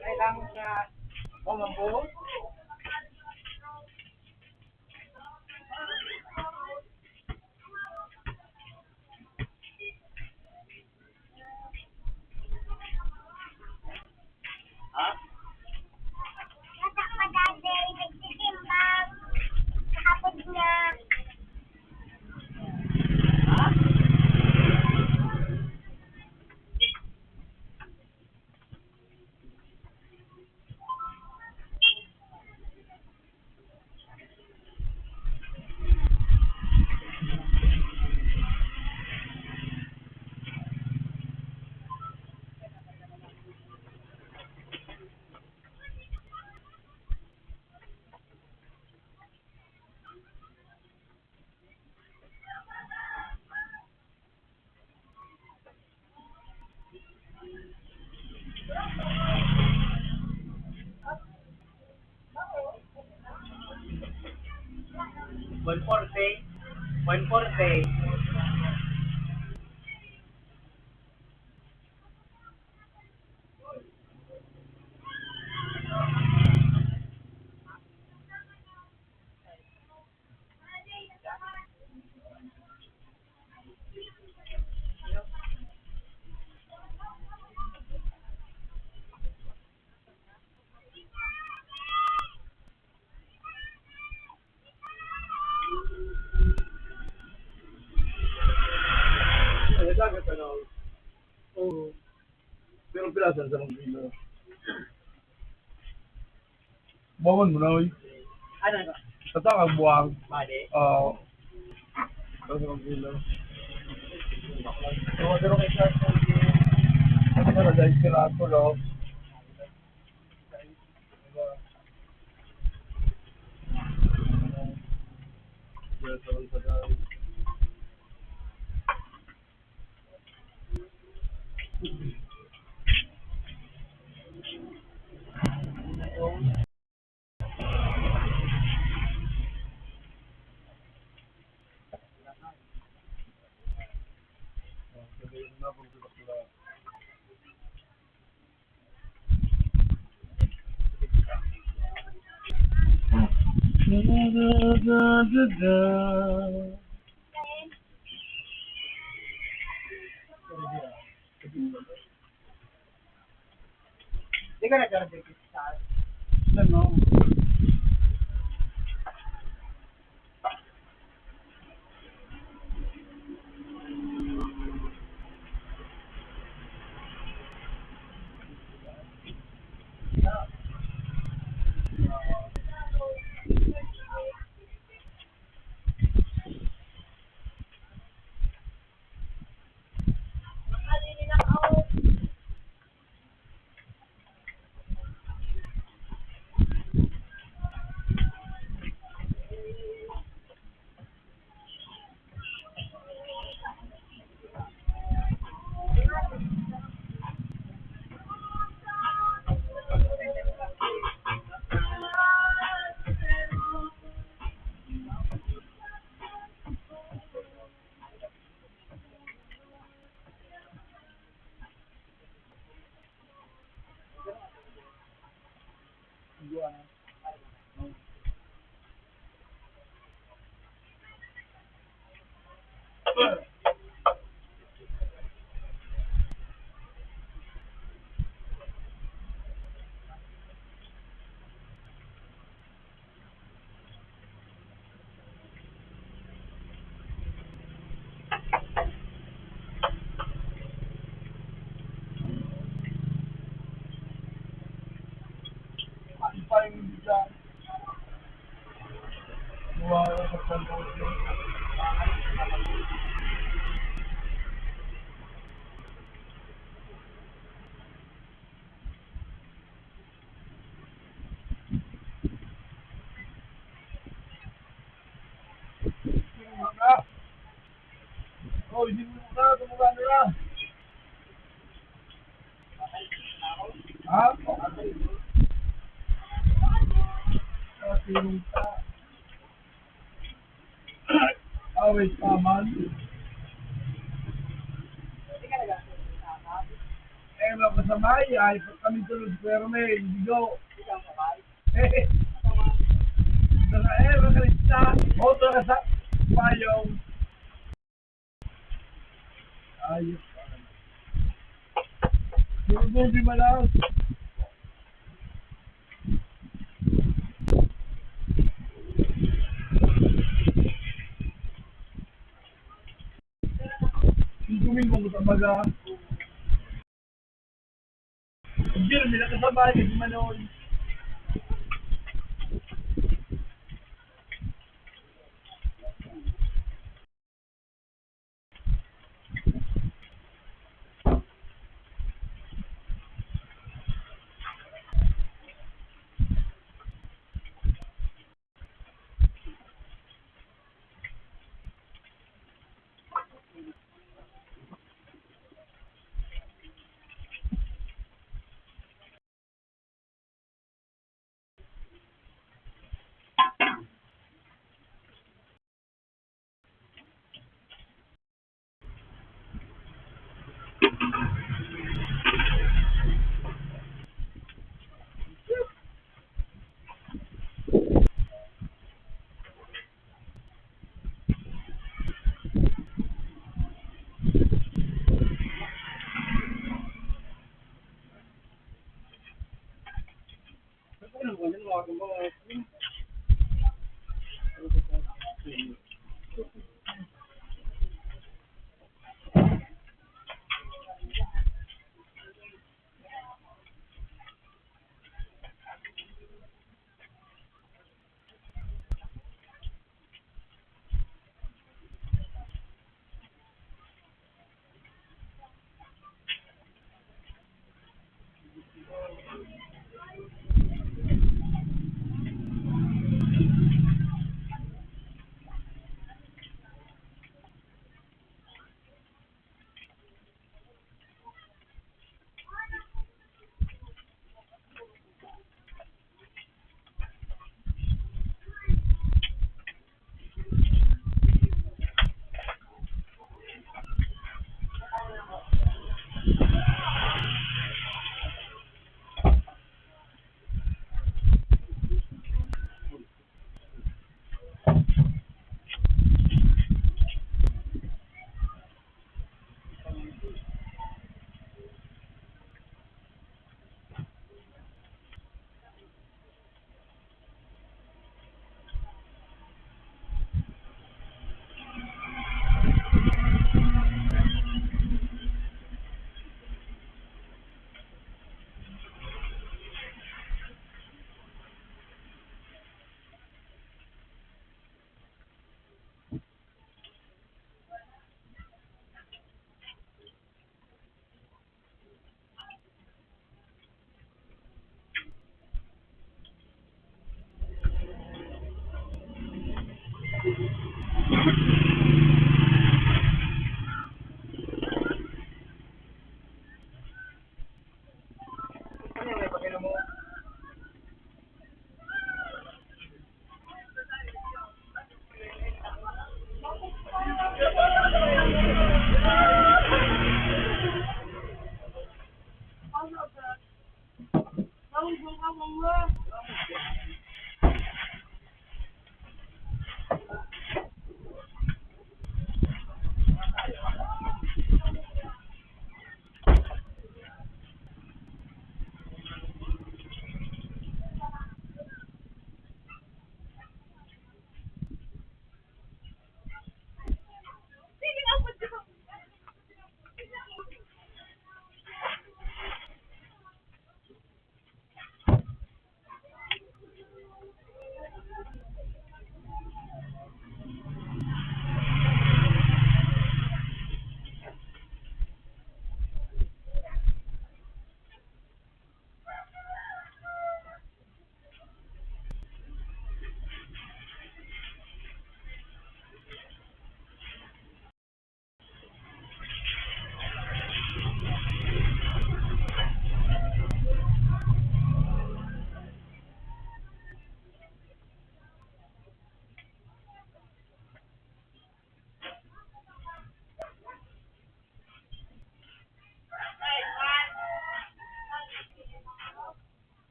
Kailangan siya umabot. One forte. One forte. Ay, dagat ano. Oo. Pero pilasan sa mga kilo. Bawan mo na, oy. Ano na? Tatang buwang. Mali. Oo. Sa mga kilo. Pero kay Charles, Ano na, dahil sila ako, no? Hindi ka nagkaroon kay Charles. Ano? Ano pa yung bisa? Wow, sa pangkotlo. Oh, hindi mo na, tumula nila. Ha? Kasi yung Awit paman. Eh, mga kasamay, ay kami tulog pero may ligo. Eh, makalista. Moto ka sa payong. Ayos. Tulog di malaw. Tumingin mo sa baga. Hindi, nila kasabay, hindi manon.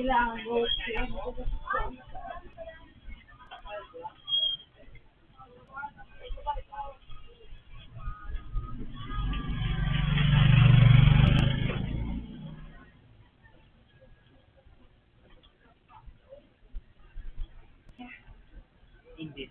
Sila ang go-to. Hindi.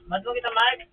Madlo kita, Mark.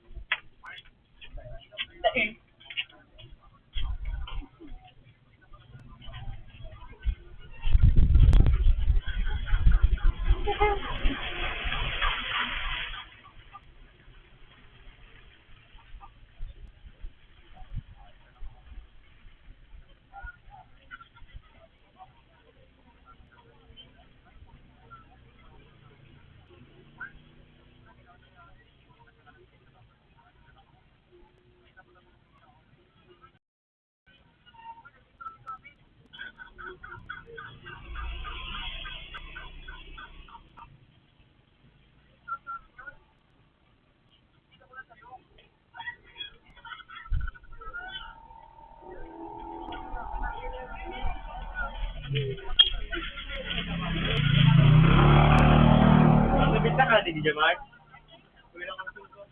Media Mart. Kuya lang ang sungko.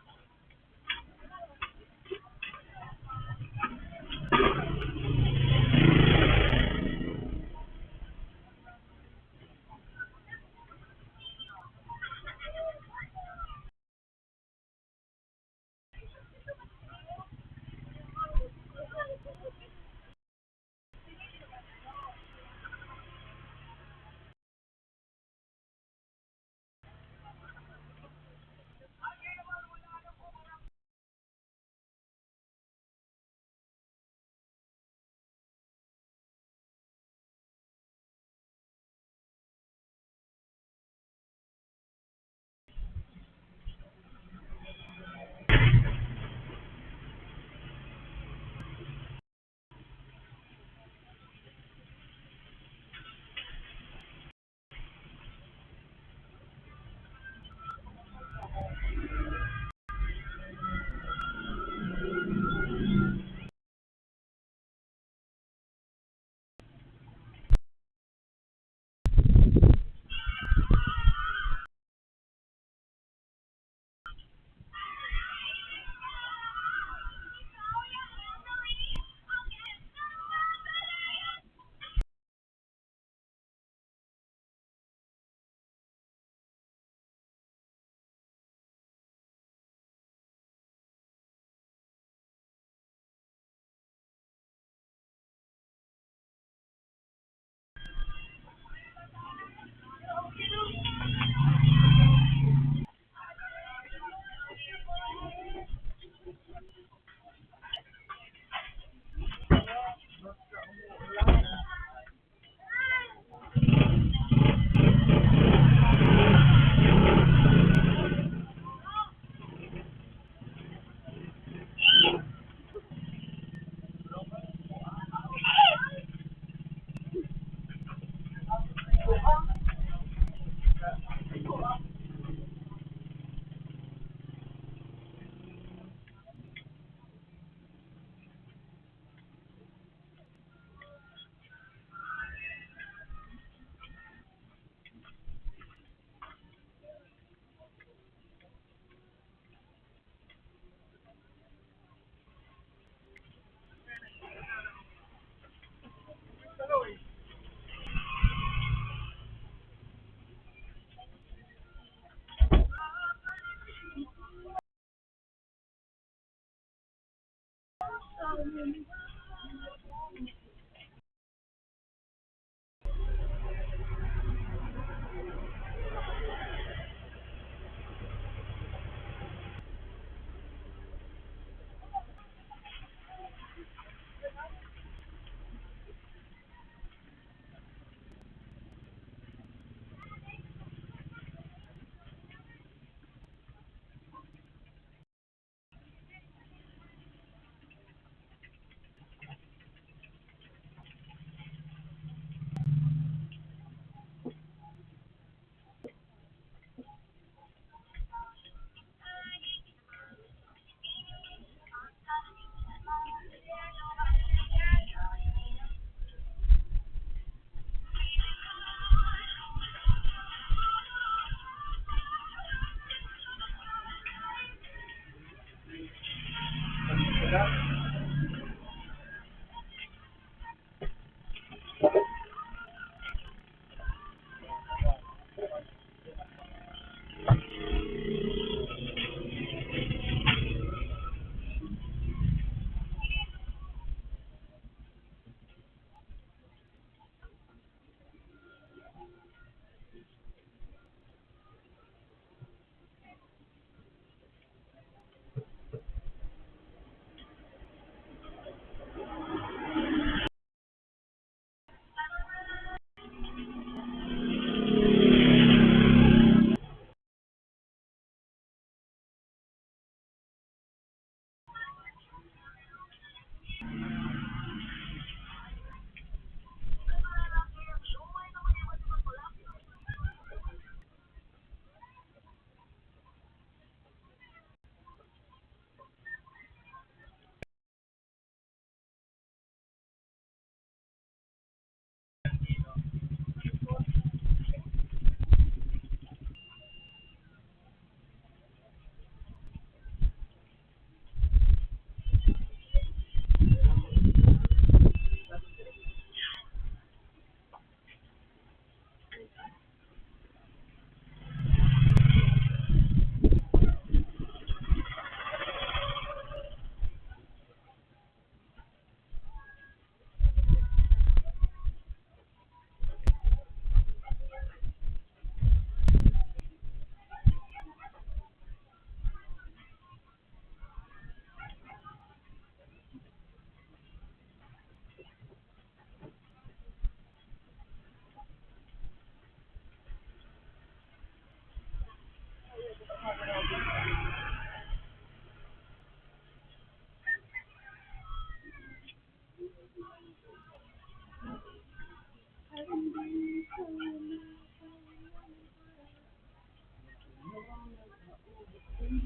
May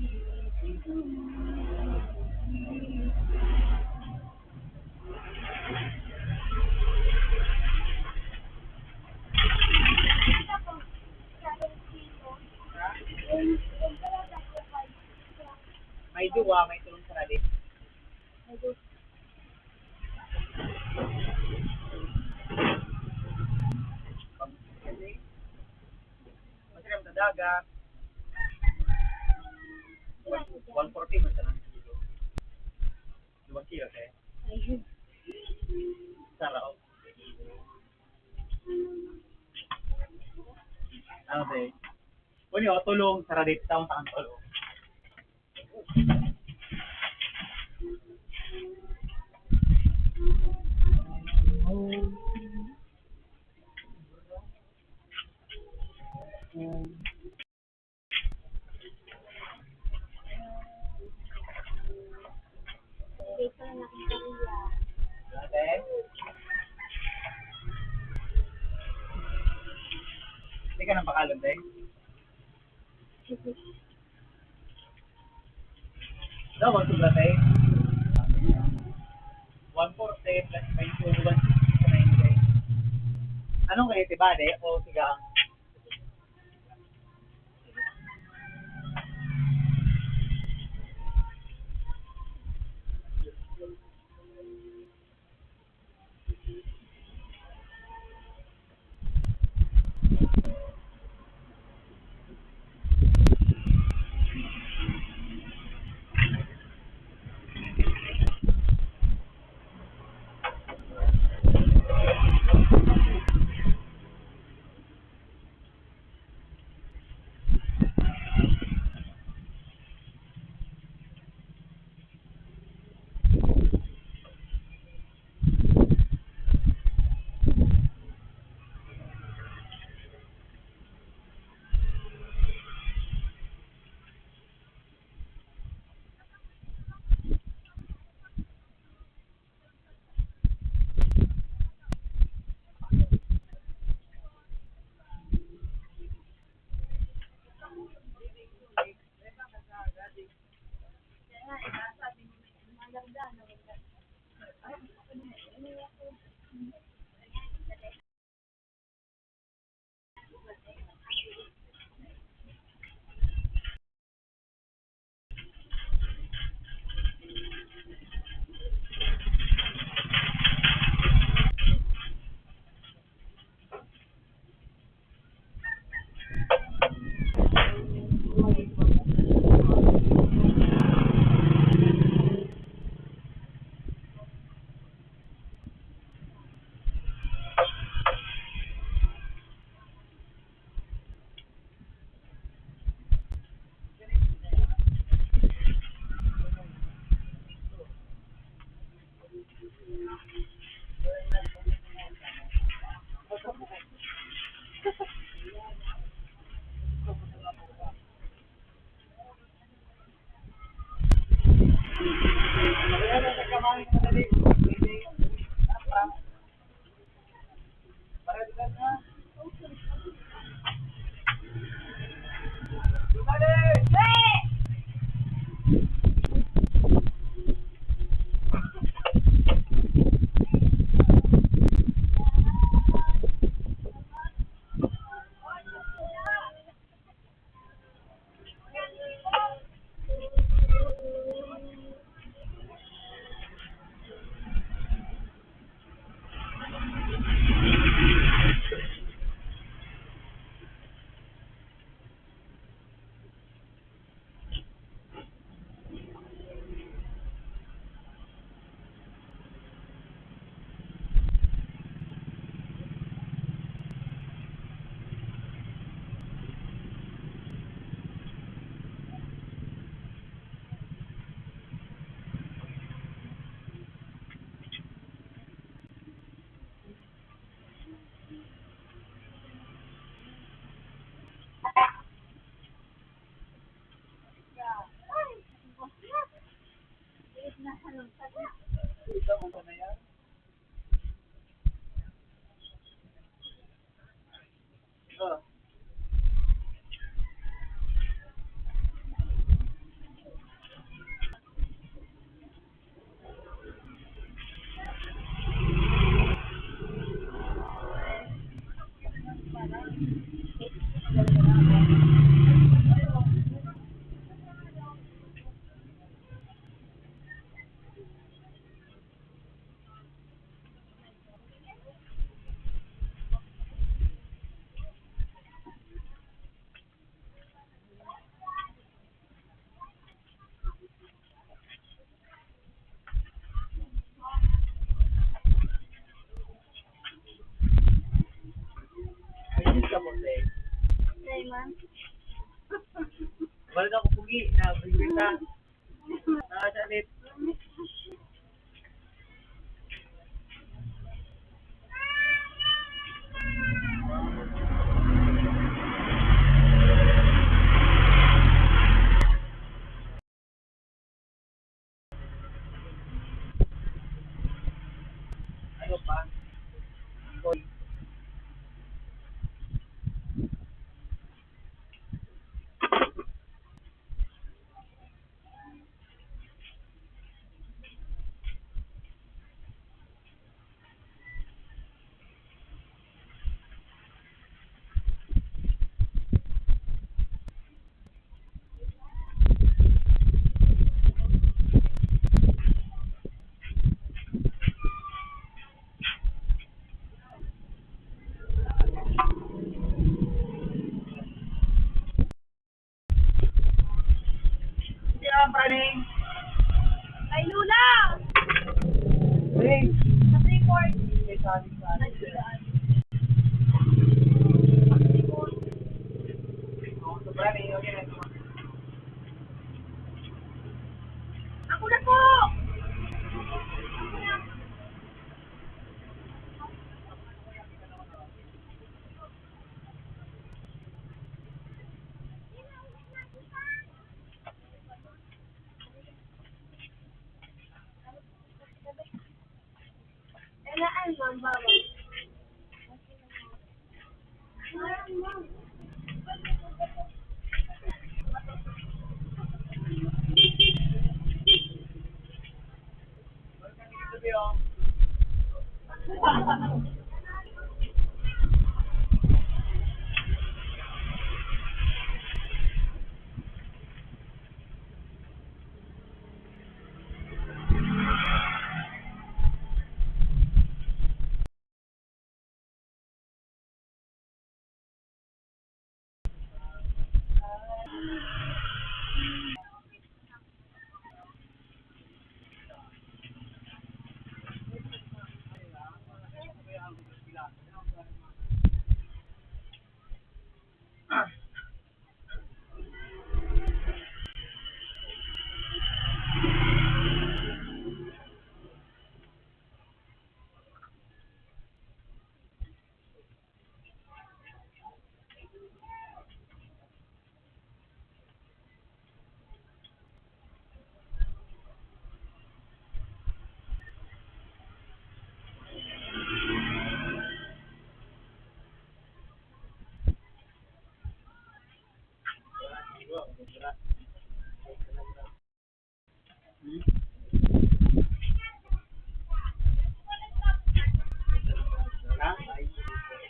duwa, may tulong sa radit. Masarap sa dagat. 140 man sa lang kilo. 2 kilo, eh. Sarap. Ano, eh? Kung yun, tulong sa radit. Taong takang tulong. Ate? Hindi ka nang pakalon, te? Daw, wag tula, te? 140 plus 22, 160. Anong kayo, tibade o sigang? na. Nakasalit. Ano pa? Hoy. Kaya, praning. Ay, Lula! Hey. Sa report. May sali-sali. Oh, so praning, okay na ito. Ako na po! Kailangan, ma'am, bawal. Sabi, oh.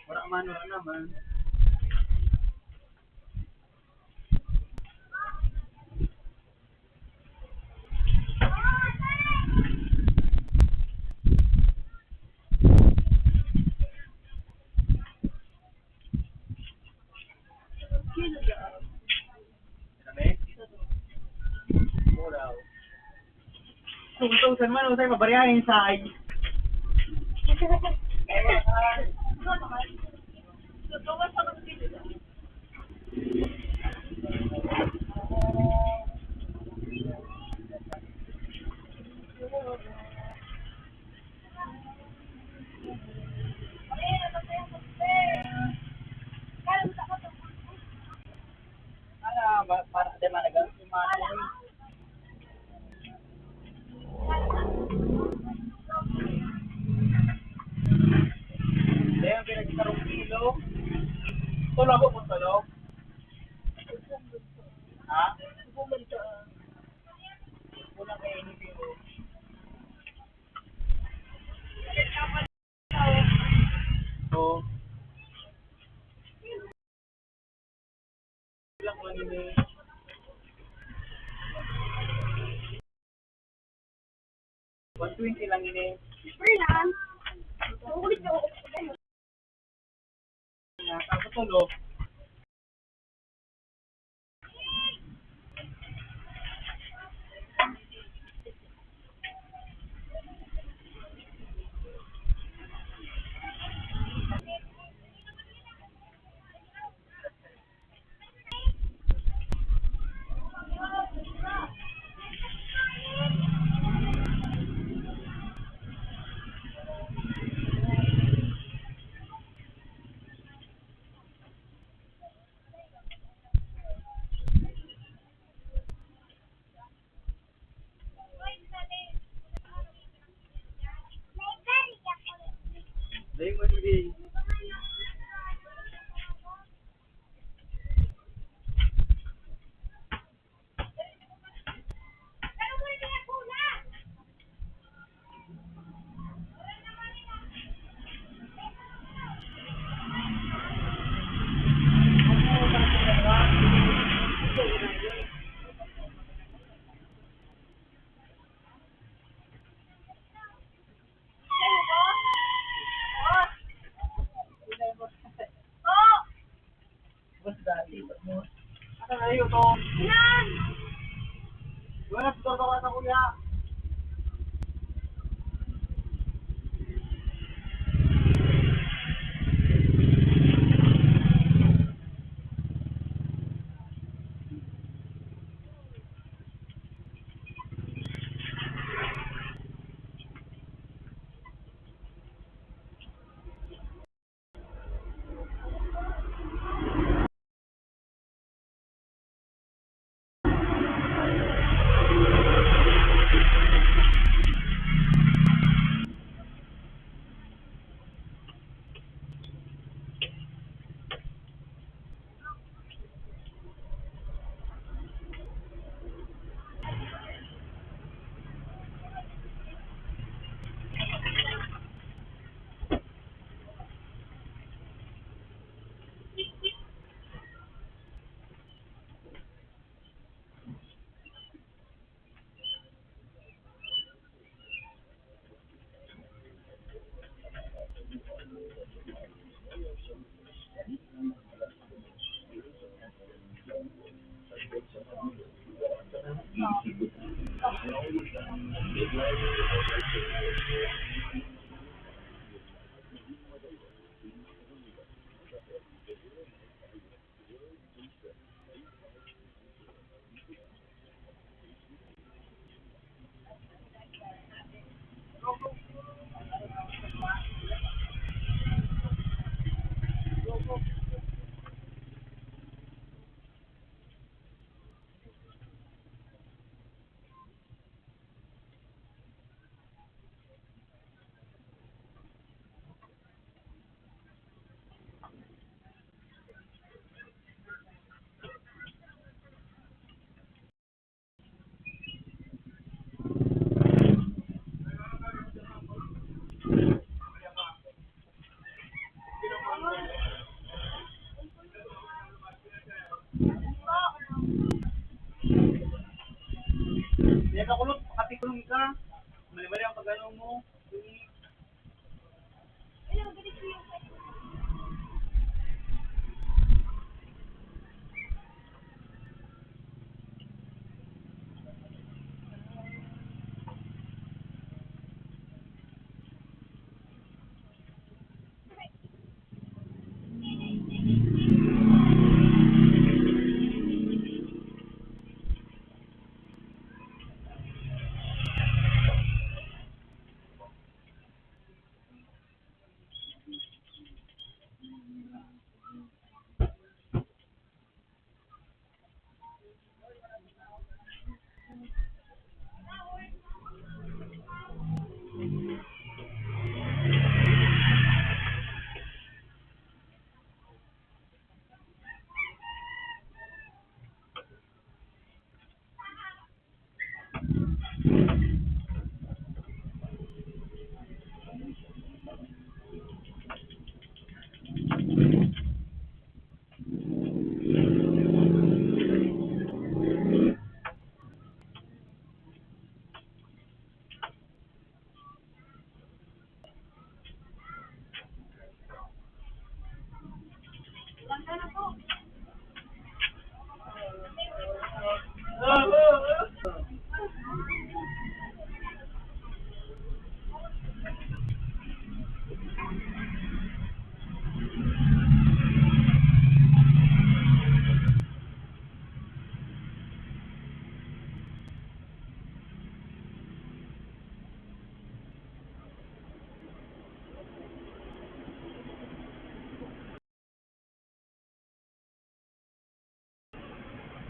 Wala man, wala naman. Kung tusan man, usay mabariyahin sa ay. Para di man nag-umanoy. Dahil pinagkarong kilo. Tulo ako kung tulo. Ha? Kulang kayo ni Piro. So, ilang mo ni 120 lang ini. Freelance. Ulit ko. Tapos tulo. Wala, tutor ka sa kuya. Kaya kakulot, katikulong ka. Mali-mali ang pag-ano mo. Ayun, ganito yung